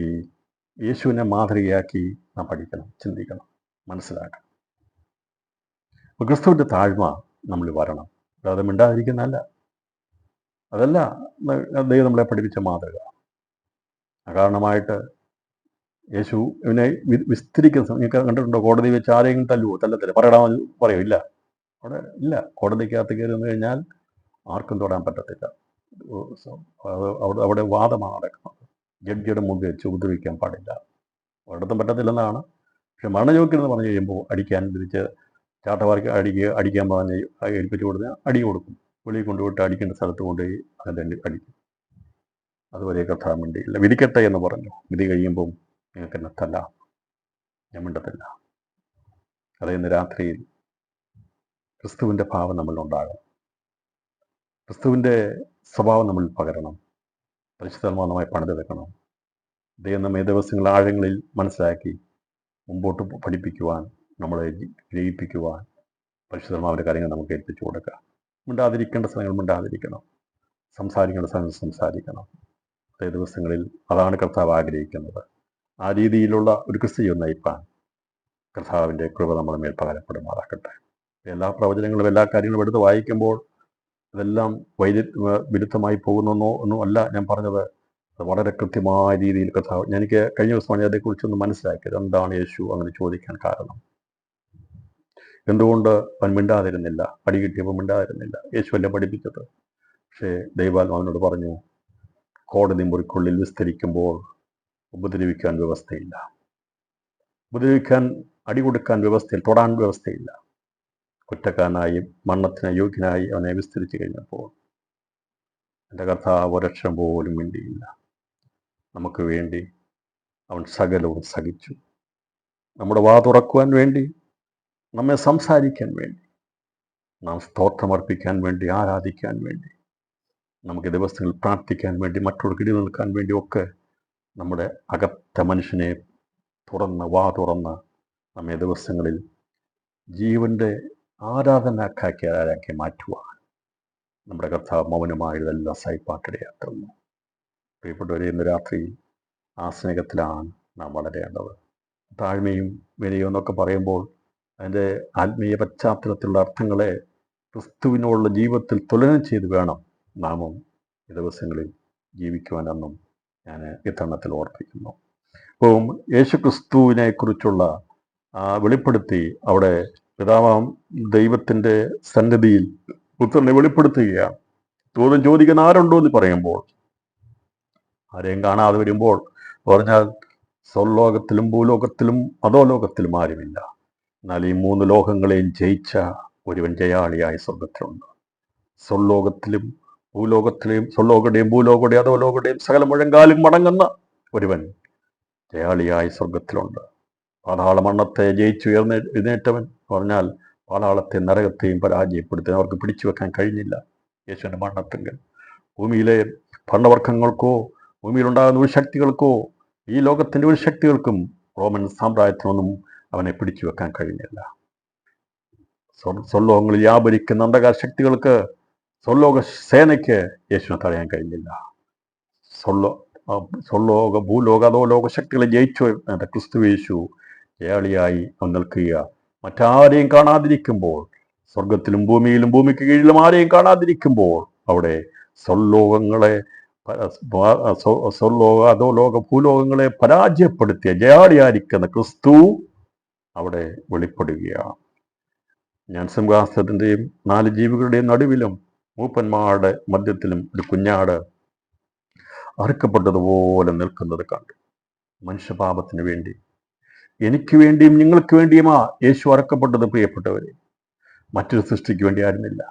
യേശുവിനെ മാതൃകയാക്കി നാം പഠിക്കണം, ചിന്തിക്കണം, മനസ്സിലാക്കണം. ക്രിസ്തുവിൻ്റെ താഴ്മ നമ്മൾ വരണം, അല്ലാതെ മിണ്ടാതിരിക്കുന്നതല്ല. അതല്ല ദൈവം നമ്മളെ പഠിപ്പിച്ച മാതൃക. അകാരണമായിട്ട് യേശുവിനെ വിസ്തരിക്കുന്ന നിങ്ങൾക്ക് കണ്ടിട്ടുണ്ടോ? കോടതി വെച്ച് ആരെങ്കിലും തല്ലുവോ? തല്ലത്തില്ല. പറയണമെന്ന് പറയോ? ഇല്ല. അവിടെ ഇല്ല. കോടതിക്കകത്ത് കയറി വന്നു കഴിഞ്ഞാൽ ആർക്കും തൊടാൻ പറ്റത്തില്ല. അവിടെ വാദമാണ് നടക്കുന്നത്. ജഡ്ജിയുടെ മുമ്പിൽ വെച്ച് ഉപദ്രവിക്കാൻ പാടില്ല. ഒരിടത്തും പറ്റത്തില്ലെന്നാണ്. പക്ഷെ മരണയോഗ്യമെന്ന് പറഞ്ഞു കഴിയുമ്പോൾ അടിക്കാൻ തിരിച്ച് ചാട്ടവാർക്ക് അടിക്കാൻ പറഞ്ഞ് ഏൽപ്പിച്ചു കൊടുത്ത് അടി കൊടുക്കും. വെളിയിൽ കൊണ്ടുപോയിട്ട് അടിക്കേണ്ട സ്ഥലത്ത് കൊണ്ടുപോയി അതിൻ്റെ അടിക്കും. അതുവരെ കർത്താവ് മിണ്ടിയില്ല. വിധിക്കട്ടെ എന്ന് പറഞ്ഞു. വിധി കഴിയുമ്പം നിങ്ങൾക്ക് എന്നെ തല്ലാം, ഞാൻ മിണ്ടത്തില്ല. അത് ഇന്ന് രാത്രിയിൽ ക്രിസ്തുവിൻ്റെ ഭാവം നമ്മളിലുണ്ടാകണം. ക്രിസ്തുവിൻ്റെ സ്വഭാവം നമ്മൾ പകരണം. പരിശുദ്ധാത്മാവുമായി പണിതെടുക്കണം. ദൈവം നമ്മെ ദിവസങ്ങൾ ആഴങ്ങളിൽ മനസ്സിലാക്കി മുമ്പോട്ട് പഠിപ്പിക്കുവാൻ, നമ്മളെ ജയിപ്പിക്കുവാൻ പരിശുദ്ധാത്മാവിൻ്റെ കാര്യങ്ങൾ നമുക്ക് ഏൽപ്പിച്ചു കൊടുക്കുക. മിണ്ടാതിരിക്കേണ്ട സ്ഥലങ്ങൾ മിണ്ടാതിരിക്കണം, സംസാരിക്കേണ്ട സ്ഥലങ്ങൾ സംസാരിക്കണം. അതേ ദിവസങ്ങളിൽ അതാണ് കർത്താവ് ആഗ്രഹിക്കുന്നത്. ആ രീതിയിലുള്ള ഒരു ക്രിസ്തീയ നയിപ്പാൻ കർത്താവിൻ്റെ കൃപ നമ്മുടെ മേൽ പകരപ്പെടുമാറാക്കട്ടെ. എല്ലാ പ്രവചനങ്ങളും എല്ലാ കാര്യങ്ങളും എടുത്ത് വായിക്കുമ്പോൾ ഇതെല്ലാം വിരുദ്ധമായി പോകുന്നോ ഒന്നും അല്ല ഞാൻ പറഞ്ഞത്. അത് വളരെ കൃത്യമായ രീതിയിൽ കർത്താവ്, എനിക്ക് കഴിഞ്ഞ ദിവസമാണ് അതേക്കുറിച്ചൊന്ന് മനസ്സിലാക്കിയത്. എന്താണ് യേശു അങ്ങനെ ചോദിക്കാൻ കാരണം? എന്തുകൊണ്ട് അവൻ മിണ്ടാതിരുന്നില്ല? അടി കിട്ടിയപ്പോൾ മിണ്ടാതിരുന്നില്ല? യേശു അല്ലേ പഠിപ്പിച്ചത്? പക്ഷേ ദൈവാത്മാവിനോട് പറഞ്ഞു, കോടതി മുറിക്കുള്ളിൽ വിസ്തരിക്കുമ്പോൾ ഉപദ്രവിക്കാൻ വ്യവസ്ഥയില്ല, ഉപദ്രവിക്കാൻ, അടി കൊടുക്കാൻ വ്യവസ്ഥയിൽ, തൊടാൻ വ്യവസ്ഥയില്ല. കുറ്റക്കാരനായി മരണത്തിന് യോഗ്യനായി അവനെ വിസ്തരിച്ചു കഴിഞ്ഞപ്പോൾ എൻ്റെ കർത്താവ് ഒരക്ഷരം പോലും മിണ്ടിയില്ല. നമുക്ക് വേണ്ടി അവൻ സകലവും സഹിച്ചു. നമ്മുടെ വാ തുറക്കുവാൻ വേണ്ടി, നമ്മെ സംസാരിക്കാൻ വേണ്ടി, നാം സ്തോത്രമർപ്പിക്കാൻ വേണ്ടി, ആരാധിക്കാൻ വേണ്ടി, നമുക്ക് ദിവസങ്ങളിൽ പ്രാർത്ഥിക്കാൻ വേണ്ടി, മറ്റുള്ളവർക്ക് ഇടി നിൽക്കാൻ വേണ്ടിയൊക്കെ നമ്മുടെ അകത്ത മനുഷ്യനെ വാ തുറന്ന് നമ്മെ ദിവസങ്ങളിൽ ജീവൻ്റെ ആരാധനക്കാക്കി മാറ്റുവാൻ നമ്മുടെ കർത്താവ് മൗനമായതെല്ലാം സഹിപ്പാക്കിടയാക്കുന്നു. പ്രിയപ്പെട്ടവരെ, ഇന്ന് രാത്രി ആ സ്നേഹത്തിലാണ് നാം വളരേണ്ടത്. താഴ്മയും വിനയവും എന്നൊക്കെ പറയുമ്പോൾ അതിൻ്റെ ആത്മീയ പശ്ചാത്തലത്തിലുള്ള അർത്ഥങ്ങളെ ക്രിസ്തുവിനോടുള്ള ജീവിതത്തിൽ തുലനം ചെയ്ത് വേണം നാമും ഈ ദിവസങ്ങളിൽ ജീവിക്കുവാനെന്നും ഞാൻ ഇത്തരണത്തിൽ ഓർപ്പിക്കുന്നു. അപ്പം യേശു ക്രിസ്തുവിനെ കുറിച്ചുള്ള വെളിപ്പെടുത്തി അവിടെ പിതാവാം ദൈവത്തിൻ്റെ സന്നിധിയിൽ പുത്രനെ വെളിപ്പെടുത്തുകയാണ്. ദൂതൻ ചോദിക്കുന്ന ആരുണ്ടോ എന്ന് പറയുമ്പോൾ ആരെയും കാണാതെ വരുമ്പോൾ പറഞ്ഞാൽ സ്വർലോകത്തിലും ഭൂലോകത്തിലും അധോലോകത്തിലും ആരുമില്ല. എന്നാൽ ഈ 3 ലോകങ്ങളെയും ജയിച്ച ഒരുവൻ ജയാളിയായ സ്വർഗത്തിലുണ്ട്. സ്വർലോകത്തിലും ഭൂലോകത്തിലെയും സ്വർലോകയുടെയും ഭൂലോകയുടെയും അധോലോകയുടെയും സകല മുഴങ്കാലും മടങ്ങുന്ന ഒരുവൻ ജയാളിയായ സ്വർഗത്തിലുണ്ട്. പാതാള മണ്ണത്തെ എഴുന്നേറ്റവൻ പറഞ്ഞാൽ പാതാളത്തെ നരകത്തെയും പരാജയപ്പെടുത്തി അവർക്ക് പിടിച്ചു വെക്കാൻ കഴിഞ്ഞില്ല. യേശുവിൻ്റെ മരണത്തെങ്കിൽ ഭൂമിയിലെ ഭരണവർഗങ്ങൾക്കോ ഭൂമിയിലുണ്ടാകുന്ന ഒരു ശക്തികൾക്കോ ഈ ലോകത്തിൻ്റെ ഒരു ശക്തികൾക്കും റോമൻ സാമ്രാജ്യത്തിനൊന്നും അവനെ പിടിച്ചു വെക്കാൻ കഴിഞ്ഞില്ല. സ്വർലോകങ്ങളിൽ വ്യാപരിക്കുന്ന അന്ധകാര ശക്തികൾക്ക്, സ്വർലോക സേനയ്ക്ക് യേശുവിനെ തടയാൻ കഴിഞ്ഞില്ല. സ്വർലോക ഭൂലോക അധോലോക ശക്തികളെ ജയിച്ചു ക്രിസ്തു യേശു ജയാളിയായി നിൽക്കുക. മറ്റാരെയും കാണാതിരിക്കുമ്പോൾ, സ്വർഗത്തിലും ഭൂമിയിലും ഭൂമിക്ക് കീഴിലും ആരെയും കാണാതിരിക്കുമ്പോൾ അവിടെ സ്വർലോകങ്ങളെ സ്വർലോക അധോലോക ഭൂലോകങ്ങളെ പരാജയപ്പെടുത്തിയ ജയാളിയായിരിക്കുന്ന ക്രിസ്തു അവിടെ വെളിപ്പെടുകയാണ്. ഞാൻ സിംഹാസനത്തിൻ്റെയും 4 ജീവികളുടെയും നടുവിലും മൂപ്പന്മാരുടെ മധ്യത്തിലും ഒരു കുഞ്ഞാട് അറുക്കപ്പെട്ടതുപോലെ നിൽക്കുന്നത് കണ്ടു. മനുഷ്യപാപത്തിന് വേണ്ടി, എനിക്ക് വേണ്ടിയും നിങ്ങൾക്ക് വേണ്ടിയുമാ യേശു അറുക്കപ്പെട്ടത്. പ്രിയപ്പെട്ടവരെ, മറ്റൊരു സൃഷ്ടിക്ക് വേണ്ടി ആയിരുന്നില്ല.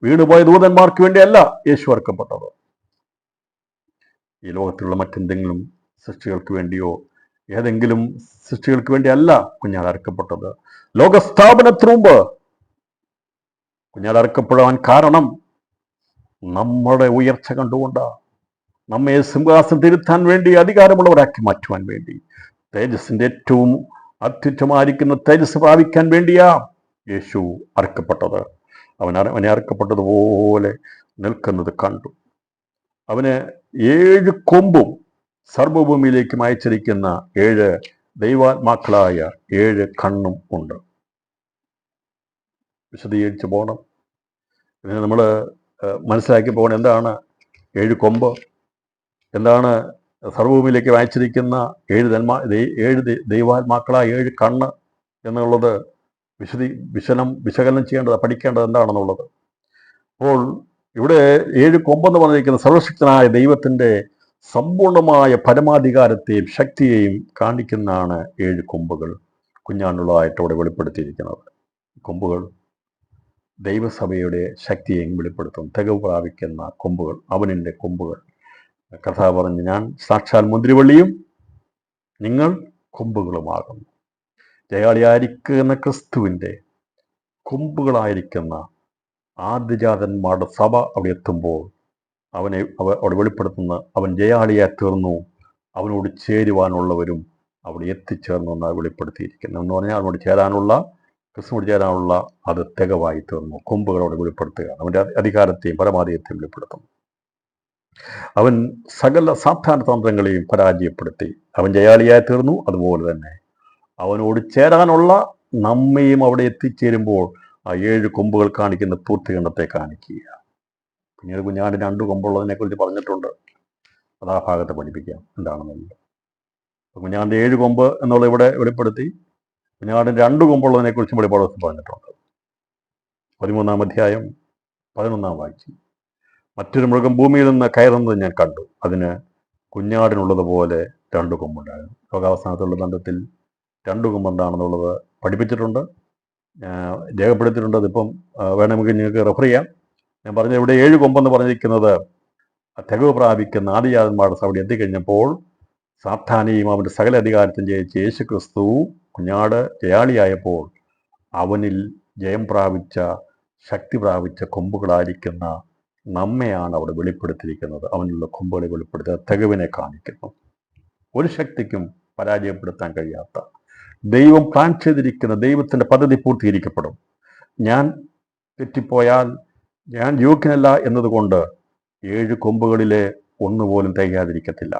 വീണുപോയ ദൂതന്മാർക്ക് വേണ്ടിയല്ല യേശു അറുക്കപ്പെട്ടത്. ഈ ലോകത്തിലുള്ള മറ്റെന്തെങ്കിലും സൃഷ്ടികൾക്ക് വേണ്ടിയോ ഏതെങ്കിലും സൃഷ്ടികൾക്ക് വേണ്ടിയല്ല കുഞ്ഞാട് അറുക്കപ്പെട്ടത്. ലോകസ്ഥാപനത്തിനു മുമ്പ് കുഞ്ഞാട് അറുക്കപ്പെടാൻ കാരണം നമ്മുടെ ഉയർച്ച കണ്ടുകൊണ്ട് നമ്മെ സിംഹാസനം തിരുത്താൻ വേണ്ടി, അധികാരമുള്ളവരാക്കി മാറ്റുവാൻ വേണ്ടി, തേജസ്സിൻ്റെ ഏറ്റവും അത്യുറ്റമായിരിക്കുന്ന തേജസ് പ്രാപിക്കാൻ വേണ്ടിയാ യേശു അറുക്കപ്പെട്ടത്. അവനെ അറുക്കപ്പെട്ടതുപോലെ നിൽക്കുന്നത് കണ്ടു. അവന് 7 കൊമ്പും സർവഭൂമിയിലേക്കും അയച്ചിരിക്കുന്ന 7 ദൈവാത്മാക്കളായ 7 കണ്ണും ഉണ്ട്. വിശദീകരിച്ച് പോകണം. ഇതിന് നമ്മൾ മനസ്സിലാക്കി പോകണം. എന്താണ് 7 കൊമ്പ്, എന്താണ് സർവഭൂമിയിലേക്ക് അയച്ചിരിക്കുന്ന 7 ദൈവാത്മാക്കളായ 7 കണ്ണ് എന്നുള്ളത് വിശകലനം ചെയ്യേണ്ടത്, പഠിക്കേണ്ടത് എന്താണെന്നുള്ളത്. അപ്പോൾ ഇവിടെ 7 കൊമ്പെന്ന് പറഞ്ഞിരിക്കുന്ന സർവശക്തനായ ദൈവത്തിൻ്റെ സമ്പൂർണമായ പരമാധികാരത്തെയും ശക്തിയെയും കാണിക്കുന്നതാണ് 7 കൊമ്പുകൾ കുഞ്ഞാണ്ടുള്ളതായിട്ട് അവിടെ വെളിപ്പെടുത്തിയിരിക്കുന്നത്. കൊമ്പുകൾ ദൈവസഭയുടെ ശക്തിയെയും വെളിപ്പെടുത്തും. തികവ് പ്രാപിക്കുന്ന കൊമ്പുകൾ, അവനിൻ്റെ കൊമ്പുകൾ. കർത്താവ് പറഞ്ഞു, ഞാൻ സാക്ഷാൽ മുന്തിരിവള്ളിയും നിങ്ങൾ കൊമ്പുകളുമാകുന്നു. ജയാളിയായിരിക്കുന്ന ക്രിസ്തുവിൻ്റെ കൊമ്പുകളായിരിക്കുന്ന ആദ്യജാതന്മാരുടെ സഭ അവിടെ എത്തുമ്പോൾ അവിടെ വെളിപ്പെടുത്തുന്ന അവൻ ജയാളിയായി തീർന്നു, അവനോട് ചേരുവാനുള്ളവരും അവിടെ എത്തിച്ചേർന്നു എന്നാണ് വെളിപ്പെടുത്തിയിരിക്കുന്നത്. എന്ന് പറഞ്ഞാൽ അവനോട് ചേരാനുള്ള, ക്രിസ്തുവോട് ചേരാനുള്ള അത് തികവായി തീർന്നു. കൊമ്പുകൾ അവിടെ വെളിപ്പെടുത്തുകയാണ്. അവൻ്റെ അധികാരത്തെയും പരമാധികാരത്തെയും വെളിപ്പെടുത്തുന്നു. അവൻ സകല സാധാരണ തന്ത്രങ്ങളെയും പരാജയപ്പെടുത്തി അവൻ ജയാളിയായി തീർന്നു. അതുപോലെ തന്നെ അവനോട് ചേരാനുള്ള നമ്മയും അവിടെ എത്തിച്ചേരുമ്പോൾ ആ 7 കൊമ്പുകൾ കാണിക്കുന്ന പൂർത്തീകരണത്തെ കാണിക്കുക. പിന്നീട് കുഞ്ഞാടിന് 2 കൊമ്പുള്ളതിനെ കുറിച്ച് പറഞ്ഞിട്ടുണ്ട്. അത് ആ ഭാഗത്ത് പഠിപ്പിക്കാം എന്താണെന്നുള്ളത്. കുഞ്ഞാടിൻ്റെ 7 കൊമ്പ് എന്നുള്ളത് ഇവിടെ വെളിപ്പെടുത്തി. കുഞ്ഞാടിന് 2 കൊമ്പുള്ളതിനെ കുറിച്ചും ഇവിടെ പറഞ്ഞിട്ടുണ്ട്. 13-ാം അധ്യായം 11-ാം വാക്യം. മറ്റൊരു മൃഗം ഭൂമിയിൽ നിന്ന് കയറുന്നത് ഞാൻ കണ്ടു. അതിന് കുഞ്ഞാടിനുള്ളതുപോലെ 2 കൊമ്പുണ്ടായിരുന്നു. ലോകാവസാനത്തുള്ള ബന്ധത്തിൽ 2 കൊമ്പ് എന്താണെന്നുള്ളത് പഠിപ്പിച്ചിട്ടുണ്ട്, രേഖപ്പെടുത്തിയിട്ടുണ്ട്. അതിപ്പം വേണമെങ്കിൽ നിങ്ങൾക്ക് റെഫർ ചെയ്യാം. ഞാൻ പറഞ്ഞത് ഇവിടെ 7 കൊമ്പെന്ന് പറഞ്ഞിരിക്കുന്നത് തികവ് പ്രാപിക്കുന്ന ആദിജാതന്മാരുടെ അവിടെ എത്തിക്കഴിഞ്ഞപ്പോൾ സാത്താനെയും അവൻ്റെ സകല അധികാരത്തിൽ ജയിച്ച് യേശു ക്രിസ്തു കുഞ്ഞാട് ജയാളിയായപ്പോൾ അവനിൽ ജയം പ്രാപിച്ച, ശക്തി പ്രാപിച്ച കൊമ്പുകളായിരിക്കുന്ന നമ്മെയാണ് അവിടെ വെളിപ്പെടുത്തിയിരിക്കുന്നത്. അവനുള്ള കൊമ്പുകളെ വെളിപ്പെടുത്തുക, തികവിനെ കാണിക്കുന്നു. ഒരു ശക്തിക്കും പരാജയപ്പെടുത്താൻ കഴിയാത്ത, ദൈവം പ്ലാൻ ചെയ്തിരിക്കുന്ന ദൈവത്തിൻ്റെ പദ്ധതി പൂർത്തീകരിക്കപ്പെടും. ഞാൻ തെറ്റിപ്പോയാൽ ഞാൻ യോഗ്യനല്ല എന്നതുകൊണ്ട് 7 കൊമ്പുകളിലെ ഒന്നുപോലും തികയാതിരിക്കത്തില്ല.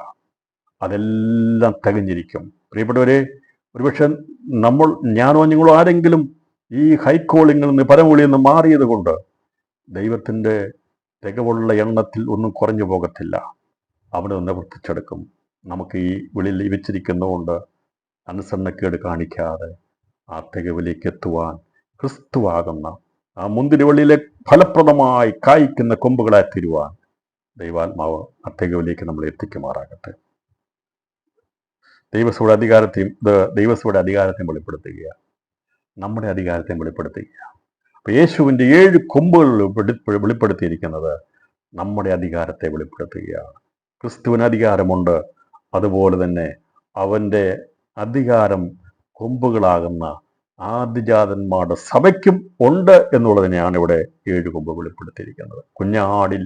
അതെല്ലാം തികഞ്ഞിരിക്കും. പ്രിയപ്പെട്ടവരെ, ഒരുപക്ഷെ ഞാനോ നിങ്ങളോ ആരെങ്കിലും ഈ ഹൈക്കോളിങ്ങിൽ നിന്ന് പരമൊളിയിൽ നിന്ന് മാറിയത് കൊണ്ട് ദൈവത്തിൻ്റെ തികവുള്ള എണ്ണത്തിൽ ഒന്നും കുറഞ്ഞു പോകത്തില്ല. അവിടെ നിന്ന് വർദ്ധിച്ചെടുക്കും. നമുക്ക് ഈ വിളിയിൽ ലഭിച്ചിരിക്കുന്നതുകൊണ്ട് അനുസരണക്കേട് കാണിക്കാതെ ആ തികവിലേക്ക് എത്തുവാൻ ക്രിസ്തുവാകുന്ന ആ മുന്തിരിവള്ളിയിലെ ഫലപ്രദമായി കായ്ക്കുന്ന കൊമ്പുകളായി തീരുവാൻ ദൈവാത്മാവ് ആ തികവിലേക്ക് നമ്മളെ എത്തിക്കുമാറാകട്ടെ. ദൈവസഭയുടെ അധികാരത്തെയും വെളിപ്പെടുത്തുകയാണ്. നമ്മുടെ അധികാരത്തെയും വെളിപ്പെടുത്തുകയാണ്. അപ്പൊ യേശുവിൻ്റെ 7 കൊമ്പുകൾ വെളിപ്പെടുത്തിയിരിക്കുന്നത് നമ്മുടെ അധികാരത്തെ വെളിപ്പെടുത്തുകയാണ്. ക്രിസ്തുവിന് അധികാരമുണ്ട്, അതുപോലെ തന്നെ അവൻ്റെ അധികാരം കൊമ്പുകളാകുന്ന ആദിജാതന്മാരുടെ സഭയ്ക്കും ഉണ്ട് എന്നുള്ളതിനെയാണ് ഇവിടെ 7 കൊമ്പ് വെളിപ്പെടുത്തിയിരിക്കുന്നത്. കുഞ്ഞാടിൽ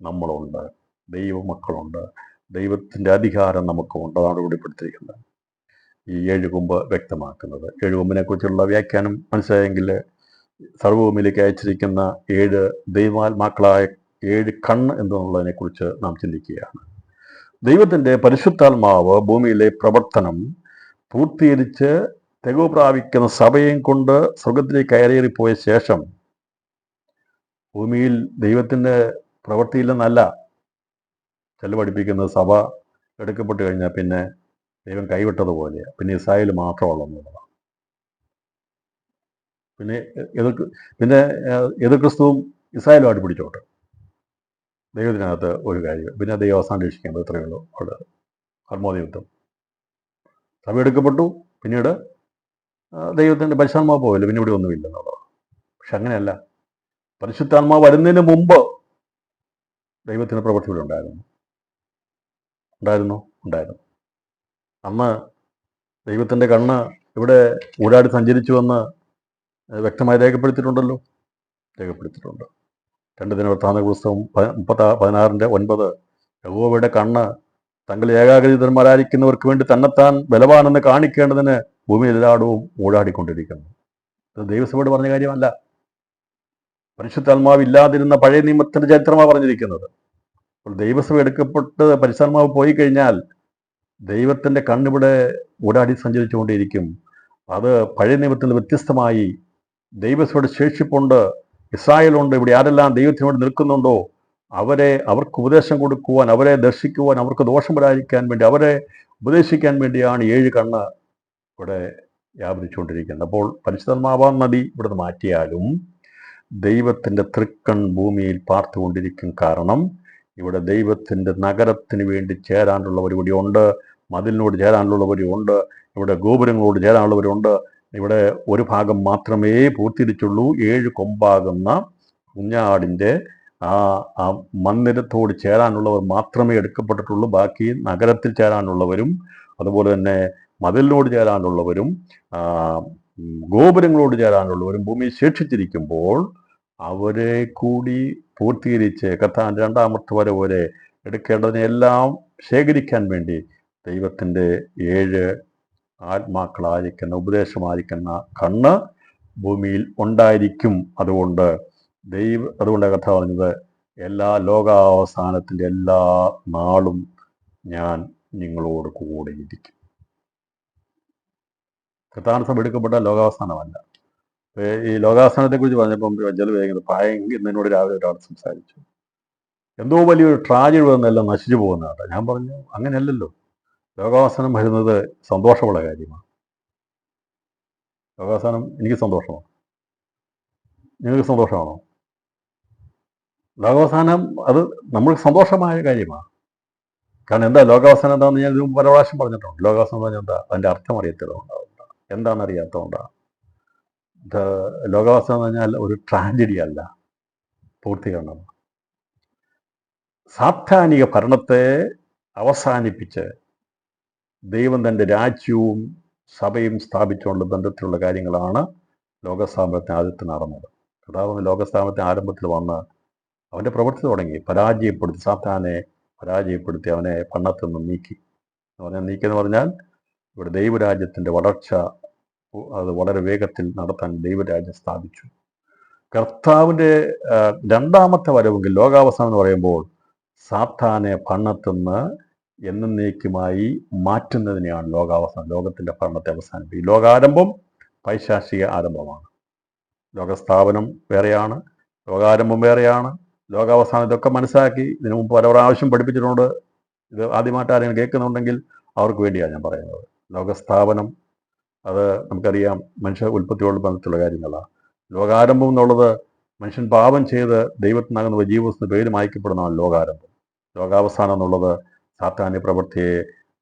നമ്മളുണ്ട്, ദൈവമക്കളുണ്ട്, ദൈവത്തിൻ്റെ അധികാരം നമുക്കുണ്ട്. അതാണ് വെളിപ്പെടുത്തിയിരിക്കുന്നത് ഈ 7 കൊമ്പ് വ്യക്തമാക്കുന്നത്. 7 കൊമ്പിനെ കുറിച്ചുള്ള വ്യാഖ്യാനം മനസ്സിലായെങ്കിൽ സർവ്വഭൂമിയിലേക്ക് അയച്ചിരിക്കുന്ന 7 ദൈവാത്മാക്കളായ 7 കണ്ണ് എന്നുള്ളതിനെ കുറിച്ച് നാം ചിന്തിക്കുകയാണ്. ദൈവത്തിൻ്റെ പരിശുദ്ധാത്മാവ് ഭൂമിയിലെ പ്രവർത്തനം പൂർത്തീകരിച്ച് തികവ് പ്രാപിക്കുന്ന സഭയും കൊണ്ട് സ്വർഗത്തിലേക്ക് കയറിയേറിപ്പോയ ശേഷം ഭൂമിയിൽ ദൈവത്തിൻ്റെ പ്രവൃത്തിയില്ലെന്നല്ല ചില പഠിപ്പിക്കുന്നത്. സഭ എടുക്കപ്പെട്ട് കഴിഞ്ഞാൽ പിന്നെ ദൈവം കൈവിട്ടതുപോലെ പിന്നെ ഇസ്രായേൽ മാത്രമുള്ളതാണ്. പിന്നെ എതിർ ക്രിസ്തുവും ഇസ്രായേലുമായിട്ട് പിടിച്ചോട്ടെ, ദൈവത്തിനകത്ത് ഒരു കാര്യം. പിന്നെ ദൈവം അവസാനം രക്ഷിക്കേണ്ടത് ഇത്രയേ ഉള്ളൂ. അവിടെ ഹർമോദയുദ്ധം സഭ എടുക്കപ്പെട്ടു, പിന്നീട് ദൈവത്തിൻ്റെ പരിശുദ്ധാത്മാവ് പോവില്ല, പിന്നെ ഇവിടെ ഒന്നുമില്ലെന്നുള്ളത്. പക്ഷെ അങ്ങനെയല്ല. പരിശുദ്ധാത്മാവ് വരുന്നതിന് മുമ്പ് ദൈവത്തിൻ്റെ പ്രവൃത്തി ഇവിടെ ഉണ്ടായിരുന്നു. അന്ന് ദൈവത്തിൻ്റെ കണ്ണ് ഇവിടെ ഊടാടി സഞ്ചരിച്ചുവെന്ന് വ്യക്തമായി രേഖപ്പെടുത്തിയിട്ടുണ്ടല്ലോ. 2 ദിനവൃത്താന്ത പുസ്തകം 16:9 യഹോവയുടെ കണ്ണ് തങ്ങൾ ഏകാഗ്രതന്മാരായിരിക്കുന്നവർക്ക് വേണ്ടി തന്നെത്താൻ ബലവാനെന്ന് കാണിക്കേണ്ടതിന് ഭൂമിയിൽ എല്ലായിടവും ഊടാടിക്കൊണ്ടിരിക്കുന്നു. ഇത് ദൈവസഭയോട് പറഞ്ഞ കാര്യമല്ല. പരിശുദ്ധാത്മാവ് ഇല്ലാതിരുന്ന പഴയ നിയമത്തിന്റെ ചരിത്രമാണ് പറഞ്ഞിരിക്കുന്നത്. അപ്പോൾ ദൈവസഭ എടുക്കപ്പെട്ട് പരിശുദ്ധാത്മാവ് പോയി കഴിഞ്ഞാൽ ദൈവത്തിൻ്റെ കണ്ണിവിടെ ഊടാടി സഞ്ചരിച്ചുകൊണ്ടേയിരിക്കും. അത് പഴയ നിയമത്തിൽ വ്യത്യസ്തമായി ദൈവസഭയുടെ ശേഷിപ്പുണ്ട്, ഇസ്രായേലുണ്ട്. ഇവിടെ ആരെല്ലാം ദൈവത്തിനോട് നിൽക്കുന്നുണ്ടോ അവർക്ക് ഉപദേശം കൊടുക്കുവാൻ, അവരെ ദർശിക്കുവാൻ, അവർക്ക് ദോഷം വരാതിരിക്കാൻ വേണ്ടി, അവരെ ഉപദേശിക്കാൻ വേണ്ടിയാണ് 7 കണ്ണ് ഇവിടെ വ്യാപരിച്ചുകൊണ്ടിരിക്കുന്നത്. അപ്പോൾ പരിശുദ്ധാത്മാവാം നദി ഇവിടുന്ന് മാറ്റിയാലും ദൈവത്തിൻ്റെ തൃക്കൺ ഭൂമിയിൽ പാർത്തുകൊണ്ടിരിക്കും. കാരണം ഇവിടെ ദൈവത്തിൻ്റെ നഗരത്തിന് വേണ്ടി ചേരാനുള്ളവരിവിടെയുണ്ട്, മതിലിനോട് ചേരാനുള്ളവരുണ്ട്, ഇവിടെ ഗോപുരങ്ങളോട് ചേരാനുള്ളവരുണ്ട്. ഇവിടെ ഒരു ഭാഗം മാത്രമേ പൂർത്തീകരിച്ചുള്ളൂ. 7 കൊമ്പാകുന്ന കുഞ്ഞാടിൻ്റെ ആ മന്ദിരത്തോട് ചേരാനുള്ളവർ മാത്രമേ എടുക്കപ്പെട്ടിട്ടുള്ളൂ. ബാക്കി നഗരത്തിൽ ചേരാനുള്ളവരും അതുപോലെ തന്നെ മതിലിനോട് ചേരാനുള്ളവരും ഗോപുരങ്ങളോട് ചേരാനുള്ളവരും ഭൂമി ശേഷിച്ചിരിക്കുമ്പോൾ അവരെ കൂടി പൂർത്തീകരിച്ച് കർത്താവിൻ്റെ 2ാമത്തെ വരവരെ എടുക്കേണ്ടതിനെല്ലാം ശേഖരിക്കാൻ വേണ്ടി ദൈവത്തിൻ്റെ 7 ആത്മാക്കളായിരിക്കുന്ന, ഉപദേശമായിരിക്കുന്ന കണ്ണ് ഭൂമിയിൽ ഉണ്ടായിരിക്കും. അതുകൊണ്ട് കർത്താവ് പറഞ്ഞത് എല്ലാ ലോകാവസാനത്തിൻ്റെ എല്ലാ നാളും ഞാൻ നിങ്ങളോട് കൂടെ ഇരിക്കും. കർത്താവ് എടുക്കപ്പെട്ട ലോകാവസാനമല്ല. ഈ ലോകാവസാനത്തെക്കുറിച്ച് പറഞ്ഞപ്പം ജലവേഗം ഭയങ്കര എന്നോട് രാവിലെ ഒരാൾ സംസാരിച്ചു. എന്തോ വലിയൊരു ട്രാജഡി വന്നെല്ലാം നശിച്ചു പോകുന്നതാണ്. ഞാൻ പറഞ്ഞു അങ്ങനെയല്ലല്ലോ. ലോകാവസാനം വരുന്നത് സന്തോഷമുള്ള കാര്യമാണ്. ലോകാവസാനം എനിക്ക് സന്തോഷമാണ്. നിങ്ങൾക്ക് സന്തോഷമാണോ? ലോകാവസാനം അത് നമ്മൾക്ക് സന്തോഷമായ കാര്യമാണ്. കാരണം എന്താ ലോകാവസാനം എന്താണെന്ന് ഞാൻ പല പ്രാവശ്യം പറഞ്ഞിട്ടുണ്ട്. ലോകാവസാനം പറഞ്ഞാൽ എന്താ? അതിൻ്റെ അർത്ഥം അറിയത്തില്ല, എന്താണെന്നറിയാത്തതുകൊണ്ടാണ്. ലോകാവസാനം എന്ന് പറഞ്ഞാൽ ഒരു ട്രാജഡി അല്ല, പൂർത്തീകരണം. സാത്താനിക ഭരണത്തെ അവസാനിപ്പിച്ച് ദൈവം തൻ്റെ രാജ്യവും സഭയും സ്ഥാപിച്ചുകൊണ്ട് ബന്ധത്തിലുള്ള കാര്യങ്ങളാണ് ലോകസ്ഥാപനത്തിന് ആദ്യത്തിൽ നടന്നത്. കർത്താവ് ലോകസ്ഥാപനത്തിന് ആരംഭത്തിൽ വന്ന് അവൻ്റെ പ്രവൃത്തി തുടങ്ങി. സാത്താനെ പരാജയപ്പെടുത്തി അവനെ ഭരണത്തിൽ നിന്ന് നീക്കിയെന്ന് പറഞ്ഞാൽ ഇവിടെ ദൈവരാജ്യത്തിൻ്റെ വളർച്ച അത് വളരെ വേഗത്തിൽ നടത്താൻ ദൈവരാജ്യം സ്ഥാപിച്ചു. കർത്താവിൻ്റെ 2ാമത്തെ വരവെങ്കിൽ ലോകാവസാനം എന്ന് പറയുമ്പോൾ സാത്താനെ ഭരണത്തിൽ നിന്ന് എന്നേക്കുമായി മാറ്റുന്നതിനെയാണ് ലോകാവസാനം. ലോകത്തിൻ്റെ ഭരണത്തെ അവസാനിപ്പിക്കും. ഈ ലോകാരംഭം പൈശാചിക ആരംഭമാണ്. ലോകസ്ഥാപനം വേറെയാണ്, ലോകാരംഭം വേറെയാണ്, ലോകാവസാനം. ഇതൊക്കെ മനസ്സിലാക്കി ഇതിനു മുമ്പ് പല പ്രാവശ്യം പഠിപ്പിച്ചിട്ടുണ്ട്. ഇത് ആദ്യമായിട്ട് ആരെങ്കിലും കേൾക്കുന്നുണ്ടെങ്കിൽ അവർക്ക് വേണ്ടിയാണ് ഞാൻ പറയുന്നത്. ലോകസ്ഥാപനം അത് നമുക്കറിയാം, മനുഷ്യ ഉൽപ്പത്തിയോട് ബന്ധത്തിലുള്ള കാര്യങ്ങളാണ്. ലോകാരംഭം എന്നുള്ളത് മനുഷ്യൻ പാപം ചെയ്ത് ദൈവത്തിനകുന്ന ജീവത്തിന് പേര് മായ്ക്കപ്പെടുന്നതാണ് ലോകാരംഭം. ലോകാവസാനം എന്നുള്ളത് സാത്താന്യ പ്രവൃത്തിയെ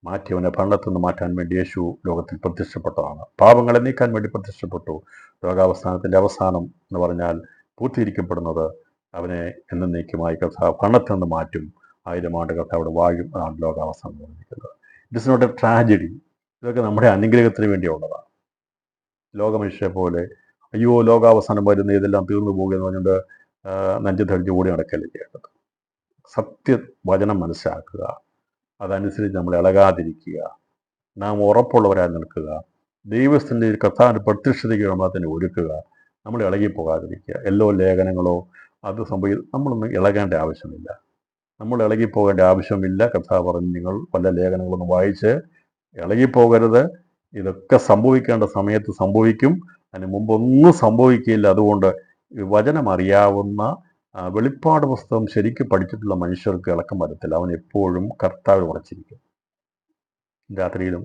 മാറ്റി അവനെ ഭരണത്തിൽ നിന്ന് മാറ്റാൻ വേണ്ടി യേശു ലോകത്തിൽ പ്രത്യക്ഷപ്പെട്ടതാണ്. പാപങ്ങളെ നീക്കാൻ വേണ്ടി പ്രത്യക്ഷപ്പെട്ടു. ലോകാവസാനത്തിൻ്റെ അവസാനം എന്ന് പറഞ്ഞാൽ പൂർത്തീകരിക്കപ്പെടുന്നത് അവനെ എന്നേക്കുമായി കർത്താവ് ഭരണത്തിൽ നിന്ന് മാറ്റും. 1000 ആണ്ട് കർത്താവ് വാഴും. അതാണ് ലോകാവസാനം എന്ന് പറഞ്ഞിരിക്കുന്നത്. It is not a tragedy. ഇതൊക്കെ നമ്മുടെ അനുഗ്രഹത്തിന് വേണ്ടിയുള്ളതാണ്. ലോകമനുഷ്യരെ പോലെ അയ്യോ ലോകാവസാനം വരുന്ന ഇതെല്ലാം തീർന്നു പോകുക എന്ന് പറഞ്ഞുകൊണ്ട് നെഞ്ചു ധരിച്ച് ഓടി നടക്കല്ലേ ചെയ്യേണ്ടത്. സത്യവചനം മനസ്സിലാക്കുക, അതനുസരിച്ച് നമ്മൾ ഇളകാതിരിക്കുക, നാം ഉറപ്പുള്ളവരായി നിൽക്കുക, ദൈവത്തിൻ്റെ കർത്താവിൻ്റെ പ്രത്യക്ഷതയ്ക്ക് നമ്മൾ അതിനെ ഒരുക്കുക, നമ്മൾ ഇളകിപ്പോകാതിരിക്കുക. എല്ലോ ലേഖനങ്ങളോ അത് നമ്മളൊന്നും ഇളകേണ്ട ആവശ്യമില്ല. നമ്മൾ ഇളകിപ്പോകേണ്ട ആവശ്യമില്ല. കർത്താവ് പറഞ്ഞു, നിങ്ങൾ പല ലേഖനങ്ങളൊന്നും വായിച്ച് ഇളകിപ്പോകരുത്. ഇതൊക്കെ സംഭവിക്കേണ്ട സമയത്ത് സംഭവിക്കും, അതിന് മുമ്പൊന്നും സംഭവിക്കില്ല. അതുകൊണ്ട് വചനം അറിയാവുന്ന വെളിപ്പാട് പുസ്തകം ശരിക്കും പഠിച്ചിട്ടുള്ള മനുഷ്യർക്ക് ഇളക്കം വരത്തില്ല. അവൻ എപ്പോഴും കർത്താവിൽ ഉറച്ചിരിക്കും. രാത്രിയിലും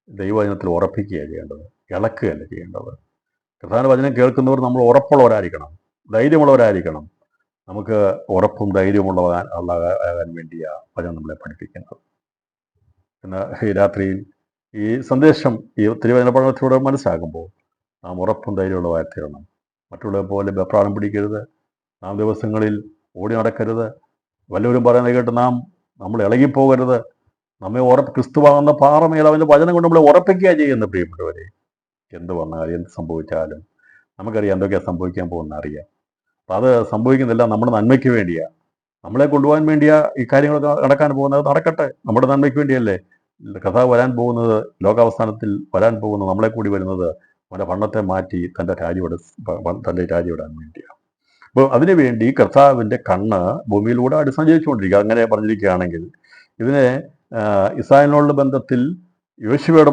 ദൈവവചനത്തിൽ ഉറപ്പിക്കുകയാണ് ചെയ്യേണ്ടത്, ഇളക്കുകയല്ല ചെയ്യേണ്ടത്. കർത്താവിൻ്റെ വചനം കേൾക്കുന്നവർ നമ്മൾ ഉറപ്പുള്ളവരായിരിക്കണം, ധൈര്യമുള്ളവരായിരിക്കണം. നമുക്ക് ഉറപ്പും ധൈര്യമുള്ളതാകാൻ വേണ്ടിയാണ് വചനം നമ്മളെ പഠിപ്പിക്കുന്നത്. എന്നാൽ ഈ രാത്രിയിൽ ഈ സന്ദേശം ഈ തിരുവചന പഠനത്തിലൂടെ മനസ്സിലാക്കുമ്പോൾ നാം ഉറപ്പും ധൈര്യമുള്ളവരായി തീരണം. മറ്റുള്ളവരെ പോലെ വെപ്രാളം പിടിക്കരുത്. നാം ദിവസങ്ങളിൽ ഓടി നടക്കരുത്. വല്ലവരും പറയുന്നത് കേട്ട് നമ്മൾ ഇളകിപ്പോകരുത്. നമ്മെ ക്രിസ്തുവാകുന്ന പാറമേൽ അവൻ്റെ വചനം കൊണ്ട് നമ്മളെ ഉറപ്പിക്കുക ചെയ്യുന്ന പ്രിയപ്പെട്ടവരെ. എന്ത് വന്നാലും എന്ത് സംഭവിച്ചാലും നമുക്കറിയാം എന്തൊക്കെയാണ് സംഭവിക്കാൻ പോകുന്ന അറിയാം. അപ്പം അത് സംഭവിക്കുന്നില്ല നമ്മുടെ നന്മയ്ക്ക് വേണ്ടിയാണ്, നമ്മളെ കൊണ്ടുപോകാൻ വേണ്ടിയാ ഈ കാര്യങ്ങളൊക്കെ നടക്കാൻ പോകുന്നത്. നടക്കട്ടെ, നമ്മുടെ നന്മയ്ക്ക് വേണ്ടിയല്ലേ. കർത്താവ് വരാൻ പോകുന്നത്, ലോകാവസാനത്തിൽ വരാൻ പോകുന്നത്, നമ്മളെ കൂടി വരുന്നത് അവൻ്റെ ഭരണത്തെ മാറ്റി തൻ്റെ രാജ്യവിടാൻ വേണ്ടിയാണ്. അപ്പോൾ അതിനുവേണ്ടി കർത്താവിൻ്റെ കണ്ണ് ഭൂമിയിലൂടെ സഞ്ചരിച്ചുകൊണ്ടിരിക്കുക. അങ്ങനെ പറഞ്ഞിരിക്കുകയാണെങ്കിൽ ഇതിനെ ഇസ്രായേലിനോടുള്ള ബന്ധത്തിൽ യോശുവയുടെ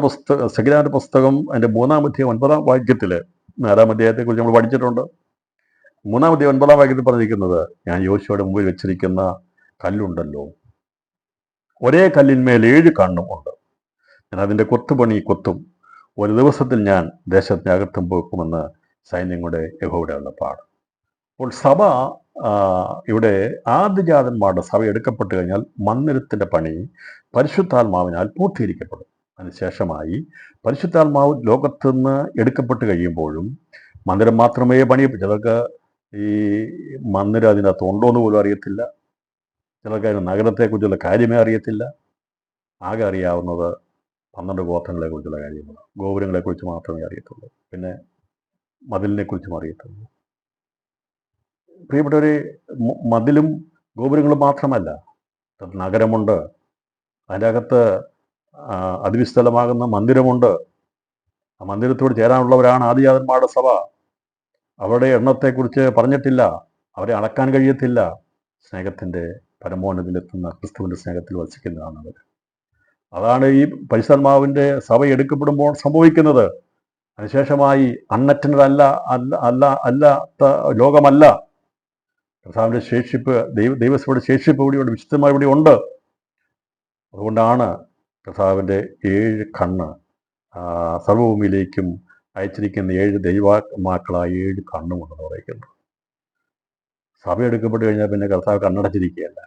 സെഖര്യാവിന്റെ പുസ്തകം അതിൻ്റെ 3-ാം അധ്യായം 9-ാം വാക്യത്തിൽ, 4-ാം അധ്യായത്തെക്കുറിച്ച് നമ്മൾ പഠിച്ചിട്ടുണ്ട്. 3-ാം അധ്യായം 9-ാം വാക്യത്തിൽ പറഞ്ഞിരിക്കുന്നത്, ഞാൻ യോശുവയുടെ മുമ്പിൽ വെച്ചിരിക്കുന്ന കല്ലുണ്ടല്ലോ, ഒരേ കല്ലിന്മേൽ 7 കണ്ണും ഉണ്ട്. ഞാൻ അതിൻ്റെ കൊത്തുപണി കൊത്തും. ഒരു ദിവസത്തിൽ ഞാൻ ദേശത്തിനകത്തും പോക്കുമെന്ന് സൈന്യങ്ങളുടെ യഹോവയുടെ അരുളപ്പാട്. അപ്പോൾ സഭ ഇവിടെ ആദ്യജാതന്മാരുടെ സഭ എടുക്കപ്പെട്ട് കഴിഞ്ഞാൽ മന്ദിരത്തിൻ്റെ പണി പരിശുദ്ധാത്മാവിനാൽ പൂർത്തീകരിക്കപ്പെടും. അതിനുശേഷമായി പരിശുദ്ധാത്മാവ് ലോകത്തുനിന്ന് എടുക്കപ്പെട്ട് കഴിയുമ്പോഴും മന്ദിരം മാത്രമേ ചിലർക്ക് ഈ മന്ദിരം അതിനകത്ത് ഉണ്ടോ എന്ന് പോലും അറിയത്തില്ല. ചിലർക്ക് അതിന് നഗരത്തെക്കുറിച്ചുള്ള കാര്യമേ അറിയത്തില്ല. ആകെ അറിയാവുന്നത് 12 ഗോത്രങ്ങളെക്കുറിച്ചുള്ള കാര്യങ്ങളാണ്. ഗോപുരങ്ങളെക്കുറിച്ച് മാത്രമേ അറിയത്തുള്ളൂ, പിന്നെ മതിലിനെക്കുറിച്ചും അറിയത്തുള്ളൂ. പ്രിയപ്പെട്ടവരെ, മതിലും ഗോപുരങ്ങളും മാത്രമല്ല, നഗരമുണ്ട്, അതിൻ്റെ അകത്ത് അതിവിസ്ഥലമാകുന്ന മന്ദിരമുണ്ട്. ആ മന്ദിരത്തോട് ചേരാനുള്ളവരാണ് ആദിജാതന്മാരുടെ സഭ. അവരുടെ എണ്ണത്തെക്കുറിച്ച് പറഞ്ഞിട്ടില്ല, അവരെ അളക്കാൻ കഴിയത്തില്ല. സ്നേഹത്തിൻ്റെ പരമോന്നതിലെത്തുന്ന ക്രിസ്തുവിൻ്റെ സ്നേഹത്തിൽ വസിക്കുന്നതാണ് അവർ. അതാണ് ഈ പരിശുദ്ധാത്മാവിൻ്റെ സഭ എടുക്കപ്പെടുമ്പോൾ സംഭവിക്കുന്നത്. അതിനുശേഷമായി അല്ലാത്ത ലോകമല്ല. കർത്താവിൻ്റെ ശേഷിപ്പ്, ദൈവസഭയുടെ ശേഷിപ്പ് ഇവിടെയുണ്ട്, വിശുദ്ധമായി ഇവിടെ ഉണ്ട്. അതുകൊണ്ടാണ് കർത്താവിൻ്റെ 7 കണ്ണ് സർവഭൂമിയിലേക്കും അയച്ചിരിക്കുന്ന 7 ദൈവാത്മാക്കളായ 7 കണ്ണുമുണ്ടെന്ന് പറയുന്നത്. സഭ എടുക്കപ്പെട്ട് കഴിഞ്ഞാൽ പിന്നെ കർത്താവ് കണ്ണടച്ചിരിക്കുകയല്ല,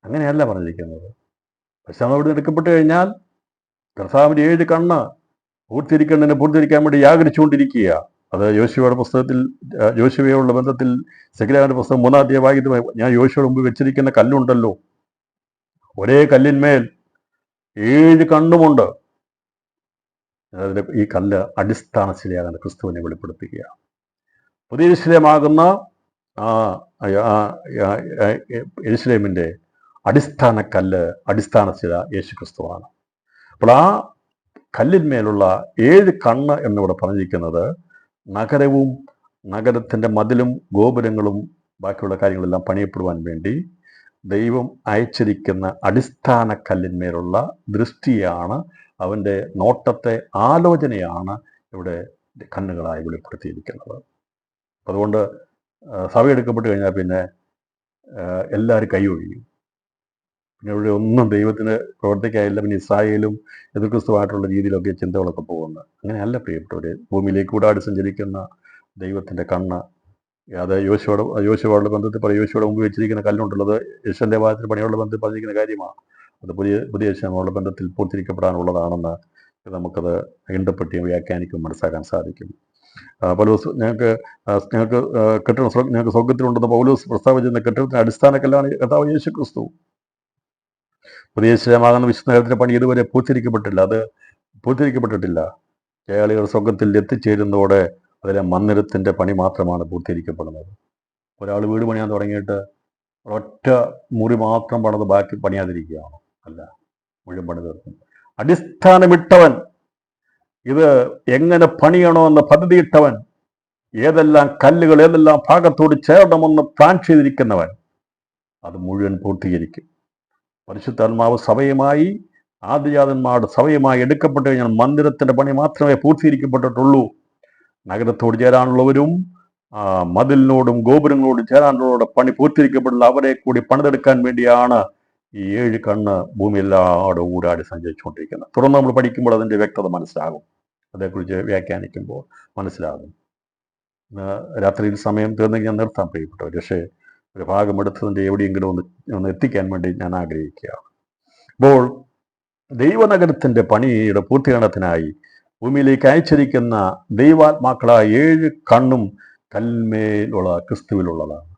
അങ്ങനെയല്ല പറഞ്ഞിരിക്കുന്നത്. പക്ഷെ അവിടെ എടുക്കപ്പെട്ട് കഴിഞ്ഞാൽ കർത്താവിൻ്റെ 7 കണ്ണ് പൂർത്തീകരിക്കാൻ വേണ്ടി യാഗരിച്ചുകൊണ്ടിരിക്കുക. അത് യോശുവയുടെ പുസ്തകത്തിൽ, യോശുവയോടുള്ള ബന്ധത്തിൽ സെഖര്യാവിന്റെ പുസ്തകം 3-ാം അധ്യായം, ഞാൻ യോശുവയുടെ മുമ്പ് വെച്ചിരിക്കുന്ന കല്ലുണ്ടല്ലോ, ഒരേ കല്ലിന്മേൽ 7 കണ്ണുമുണ്ട്. അതിൽ ഈ കല്ല് അടിസ്ഥാന ശിലയാകുന്ന ക്രിസ്തുവിനെ വെളിപ്പെടുത്തുകയാണ്. പുതിയ യെരൂശലേമാകുന്ന യെരൂശലേമിൻ്റെ അടിസ്ഥാന കല്ല്, അടിസ്ഥാന ശില യേശു ക്രിസ്തുവാണ്. അപ്പോൾ ആ കല്ലിന്മേലുള്ള 7 കണ്ണ് എന്നിവിടെ പറഞ്ഞിരിക്കുന്നത് നഗരവും നഗരത്തിൻ്റെ മതിലും ഗോപുരങ്ങളും ബാക്കിയുള്ള കാര്യങ്ങളെല്ലാം പണിയപ്പെടുവാൻ വേണ്ടി ദൈവം അയച്ചിരിക്കുന്ന അടിസ്ഥാന കല്ലിന്മേലുള്ള ദൃഷ്ടിയാണ്, അവൻ്റെ നോട്ടത്തെ ആലോചനയാണ് ഇവിടെ കണ്ണുകളായി വെളിപ്പെടുത്തിയിരിക്കുന്നത്. അതുകൊണ്ട് സഭ എടുക്കപ്പെട്ട് കഴിഞ്ഞാൽ പിന്നെ എല്ലാവരും കൈയൊഴിയും. പിന്നെ ഇവിടെ ഒന്നും ദൈവത്തിന് പ്രവർത്തിക്കാനില്ല. പിന്നെ ഇസ്രായേലും എതിർക്രിസ്തുവായിട്ടുള്ള രീതിയിലൊക്കെ ചിന്തകളൊക്കെ പോകുന്നത്. അങ്ങനെയല്ല പ്രിയപ്പെട്ടവർ. ഭൂമിയിലേക്ക് കൂടാടി സഞ്ചരിക്കുന്ന ദൈവത്തിൻ്റെ കണ്ണ് അത് യോശുവയോടുള്ള ബന്ധത്തിൽ പറയും. യോശുവയുടെ മുമ്പ് വെച്ചിരിക്കുന്ന കല്ലുണ്ടുള്ളത് യേശുവിൻ്റെ ദേവാലയത്തിന് പണിയുള്ള ബന്ധത്തിൽ പറഞ്ഞിരിക്കുന്ന കാര്യമാണ്. അത് പുതിയ യേശുവിനുള്ള ബന്ധത്തിൽ പൂർത്തീകരിക്കപ്പെടാനുള്ളതാണെന്ന് നമുക്കത് ഇണ്ടപ്പെട്ടിയും വ്യാഖ്യാനിക്കും മനസ്സിലാക്കാൻ സാധിക്കും. പൗലോസ് ഞങ്ങൾക്ക് സ്വർഗത്തിലുണ്ടെന്ന് പൗലോസ് പ്രസ്താവിച്ചിരുന്ന കെട്ടിടത്തിന്റെ അടിസ്ഥാന കല്ലാണ് കർത്താവ് യേശു ക്രിസ്തു. പുതിയ ശരീരമാകുന്ന വിശുദ്ധ നഗരത്തിന്റെ പണി ഇതുവരെ പൂർത്തീകരിക്കപ്പെട്ടിട്ടില്ല. ജയാളികൾ സ്വർഗത്തിൽ എത്തിച്ചേരുന്നതോടെ അതിലെ മന്ദിരത്തിന്റെ പണി മാത്രമാണ് പൂർത്തീകരിക്കപ്പെടുന്നത്. ഒരാൾ വീട് പണിയാൻ തുടങ്ങിയിട്ട് ഒരൊറ്റ മുറി മാത്രം പണിത് ബാക്കി പണിയാതിരിക്കുകയാണ്. അല്ല, മുഴുവൻ പണി തീർക്കും. അടിസ്ഥാനമിട്ടവൻ, ഇത് എങ്ങനെ പണിയണമെന്ന് പദ്ധതിയിട്ടവൻ, ഏതെല്ലാം കല്ലുകൾ ഏതെല്ലാം ഭാഗത്തോട് ചേരണമെന്ന് പ്ലാൻ ചെയ്തിരിക്കുന്നവൻ അത് മുഴുവൻ പൂർത്തീകരിക്കും. പരിശുദ്ധാത്മാവ് സഭയുമായി ആദിജാതന്മാരുടെ സഭയുമായി എടുക്കപ്പെട്ടു കഴിഞ്ഞാൽ മന്ദിരത്തിന്റെ പണി മാത്രമേ പൂർത്തീകരിക്കപ്പെട്ടിട്ടുള്ളൂ. നഗരത്തോട് ചേരാനുള്ളവരും മതിലിനോടും ഗോപുരങ്ങളോടും ചേരാനുള്ളവരുടെ പണി പൂർത്തീകരിക്കപ്പെട്ടില്ല. അവരെ കൂടി പണിതെടുക്കാൻ വേണ്ടിയാണ് ഈ 7 കണ്ണ് ഭൂമിയെല്ലാടും ഊടാടി സഞ്ചരിച്ചുകൊണ്ടിരിക്കുന്നത്. തുടർന്ന് നമ്മൾ പഠിക്കുമ്പോൾ അതിൻ്റെ വ്യക്തത മനസ്സിലാകും. അതേക്കുറിച്ച് വ്യാഖ്യാനിക്കുമ്പോൾ മനസ്സിലാകും. രാത്രിയിൽ സമയം തീർന്നെങ്കിൽ ഞാൻ നിർത്താൻ പ്രിയപ്പെട്ടവർ. പക്ഷേ ഒരു ഭാഗം എടുത്തതിൻ്റെ എവിടെയെങ്കിലും ഒന്ന് എത്തിക്കാൻ വേണ്ടി ഞാൻ ആഗ്രഹിക്കുകയാണ്. അപ്പോൾ ദൈവനഗരത്തിൻ്റെ പണിയുടെ പൂർത്തീകരണത്തിനായി ഭൂമിയിലേക്ക് അയച്ചിരിക്കുന്ന ദൈവാത്മാക്കളായ 7 കണ്ണും കൽമേലുള്ള ക്രിസ്തുവിലുള്ളതാണ്.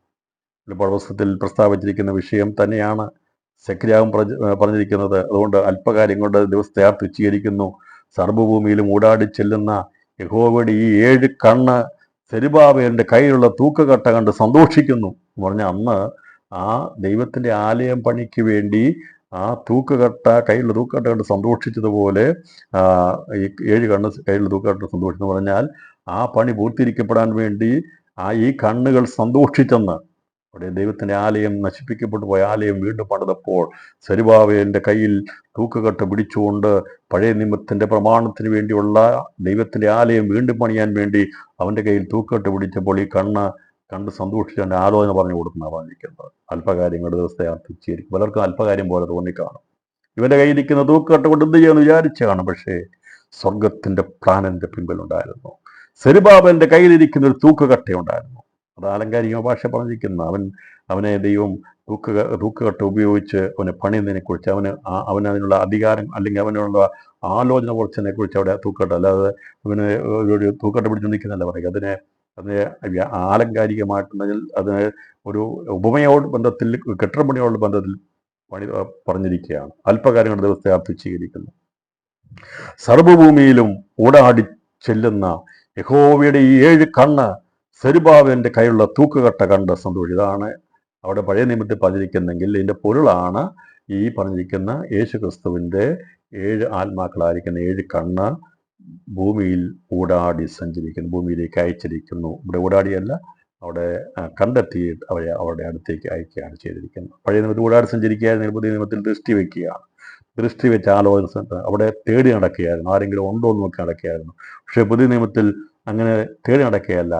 പുസ്തകത്തിൽ പ്രസ്താവിച്ചിരിക്കുന്ന വിഷയം തന്നെയാണ് സെക്രിയാവും പറഞ്ഞിരിക്കുന്നത്. അതുകൊണ്ട് അല്പകാര്യങ്ങളുടെ ദിവസത്തെ തുച്ഛീകരിക്കുന്നു. സർവ്വഭൂമിയിലും ഊടാടി ചെല്ലുന്ന യഹോവയുടെ ഈ 7 കണ്ണ് സെരുബാബേലിന്റെ കയ്യിലുള്ള തൂക്കുകട്ട കണ്ട് സന്തോഷിക്കുന്നു എന്ന് പറഞ്ഞാൽ, അന്ന് ആ ദൈവത്തിന്റെ ആലയം പണിക്ക് വേണ്ടി ആ കയ്യിലുള്ള തൂക്കുകട്ട കണ്ട് സന്തോഷിച്ചതുപോലെ ഈ 7 കണ്ണ് കയ്യിലുള്ള തൂക്കുകട്ട സന്തോഷിച്ചെന്ന് പറഞ്ഞാൽ ആ പണി പൂർത്തീകരിക്കപ്പെടാൻ വേണ്ടി ഈ കണ്ണുകൾ സന്തോഷിച്ചെന്ന്. അവിടെ ദൈവത്തിന്റെ ആലയം നശിപ്പിക്കപ്പെട്ടു പോയ ആലയം വീണ്ടും പണിതപ്പോൾ സെരുബാബേലിന്റെ കയ്യിൽ തൂക്കുകട്ട പിടിച്ചുകൊണ്ട് പഴയ നിയമത്തിന്റെ പ്രമാണത്തിന് വേണ്ടിയുള്ള ദൈവത്തിന്റെ ആലയം വീണ്ടും പണിയാൻ വേണ്ടി അവന്റെ കയ്യിൽ തൂക്കുകട്ട പിടിച്ചപ്പോൾ ഈ കണ്ട് സന്തോഷിച്ച് അവൻ്റെ ആലോചന പറഞ്ഞു കൊടുക്കുന്ന പറഞ്ഞിരിക്കുന്നത്. അല്പകാര്യങ്ങളുടെ ദിവസത്തെ തുച്ഛീകരിക്കും. പലർക്കും അല്പകാര്യം പോലെ തോന്നിക്കാണും. ഇവന്റെ കയ്യിലിരിക്കുന്ന തൂക്കുകട്ട കൊണ്ട് എന്ത് ചെയ്യാന്ന് വിചാരിച്ചു കാണും. പക്ഷേ സ്വർഗത്തിന്റെ പ്ലാനിന്റെ പിമ്പിലുണ്ടായിരുന്നു. സെരുബാബേലിന്റെ കയ്യിലിരിക്കുന്ന ഒരു തൂക്കുകട്ടയുണ്ടായിരുന്നു. അത് ആലങ്കാരിക ഭാഷ പറഞ്ഞിരിക്കുന്ന അവനെ ദൈവം തൂക്കുകട്ട ഉപയോഗിച്ച് അവനെ പണിയുന്നതിനെ കുറിച്ച് അവനതിനുള്ള അധികാരം അല്ലെങ്കിൽ അവനുള്ള ആലോചന കുറച്ചതിനെ കുറിച്ച് അവിടെ തൂക്കട്ട, അല്ലാതെ അവന് ഒരു തൂക്കട്ട പിടിച്ചു നിൽക്കുന്നല്ല പറയുക. അതിനെ ആലങ്കാരികമായിട്ടുണ്ടെങ്കിൽ അതിന് ഒരു ഉപമയോട് ബന്ധത്തിൽ, കെട്ടിടപ്പണിയോടുള്ള ബന്ധത്തിൽ പറഞ്ഞിരിക്കുകയാണ്. അല്പകാര്യങ്ങളുടെ ദിവസത്തെ തുച്ഛീകരിക്കുന്നു. സർവ്വഭൂമിയിലും ഊടാടി ചെല്ലുന്ന യഹോവയുടെ ഈ 7 കണ്ണ് സെരുബാബേലിന്റെ കയ്യിലുള്ള തൂക്കുകട്ട കണ്ട് സന്തോഷം. ഇതാണ് അവിടെ പഴയ നിയമത്തിൽ പറഞ്ഞിരിക്കുന്നെങ്കിൽ ഇതിന്റെ പൊരുളാണ് ഈ പറഞ്ഞിരിക്കുന്ന യേശു ക്രിസ്തുവിന്റെ 7 ആത്മാക്കളായിരിക്കുന്ന 7 കണ്ണ് ഭൂമിയിൽ ഊടാടി സഞ്ചരിക്കുന്നു, ഭൂമിയിലേക്ക് അയച്ചിരിക്കുന്നു. ഇവിടെ ഊടാടിയല്ല, അവിടെ കണ്ടെത്തി അവരെ അവരുടെ അടുത്തേക്ക് അയക്കുകയാണ് ചെയ്തിരിക്കുന്നത്. പഴയ നിയമത്തിൽ ഊടാടി സഞ്ചരിക്കുകയായിരുന്നു, പുതിയ നിയമത്തിൽ ദൃഷ്ടി വയ്ക്കുകയാണ്. ദൃഷ്ടി വെച്ച് ആലോചന അവിടെ തേടി നടക്കുകയായിരുന്നു, ആരെങ്കിലും ഉണ്ടോ എന്ന് നോക്കി നടക്കുകയായിരുന്നു. പക്ഷേ പുതിയ നിയമത്തിൽ അങ്ങനെ തേടി നടക്കുകയല്ല.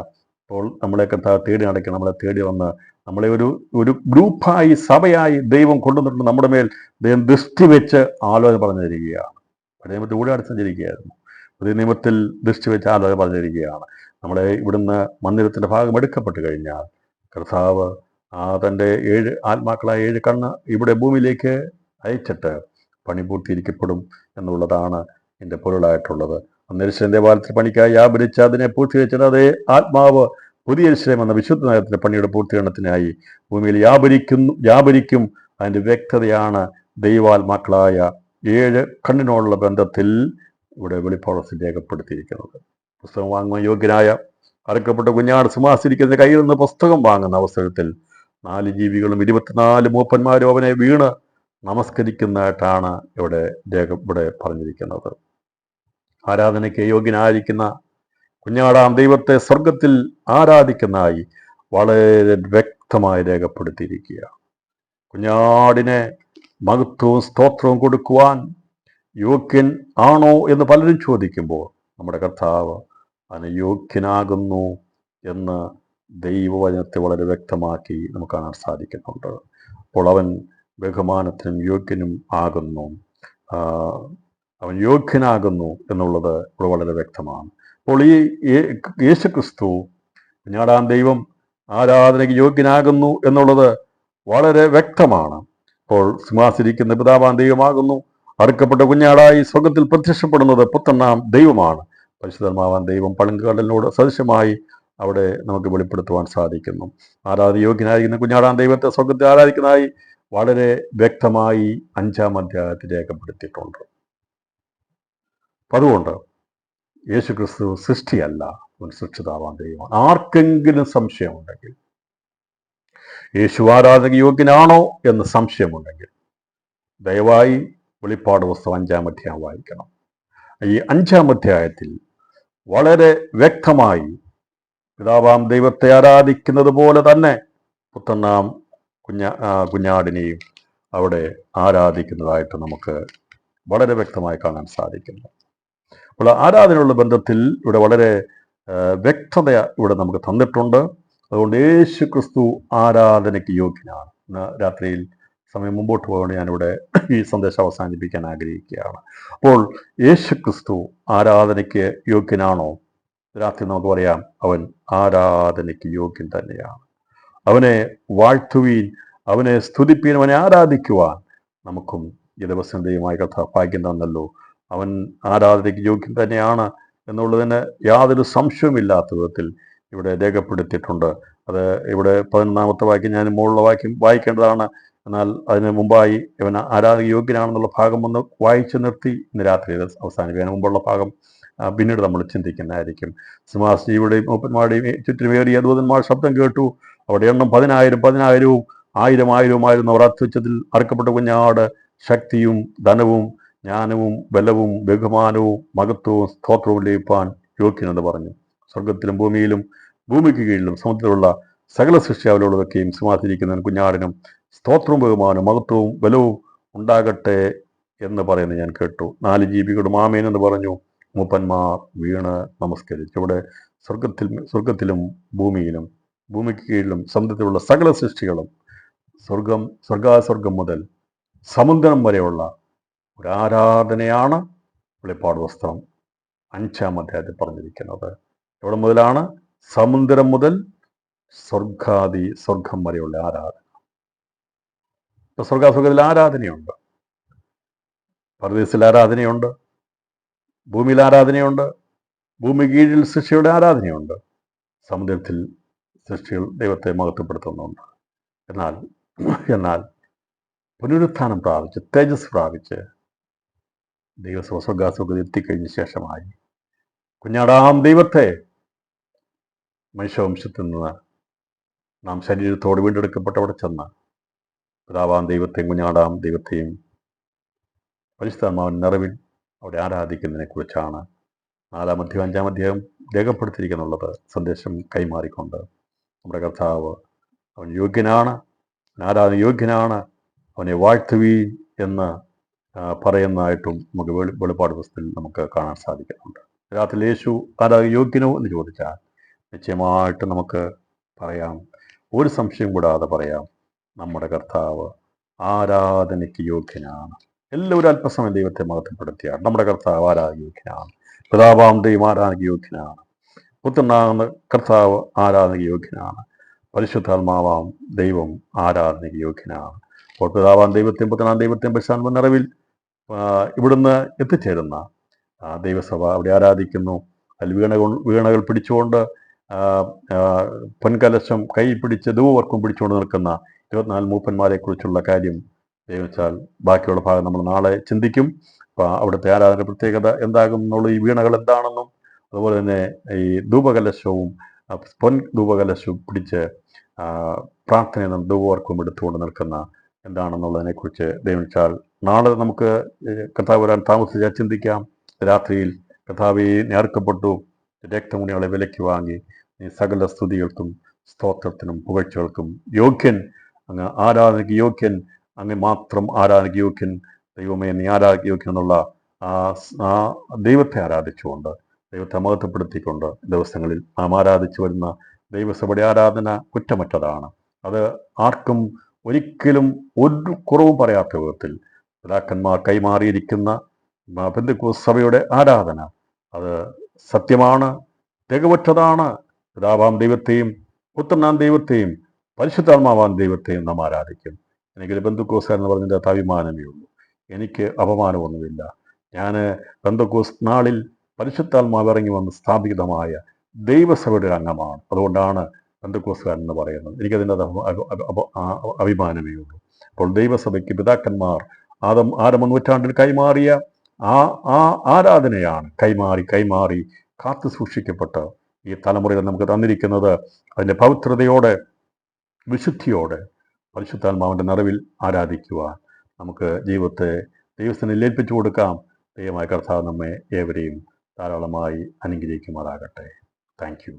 അപ്പോൾ നമ്മളെയൊക്കെ തേടി നടക്കുക, നമ്മളെ തേടി വന്ന് നമ്മളെ ഒരു ഗ്രൂപ്പായി സഭയായി ദൈവം കൊണ്ടുവന്നിട്ട് നമ്മുടെ മേൽ ദൈവം ദൃഷ്ടി വെച്ച് ആലോചന പറഞ്ഞു തരികയാണ്. പഴയ നിയമത്തിൽ ഊടാടി സഞ്ചരിക്കുകയായിരുന്നു, പുതിയ നിയമത്തിൽ ദൃഷ്ടി വെച്ച് ആലോചന പറഞ്ഞു തരികയാണ്. നമ്മളെ ഇവിടുന്ന് മന്ദിരത്തിന്റെ ഭാഗം എടുക്കപ്പെട്ട് കഴിഞ്ഞാൽ കർത്താവ് തൻ്റെ 7 ആത്മാക്കളായ 7 കണ്ണ് ഇവിടെ ഭൂമിയിലേക്ക് അയച്ചിട്ട് പണി പൂർത്തീകരിക്കപ്പെടും എന്നുള്ളതാണ് എൻ്റെ പൊരുളായിട്ടുള്ളത്. യെരൂശലേം ദേവാലയത്തിൽ പണിക്കായി വ്യാപരിച്ച് അതിനെ പൂർത്തീകരിച്ചത് അതേ ആത്മാവ് പുതിയ യെരൂശലേം എന്ന വിശുദ്ധ നഗരത്തിലെ പണിയുടെ പൂർത്തീകരണത്തിനായി ഭൂമിയിൽ വ്യാപരിക്കും. അതിൻ്റെ വ്യക്തതയാണ് ദൈവാത്മാക്കളായ 7 കണ്ണിനോടുള്ള ബന്ധത്തിൽ ഇവിടെ വെളിപ്പാട് രേഖപ്പെടുത്തിയിരിക്കുന്നത്. പുസ്തകം വാങ്ങുവാൻ യോഗ്യനായ അറുക്കപ്പെട്ട കുഞ്ഞാട് സിംഹാസനത്തിന്റെ കയ്യിൽ നിന്ന് പുസ്തകം വാങ്ങുന്ന അവസരത്തിൽ 4 ജീവികളും 24 മൂപ്പന്മാരും അവനെ വീണ് നമസ്കരിക്കുന്നതായിട്ടാണ് ഇവിടെ പറഞ്ഞിരിക്കുന്നത്. ആരാധനയ്ക്ക് യോഗ്യനായിരിക്കുന്ന കുഞ്ഞാടാം ദൈവത്തെ സ്വർഗത്തിൽ ആരാധിക്കുന്നതായി വളരെ വ്യക്തമായി രേഖപ്പെടുത്തിയിരിക്കുക. കുഞ്ഞാടിനെ മഹത്വവും സ്തോത്രവും കൊടുക്കുവാൻ യോഗ്യൻ ആണോ എന്ന് പലരും ചോദിക്കുമ്പോൾ നമ്മുടെ കർത്താവ് അവന് യോഗ്യനാകുന്നു എന്ന് ദൈവവചനത്തെ വളരെ വ്യക്തമാക്കി നമുക്ക് കാണാൻ സാധിക്കുന്നുണ്ട്. അപ്പോൾ അവൻ ബഹുമാനത്തിനും യോഗ്യനും ആകുന്നു. അവൻ യോഗ്യനാകുന്നു എന്നുള്ളത് ഇവിടെ വളരെ വ്യക്തമാണ്. അപ്പോൾ ഈ യേശുക്രിസ്തു കുഞ്ഞാടാം ദൈവം ആരാധനയ്ക്ക് യോഗ്യനാകുന്നു എന്നുള്ളത് വളരെ വ്യക്തമാണ്. അപ്പോൾ സിംഹാസനിരിക്കുന്ന പിതാവാം ദൈവമാകുന്നു. അറുക്കപ്പെട്ട കുഞ്ഞാടായി സ്വർഗത്തിൽ പ്രത്യക്ഷപ്പെടുന്നത് പുത്രനാം ദൈവമാണ്. പരിശുദ്ധമാവാൻ ദൈവം പളുങ്കുകടലിനോട് സദൃശമായി അവിടെ നമുക്ക് വെളിപ്പെടുത്തുവാൻ സാധിക്കുന്നു. യോഗ്യനായിരിക്കുന്ന കുഞ്ഞാടാം ദൈവത്തെ സ്വർഗത്തിൽ ആരാധിക്കുന്നതായി വളരെ വ്യക്തമായി 5-ാം അധ്യായത്തിൽ രേഖപ്പെടുത്തിയിട്ടുണ്ട്. അതുകൊണ്ട് യേശുക്രിസ്തു സൃഷ്ടിയല്ല, അവൻ സൃഷ്ടിതാവാൻ ദൈവമാണ്. ആർക്കെങ്കിലും സംശയമുണ്ടെങ്കിൽ, യേശു ആരാധന യോഗ്യനാണോ എന്ന് സംശയമുണ്ടെങ്കിൽ ദയവായി വെളിപ്പാട് പുസ്തകം 5-ാം അധ്യായം വായിക്കണം. ഈ 5-ാം അധ്യായത്തിൽ വളരെ വ്യക്തമായി പിതാവാം ദൈവത്തെ ആരാധിക്കുന്നത് പോലെ തന്നെ പുത്രനാം കുഞ്ഞാടിനെയും അവിടെ ആരാധിക്കുന്നതായിട്ട് നമുക്ക് വളരെ വ്യക്തമായി കാണാൻ സാധിക്കുന്നു. അപ്പോൾ ആരാധനയുള്ള ബന്ധത്തിൽ ഇവിടെ വളരെ വ്യക്തത ഇവിടെ നമുക്ക് തന്നിട്ടുണ്ട്. അതുകൊണ്ട് യേശു ക്രിസ്തു ആരാധനയ്ക്ക് യോഗ്യനാണ്. ഇന്ന് രാത്രിയിൽ സമയം മുമ്പോട്ട് പോകാൻ ഞാനിവിടെ ഈ സന്ദേശം അവസാനിപ്പിക്കാൻ ആഗ്രഹിക്കുകയാണ്. അപ്പോൾ യേശു ക്രിസ്തു ആരാധനയ്ക്ക് യോഗ്യനാണോ? രാത്രി നമുക്ക് പറയാം, അവൻ ആരാധനയ്ക്ക് യോഗ്യൻ തന്നെയാണ്. അവനെ വാഴ്ത്തുവീൻ, അവനെ സ്തുതിപ്പീൻ, അവനെ ആരാധിക്കുവാൻ നമുക്കും ഈ ദിവസം ദൈവമായ കഥ ഭാഗ്യം തന്നല്ലോ. അവൻ ആരാധനയ്ക്ക് യോഗ്യൻ തന്നെയാണ് എന്നുള്ളതിന് യാതൊരു സംശയവുമില്ലാത്ത വിധത്തിൽ ഇവിടെ രേഖപ്പെടുത്തിയിട്ടുണ്ട്. അത് ഇവിടെ 11-ാമത്തെ വാക്യം ഞാൻ മുകളിലുള്ള വാക്യം വായിക്കേണ്ടതാണ്. എന്നാൽ അതിന് മുമ്പായി ഇവൻ ആരാധന യോഗ്യനാണെന്നുള്ള ഭാഗം ഒന്ന് വായിച്ചു നിർത്തി ഇന്ന് രാത്രി അവസാനിപ്പിക്കാൻ മുമ്പുള്ള ഭാഗം പിന്നീട് നമ്മൾ ചിന്തിക്കുന്നതായിരിക്കും. സിംഹാസനയുടെയും മൂപ്പന്മാരുടെയും ചുറ്റുമേറിയ ദൂതന്മാർ ശബ്ദം കേട്ടു. അവിടെ എണ്ണം 10,000 10,000 1000 അവർ അത്യുച്ചത്തിൽ അറുക്കപ്പെട്ട കുഞ്ഞാട് ശക്തിയും ധനവും ജ്ഞാനവും ബലവും ബഹുമാനവും മഹത്വവും സ്തോത്രവും ലഭിപ്പാൻ യോഗ്യനെന്ന് പറഞ്ഞു. സ്വർഗത്തിലും ഭൂമിയിലും ഭൂമിക്ക് കീഴിലും സമുദ്രത്തിലുള്ള സകല സൃഷ്ടിയാവലുള്ളതൊക്കെയും സിംഹാസനിരിക്കുന്ന കുഞ്ഞാടിനും സ്തോത്രവും ബഹുമാനവും മഹത്വവും ബലവും ഉണ്ടാകട്ടെ എന്ന് പറയുന്നത് ഞാൻ കേട്ടു. 4 ജീവികളുടെ ആമേൻ എന്ന് പറഞ്ഞു. മൂപ്പന്മാർ വീണ് നമസ്കരിച്ചു. ഇവിടെ സ്വർഗത്തിലും ഭൂമിയിലും ഭൂമിക്ക് കീഴിലും സമുദ്രത്തിലുള്ള സകല സൃഷ്ടികളും സ്വർഗാസ്വർഗം മുതൽ സമുദ്രം വരെയുള്ള ഒരു ആരാധനയാണ് വെളിപ്പാട് പുസ്തകം 5-ാം അധ്യായത്തിൽ പറഞ്ഞിരിക്കുന്നത്. എവിടെ മുതലാണ്? സമുദ്രം മുതൽ സ്വർഗം വരെയുള്ള ആരാധന. ഇപ്പൊ സ്വർഗാസ്വർഗത്തിൽ ആരാധനയുണ്ട്, പരദീസിൽ ആരാധനയുണ്ട്, ഭൂമിയിൽ ആരാധനയുണ്ട്, ഭൂമി കീഴിൽ സൃഷ്ടിയുടെ ആരാധനയുണ്ട്, സമുദ്രത്തിൽ സൃഷ്ടികൾ ദൈവത്തെ മഹത്വപ്പെടുത്തുന്നുണ്ട്. എന്നാൽ പുനരുത്ഥാനം പ്രാപിച്ച് തേജസ് പ്രാപിച്ച് ദൈവസഭ സ്വർഗാസ്വർഗത്തിൽ എത്തിക്കഴിഞ്ഞ ശേഷമായി കുഞ്ഞാടാം ദൈവത്തെ മനുഷ്യവംശത്തിൽ നിന്ന് നാം ശരീരത്തോട് വീണ്ടെടുക്കപ്പെട്ടവിടെ ചെന്ന് പിതാവാം ദൈവത്തെയും കുഞ്ഞാടാം ദൈവത്തെയും പരിശുദ്ധാത്മാവിൻ നിറവിൽ അവിടെ ആരാധിക്കുന്നതിനെ കുറിച്ചാണ് 4-ാം അധ്യായം 5-ാം അധ്യായം രേഖപ്പെടുത്തിയിരിക്കുന്നുള്ളത്. സന്ദേശം കൈമാറിക്കൊണ്ട് നമ്മുടെ കർത്താവ് അവൻ യോഗ്യനാണ്, ആരാധന യോഗ്യനാണ്, അവനെ വാഴ്ത്തുവീൻ എന്ന് പറയുന്നതായിട്ടും നമുക്ക് വെളിപ്പാട് പുസ്തകത്തിൽ നമുക്ക് കാണാൻ സാധിക്കുന്നുണ്ട്. രാത്രി യേശു ആരാധന യോഗ്യനോ എന്ന് ചോദിച്ചാൽ നിശ്ചയമായിട്ട് നമുക്ക് പറയാം, ഒരു സംശയം കൂടാതെ പറയാം, നമ്മുടെ കർത്താവ് ആരാധനയ്ക്ക് യോഗ്യനാണ്. എല്ലാവരും അല്പസമയം ദൈവത്തെ മഹത്വപ്പെടുത്തിയാണ്. നമ്മുടെ കർത്താവ് ആരാധന യോഗ്യനാണ്. പിതാവാം ദൈവം ആരാധന യോഗ്യനാണ്. പുത്രനാകുന്ന കർത്താവ് ആരാധന യോഗ്യനാണ്. പരിശുദ്ധാത്മാവാം ദൈവം ആരാധനയ്ക്ക് യോഗ്യനാണ്. അപ്പോൾ പിതാവാം ദൈവത്തെയും പുത്രനാം ദൈവത്തെയും പരിശുദ്ധാത്മ നിറവിൽ ഇവിടുന്ന് എത്തിച്ചേരുന്ന ദൈവസഭ അവിടെ ആരാധിക്കുന്നു. അതിൽ വീണകൾ പിടിച്ചുകൊണ്ട് പൊൻകലശം കൈ പിടിച്ച് ധൂവർക്കും പിടിച്ചുകൊണ്ട് നിൽക്കുന്ന 24 മൂപ്പന്മാരെ കുറിച്ചുള്ള കാര്യം ദൈവച്ചാൽ ബാക്കിയുള്ള ഭാഗം നമ്മൾ നാളെ ചിന്തിക്കും. അപ്പോൾ അവിടുത്തെ ആരാധന പ്രത്യേകത എന്താകും എന്നുള്ള, ഈ വീണകൾ എന്താണെന്നും അതുപോലെ തന്നെ ഈ ധൂപകലശവും പൊൻ ധൂപകലശവും പിടിച്ച് പ്രാർത്ഥനയെന്നും ധൂവർക്കും എടുത്തുകൊണ്ട് നിൽക്കുന്ന എന്താണെന്നുള്ളതിനെക്കുറിച്ച് ദൈവച്ചാൽ നാളെ നമുക്ക് കർത്താവ് വരാൻ താമസിച്ചാൽ ചിന്തിക്കാം. രാത്രിയിൽ കർത്താവെ നേർക്കപ്പെട്ടു, രക്തമുണികളെ വിലയ്ക്ക് വാങ്ങി നീ സകല സ്തുതികൾക്കും സ്തോത്രത്തിനും പുകഴ്ചകൾക്കും യോഗ്യൻ, അങ്ങ് ആരാധനയ്ക്ക് യോഗ്യൻ, അങ്ങ് മാത്രം ആരാധനയ്ക്ക് യോഗ്യൻ, ദൈവമേ നീ ആരാധനയ്ക്ക് യോഗ്യൻ എന്നുള്ള ആ ദൈവത്തെ ആരാധിച്ചുകൊണ്ട് ദൈവത്തെ മഹത്വപ്പെടുത്തിക്കൊണ്ട് ദിവസങ്ങളിൽ നാം ആരാധിച്ചു വരുന്ന ദൈവസഭയുടെ ആരാധന കുറ്റമറ്റതാണ്. അത് ആർക്കും ഒരിക്കലും ഒരു കുറവും പറയാത്ത വിധത്തിൽ പിതാക്കന്മാർ കൈമാറിയിരിക്കുന്ന പെന്തക്കോസ്ത് സഭയുടെ ആരാധന അത് സത്യമാണ്, തികവറ്റതാണ്. പിതാവാം ദൈവത്തെയും പുത്രനാം ദൈവത്തെയും പരിശുദ്ധാത്മാവാൻ ദൈവത്തെയും നാം ആരാധിക്കും. എനിക്ക് പെന്തക്കോസ്ത് എന്ന് പറഞ്ഞതിൻ്റെ അകത്ത് അഭിമാനമേ ഉള്ളൂ. എനിക്ക് അപമാനമൊന്നുമില്ല. ഞാൻ പെന്തക്കോസ്ത് നാളിൽ പരിശുദ്ധാത്മാവ് ഇറങ്ങി വന്ന് സ്ഥാപിതമായ ദൈവസഭയുടെ അംഗമാണ്. അതുകൊണ്ടാണ് പെന്തക്കോസ്തുകാരൻ എന്ന് പറയുന്നത്. എനിക്കതിൻ്റെ അഭിമാനമേ ഉള്ളൂ. അപ്പോൾ ദൈവസഭയ്ക്ക് പിതാക്കന്മാർ ആരംഭ നൂറ്റാണ്ടിൽ കൈമാറിയ ആ ആരാധനയാണ് കൈമാറി കാത്തു സൂക്ഷിക്കപ്പെട്ട് ഈ തലമുറയിൽ നമുക്ക് തന്നിരിക്കുന്നത്. അതിൻ്റെ പവിത്രതയോടെ വിശുദ്ധിയോടെ പരിശുദ്ധാത്മാവിൻ്റെ നിറവിൽ ആരാധിക്കുവാൻ നമുക്ക് ജീവിതത്തെ ദൈവത്തിന് ഏൽപ്പിച്ചു കൊടുക്കാം. ദൈവമായ കർത്താവ് നമ്മെ ഏവരെയും ധാരാളമായി അനുഗ്രഹിക്കുമാറാകട്ടെ. Thank you.